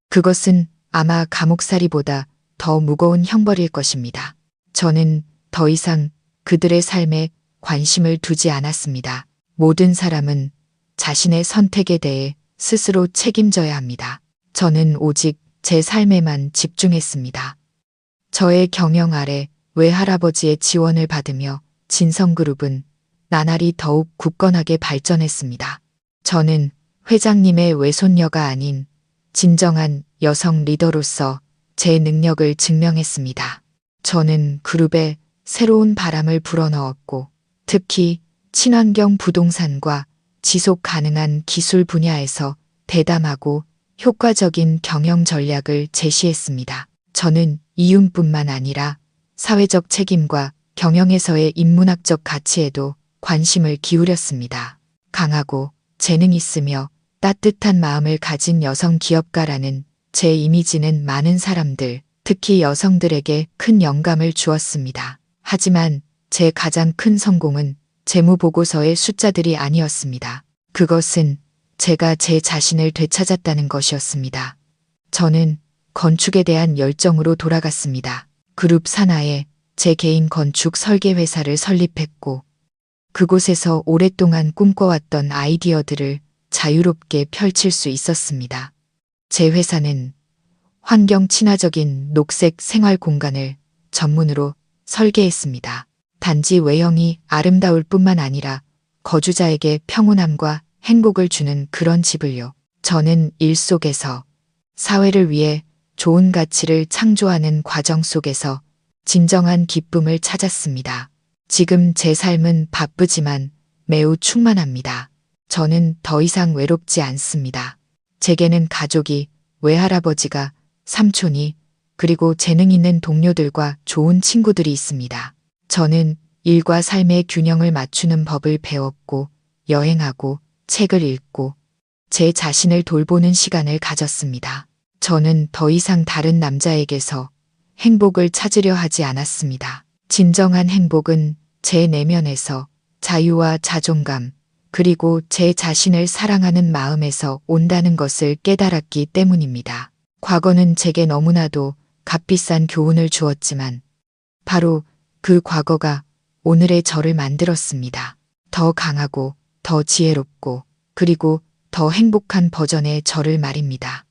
그것은 아마 감옥살이보다 더 무거운 형벌일 것입니다. 저는 더 이상 그들의 삶에 관심을 두지 않았습니다. 모든 사람은 자신의 선택에 대해 스스로 책임져야 합니다. 저는 오직 제 삶에만 집중했습니다. 저의 경영 아래 외할아버지의 지원을 받으며 진성그룹은 나날이 더욱 굳건하게 발전했습니다. 저는 회장님의 외손녀가 아닌 진정한 여성 리더로서 제 능력을 증명했습니다. 저는 그룹에 새로운 바람을 불어넣었고 특히 친환경 부동산과 지속 가능한 기술 분야에서 대담하고 효과적인 경영 전략을 제시했습니다. 저는 이윤뿐만 아니라 사회적 책임과 경영에서의 인문학적 가치에도 관심을 기울였습니다. 강하고 재능 있으며 따뜻한 마음을 가진 여성 기업가라는 제 이미지는 많은 사람들, 특히 여성들에게 큰 영감을 주었습니다. 하지만 제 가장 큰 성공은 재무보고서의 숫자들이 아니었습니다. 그것은 제가 제 자신을 되찾았다는 것이었습니다. 저는 건축에 대한 열정으로 돌아갔습니다. 그룹 산하에 제 개인 건축 설계 회사를 설립했고 그곳에서 오랫동안 꿈꿔왔던 아이디어들을 자유롭게 펼칠 수 있었습니다. 제 회사는 환경 친화적인 녹색 생활 공간을 전문으로 설계했습니다. 단지 외형이 아름다울 뿐만 아니라 거주자에게 평온함과 행복을 주는 그런 집을요. 저는 일 속에서 사회를 위해 좋은 가치를 창조하는 과정 속에서 진정한 기쁨을 찾았습니다. 지금 제 삶은 바쁘지만 매우 충만합니다. 저는 더 이상 외롭지 않습니다. 제게는 가족이, 외할아버지가, 삼촌이, 그리고 재능 있는 동료들과 좋은 친구들이 있습니다. 저는 일과 삶의 균형을 맞추는 법을 배웠고, 여행하고, 책을 읽고, 제 자신을 돌보는 시간을 가졌습니다. 저는 더 이상 다른 남자에게서 행복을 찾으려 하지 않았습니다. 진정한 행복은 제 내면에서 자유와 자존감, 그리고 제 자신을 사랑하는 마음에서 온다는 것을 깨달았기 때문입니다. 과거는 제게 너무나도 값비싼 교훈을 주었지만 바로 그 과거가 오늘의 저를 만들었습니다. 더 강하고 더 지혜롭고 그리고 더 행복한 버전의 저를 말입니다.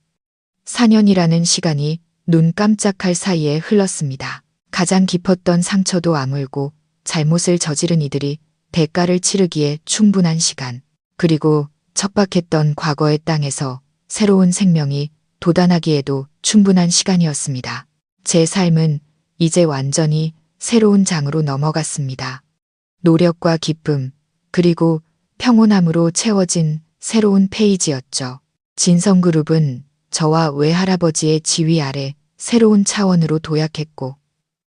4년이라는 시간이 눈 깜짝할 사이에 흘렀습니다. 가장 깊었던 상처도 아물고 잘못을 저지른 이들이 대가를 치르기에 충분한 시간, 그리고 척박했던 과거의 땅에서 새로운 생명이 돋아나기에도 충분한 시간이었습니다. 제 삶은 이제 완전히 새로운 장으로 넘어갔습니다. 노력과 기쁨, 그리고 평온함으로 채워진 새로운 페이지였죠. 진성그룹은 저와 외할아버지의 지휘 아래 새로운 차원으로 도약했고,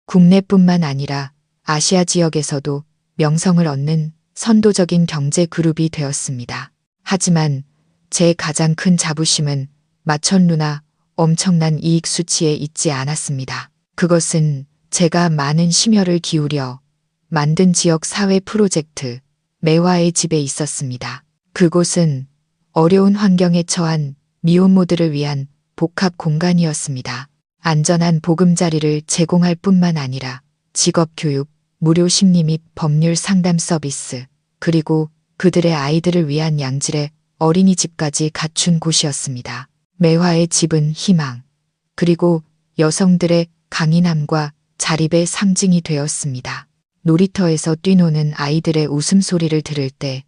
국내뿐만 아니라 아시아 지역에서도 명성을 얻는 선도적인 경제 그룹이 되었습니다. 하지만 제 가장 큰 자부심은 마천루나 엄청난 이익 수치에 있지 않았습니다. 그것은 제가 많은 심혈을 기울여 만든 지역 사회 프로젝트 매화의 집에 있었습니다. 그곳은 어려운 환경에 처한 미혼모들을 위한 복합 공간이었습니다. 안전한 보금자리를 제공할 뿐만 아니라 직업교육, 무료 심리 및 법률 상담 서비스, 그리고 그들의 아이들을 위한 양질의 어린이집까지 갖춘 곳이었습니다. 매화의 집은 희망, 그리고 여성들의 강인함과 자립의 상징이 되었습니다. 놀이터에서 뛰노는 아이들의 웃음소리를 들을 때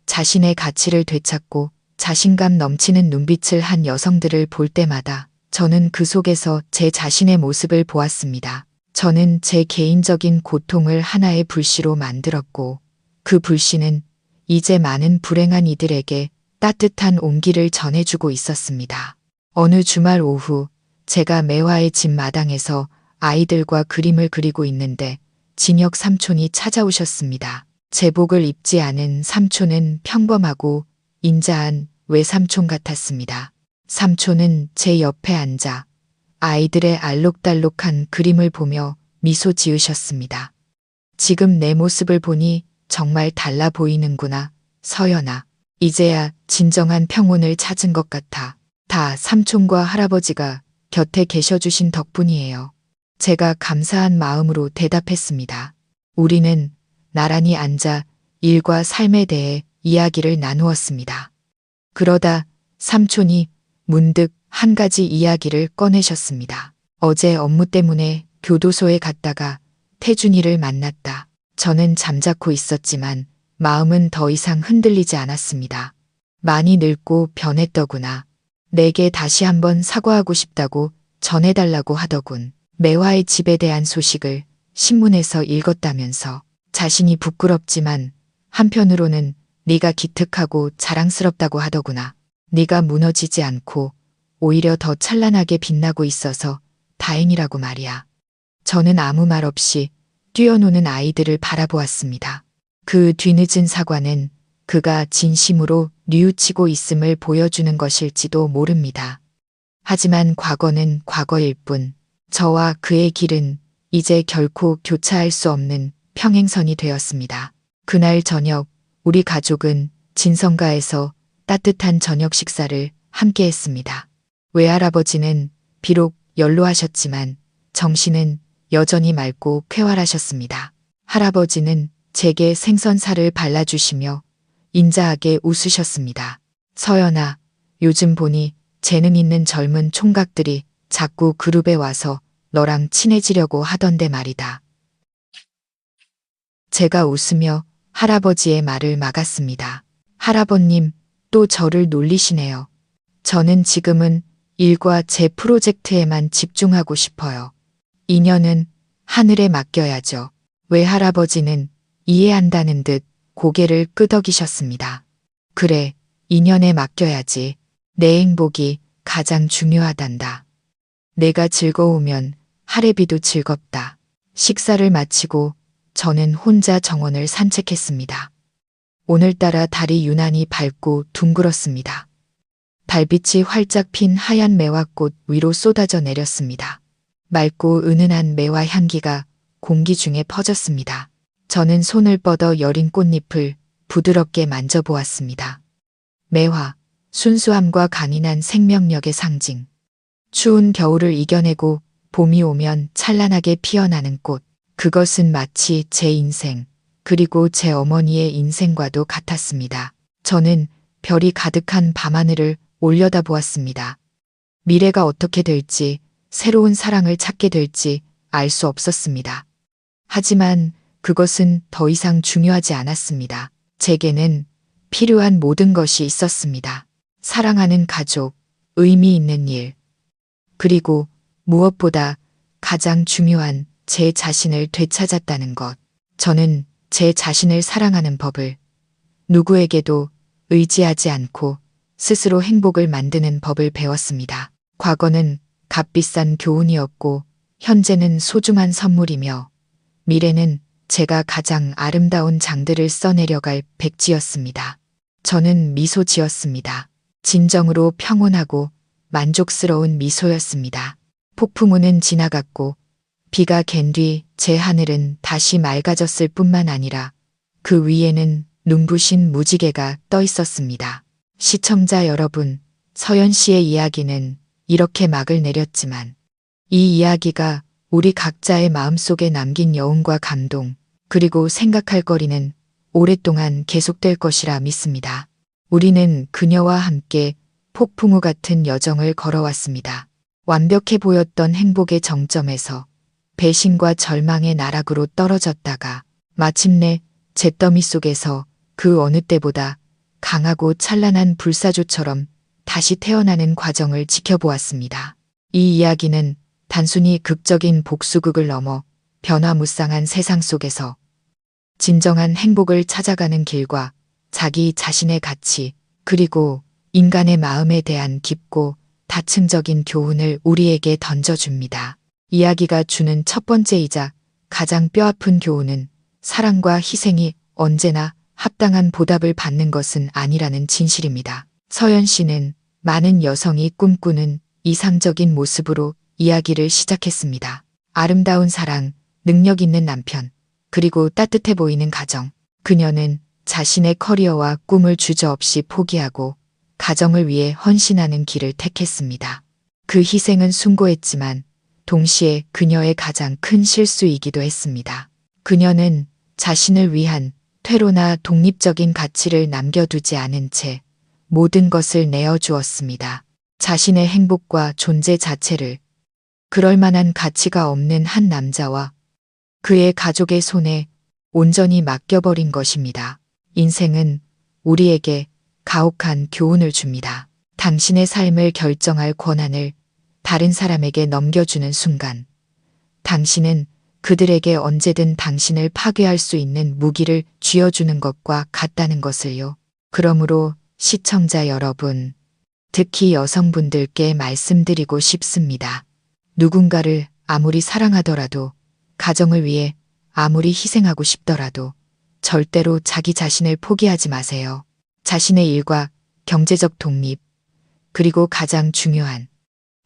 자신의 가치를 되찾고 자신감 넘치는 눈빛을 한 여성들을 볼 때마다 저는 그 속에서 제 자신의 모습을 보았습니다. 저는 제 개인적인 고통을 하나의 불씨로 만들었고, 그 불씨는 이제 많은 불행한 이들에게 따뜻한 온기를 전해주고 있었습니다. 어느 주말 오후 제가 매화의 집 마당에서 아이들과 그림을 그리고 있는데 진혁 삼촌이 찾아오셨습니다. 제복을 입지 않은 삼촌은 평범하고 인자한 외삼촌 같았습니다. 삼촌은 제 옆에 앉아 아이들의 알록달록한 그림을 보며 미소 지으셨습니다. 지금 내 모습을 보니 정말 달라 보이는구나, 서연아. 이제야 진정한 평온을 찾은 것 같아. 다 삼촌과 할아버지가 곁에 계셔주신 덕분이에요. 제가 감사한 마음으로 대답했습니다. 우리는 나란히 앉아 일과 삶에 대해 이야기를 나누었습니다. 그러다 삼촌이 문득 한 가지 이야기를 꺼내셨습니다. 어제 업무 때문에 교도소에 갔다가 태준이를 만났다. 저는 잠자코 있었지만 마음은 더 이상 흔들리지 않았습니다. 많이 늙고 변했더구나. 내게 다시 한번 사과하고 싶다고 전해달라고 하더군. 매화의 집에 대한 소식을 신문에서 읽었다면서. 자신이 부끄럽지만 한편으로는 네가 기특하고 자랑스럽다고 하더구나. 네가 무너지지 않고 오히려 더 찬란하게 빛나고 있어서 다행이라고 말이야. 저는 아무 말 없이 뛰어노는 아이들을 바라보았습니다. 그 뒤늦은 사과는 그가 진심으로 뉘우치고 있음을 보여주는 것일지도 모릅니다. 하지만 과거는 과거일 뿐, 저와 그의 길은 이제 결코 교차할 수 없는 평행선이 되었습니다. 그날 저녁 우리 가족은 진성가에서 따뜻한 저녁 식사를 함께 했습니다. 외할아버지는 비록 연로하셨지만 정신은 여전히 맑고 쾌활하셨습니다. 할아버지는 제게 생선살을 발라주시며 인자하게 웃으셨습니다. 서연아, 요즘 보니 재능 있는 젊은 총각들이 자꾸 그룹에 와서 너랑 친해지려고 하던데 말이다. 제가 웃으며 할아버지의 말을 막았습니다. 할아버님, 또 저를 놀리시네요. 저는 지금은 일과 제 프로젝트에만 집중하고 싶어요. 인연은 하늘에 맡겨야죠. 외할아버지는 이해한다는 듯 고개를 끄덕이셨습니다. 그래, 인연에 맡겨야지. 내 행복이 가장 중요하단다. 내가 즐거우면 할애비도 즐겁다. 식사를 마치고 저는 혼자 정원을 산책했습니다. 오늘따라 달이 유난히 밝고 둥글었습니다. 달빛이 활짝 핀 하얀 매화꽃 위로 쏟아져 내렸습니다. 맑고 은은한 매화 향기가 공기 중에 퍼졌습니다. 저는 손을 뻗어 여린 꽃잎을 부드럽게 만져보았습니다. 매화, 순수함과 강인한 생명력의 상징. 추운 겨울을 이겨내고 봄이 오면 찬란하게 피어나는 꽃. 그것은 마치 제 인생, 그리고 제 어머니의 인생과도 같았습니다. 저는 별이 가득한 밤하늘을 올려다보았습니다. 미래가 어떻게 될지, 새로운 사랑을 찾게 될지 알 수 없었습니다. 하지만 그것은 더 이상 중요하지 않았습니다. 제게는 필요한 모든 것이 있었습니다. 사랑하는 가족, 의미 있는 일, 그리고 무엇보다 가장 중요한 제 자신을 되찾았다는 것. 저는 제 자신을 사랑하는 법을 누구에게도 의지하지 않고 스스로 행복을 만드는 법을 배웠습니다. 과거는 값비싼 교훈이었고 현재는 소중한 선물이며 미래는 제가 가장 아름다운 장들을 써내려갈 백지였습니다. 저는 미소 지었습니다. 진정으로 평온하고 만족스러운 미소였습니다. 폭풍우는 지나갔고 비가 갠 뒤 제 하늘은 다시 맑아졌을 뿐만 아니라 그 위에는 눈부신 무지개가 떠 있었습니다. 시청자 여러분, 서연 씨의 이야기는 이렇게 막을 내렸지만 이 이야기가 우리 각자의 마음속에 남긴 여운과 감동, 그리고 생각할 거리는 오랫동안 계속될 것이라 믿습니다. 우리는 그녀와 함께 폭풍우 같은 여정을 걸어왔습니다. 완벽해 보였던 행복의 정점에서 배신과 절망의 나락으로 떨어졌다가 마침내 잿더미 속에서 그 어느 때보다 강하고 찬란한 불사조처럼 다시 태어나는 과정을 지켜보았습니다. 이 이야기는 단순히 극적인 복수극을 넘어 변화무쌍한 세상 속에서 진정한 행복을 찾아가는 길과 자기 자신의 가치, 그리고 인간의 마음에 대한 깊고 다층적인 교훈을 우리에게 던져줍니다. 이야기가 주는 첫 번째이자 가장 뼈아픈 교훈은 사랑과 희생이 언제나 합당한 보답을 받는 것은 아니라는 진실입니다. 서연 씨는 많은 여성이 꿈꾸는 이상적인 모습으로 이야기를 시작했습니다. 아름다운 사랑, 능력 있는 남편, 그리고 따뜻해 보이는 가정. 그녀는 자신의 커리어와 꿈을 주저없이 포기하고 가정을 위해 헌신하는 길을 택했습니다. 그 희생은 숭고했지만 동시에 그녀의 가장 큰 실수이기도 했습니다. 그녀는 자신을 위한 퇴로나 독립적인 가치를 남겨두지 않은 채 모든 것을 내어주었습니다. 자신의 행복과 존재 자체를 그럴 만한 가치가 없는 한 남자와 그의 가족의 손에 온전히 맡겨버린 것입니다. 인생은 우리에게 가혹한 교훈을 줍니다. 당신의 삶을 결정할 권한을 다른 사람에게 넘겨주는 순간, 당신은 그들에게 언제든 당신을 파괴할 수 있는 무기를 쥐어주는 것과 같다는 것을요. 그러므로 시청자 여러분, 특히 여성분들께 말씀드리고 싶습니다. 누군가를 아무리 사랑하더라도, 가정을 위해 아무리 희생하고 싶더라도 절대로 자기 자신을 포기하지 마세요. 자신의 일과 경제적 독립, 그리고 가장 중요한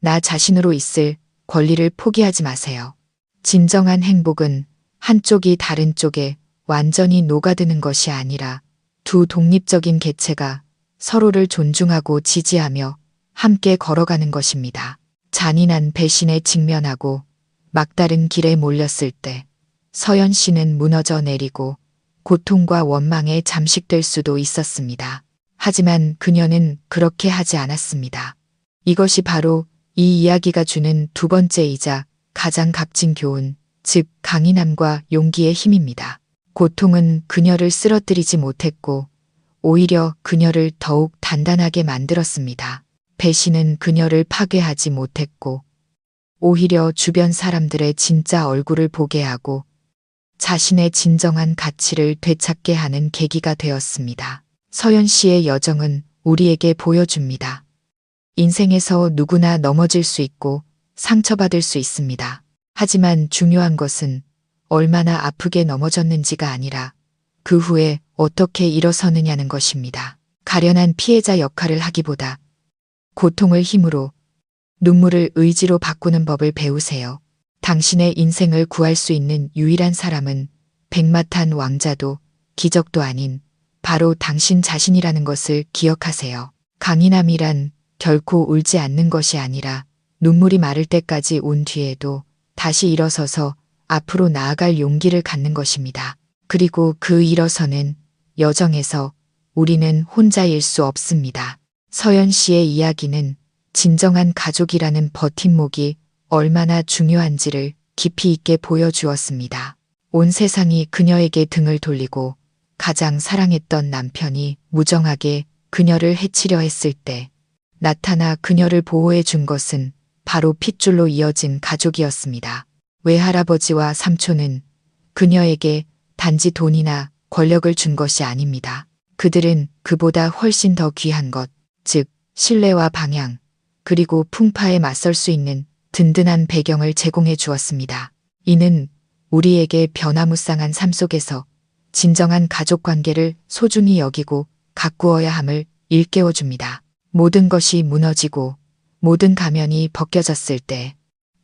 나 자신으로 있을 권리를 포기하지 마세요. 진정한 행복은 한쪽이 다른 쪽에 완전히 녹아드는 것이 아니라 두 독립적인 개체가 서로를 존중하고 지지하며 함께 걸어가는 것입니다. 잔인한 배신에 직면하고 막다른 길에 몰렸을 때 서연 씨는 무너져 내리고 고통과 원망에 잠식될 수도 있었습니다. 하지만 그녀는 그렇게 하지 않았습니다. 이것이 바로 이 이야기가 주는 두 번째이자 가장 값진 교훈, 즉 강인함과 용기의 힘입니다. 고통은 그녀를 쓰러뜨리지 못했고 오히려 그녀를 더욱 단단하게 만들었습니다. 배신은 그녀를 파괴하지 못했고 오히려 주변 사람들의 진짜 얼굴을 보게 하고 자신의 진정한 가치를 되찾게 하는 계기가 되었습니다. 서연 씨의 여정은 우리에게 보여줍니다. 인생에서 누구나 넘어질 수 있고 상처받을 수 있습니다. 하지만 중요한 것은 얼마나 아프게 넘어졌는지가 아니라 그 후에 어떻게 일어서느냐는 것입니다. 가련한 피해자 역할을 하기보다 고통을 힘으로, 눈물을 의지로 바꾸는 법을 배우세요. 당신의 인생을 구할 수 있는 유일한 사람은 백마탄 왕자도 기적도 아닌 바로 당신 자신이라는 것을 기억하세요. 강인함이란 결코 울지 않는 것이 아니라 눈물이 마를 때까지 온 뒤에도 다시 일어서서 앞으로 나아갈 용기를 갖는 것입니다. 그리고 그 일어서는 여정에서 우리는 혼자일 수 없습니다. 서연 씨의 이야기는 진정한 가족이라는 버팀목이 얼마나 중요한지를 깊이 있게 보여주었습니다. 온 세상이 그녀에게 등을 돌리고 가장 사랑했던 남편이 무정하게 그녀를 해치려 했을 때 나타나 그녀를 보호해 준 것은 바로 핏줄로 이어진 가족이었습니다. 외할아버지와 삼촌은 그녀에게 단지 돈이나 권력을 준 것이 아닙니다. 그들은 그보다 훨씬 더 귀한 것, 즉 신뢰와 방향, 그리고 풍파에 맞설 수 있는 든든한 배경을 제공해 주었습니다. 이는 우리에게 변화무쌍한 삶 속에서 진정한 가족 관계를 소중히 여기고 가꾸어야 함을 일깨워 줍니다. 모든 것이 무너지고 모든 가면이 벗겨졌을 때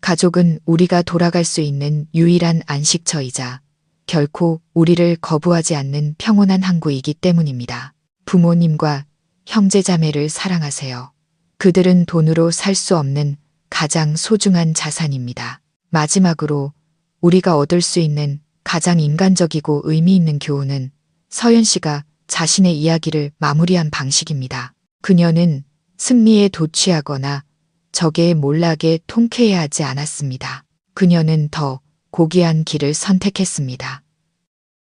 가족은 우리가 돌아갈 수 있는 유일한 안식처이자 결코 우리를 거부하지 않는 평온한 항구이기 때문입니다. 부모님과 형제자매를 사랑하세요. 그들은 돈으로 살 수 없는 가장 소중한 자산입니다. 마지막으로 우리가 얻을 수 있는 가장 인간적이고 의미 있는 교훈은 서연 씨가 자신의 이야기를 마무리한 방식입니다. 그녀는 승리에 도취하거나 적의 몰락에 통쾌해하지 않았습니다. 그녀는 더 고귀한 길을 선택했습니다.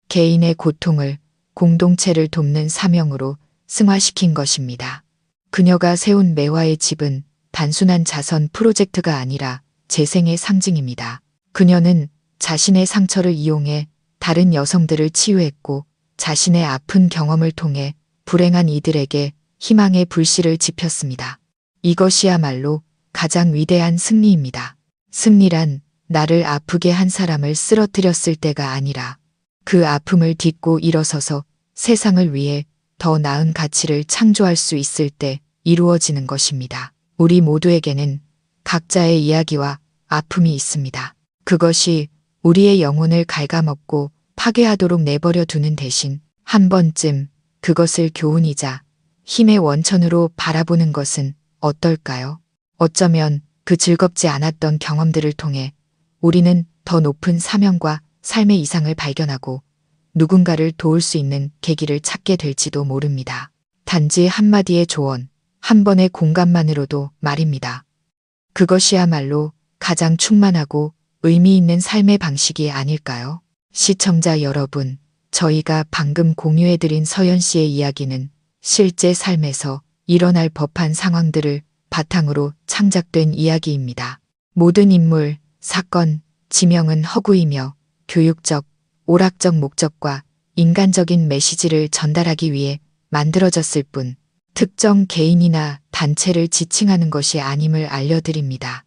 개인의 고통을 공동체를 돕는 사명으로 승화시킨 것입니다. 그녀가 세운 매화의 집은 단순한 자선 프로젝트가 아니라 재생의 상징입니다. 그녀는 자신의 상처를 이용해 다른 여성들을 치유했고 자신의 아픈 경험을 통해 불행한 이들에게 희망의 불씨를 지폈습니다. 이것이야말로 가장 위대한 승리입니다. 승리란 나를 아프게 한 사람을 쓰러뜨렸을 때가 아니라 그 아픔을 딛고 일어서서 세상을 위해 더 나은 가치를 창조할 수 있을 때 이루어지는 것입니다. 우리 모두에게는 각자의 이야기와 아픔이 있습니다. 그것이 우리의 영혼을 갉아먹고 파괴하도록 내버려 두는 대신 한 번쯤 그것을 교훈이자 힘의 원천으로 바라보는 것은 어떨까요? 어쩌면 그 즐겁지 않았던 경험들을 통해 우리는 더 높은 사명과 삶의 이상을 발견하고 누군가를 도울 수 있는 계기를 찾게 될지도 모릅니다. 단지 한마디의 조언, 한 번의 공감만으로도 말입니다. 그것이야말로 가장 충만하고 의미 있는 삶의 방식이 아닐까요? 시청자 여러분, 저희가 방금 공유해드린 서연 씨의 이야기는 실제 삶에서 일어날 법한 상황들을 바탕으로 창작된 이야기입니다. 모든 인물, 사건, 지명은 허구이며 교육적, 오락적 목적과 인간적인 메시지를 전달하기 위해 만들어졌을 뿐 특정 개인이나 단체를 지칭하는 것이 아님을 알려드립니다.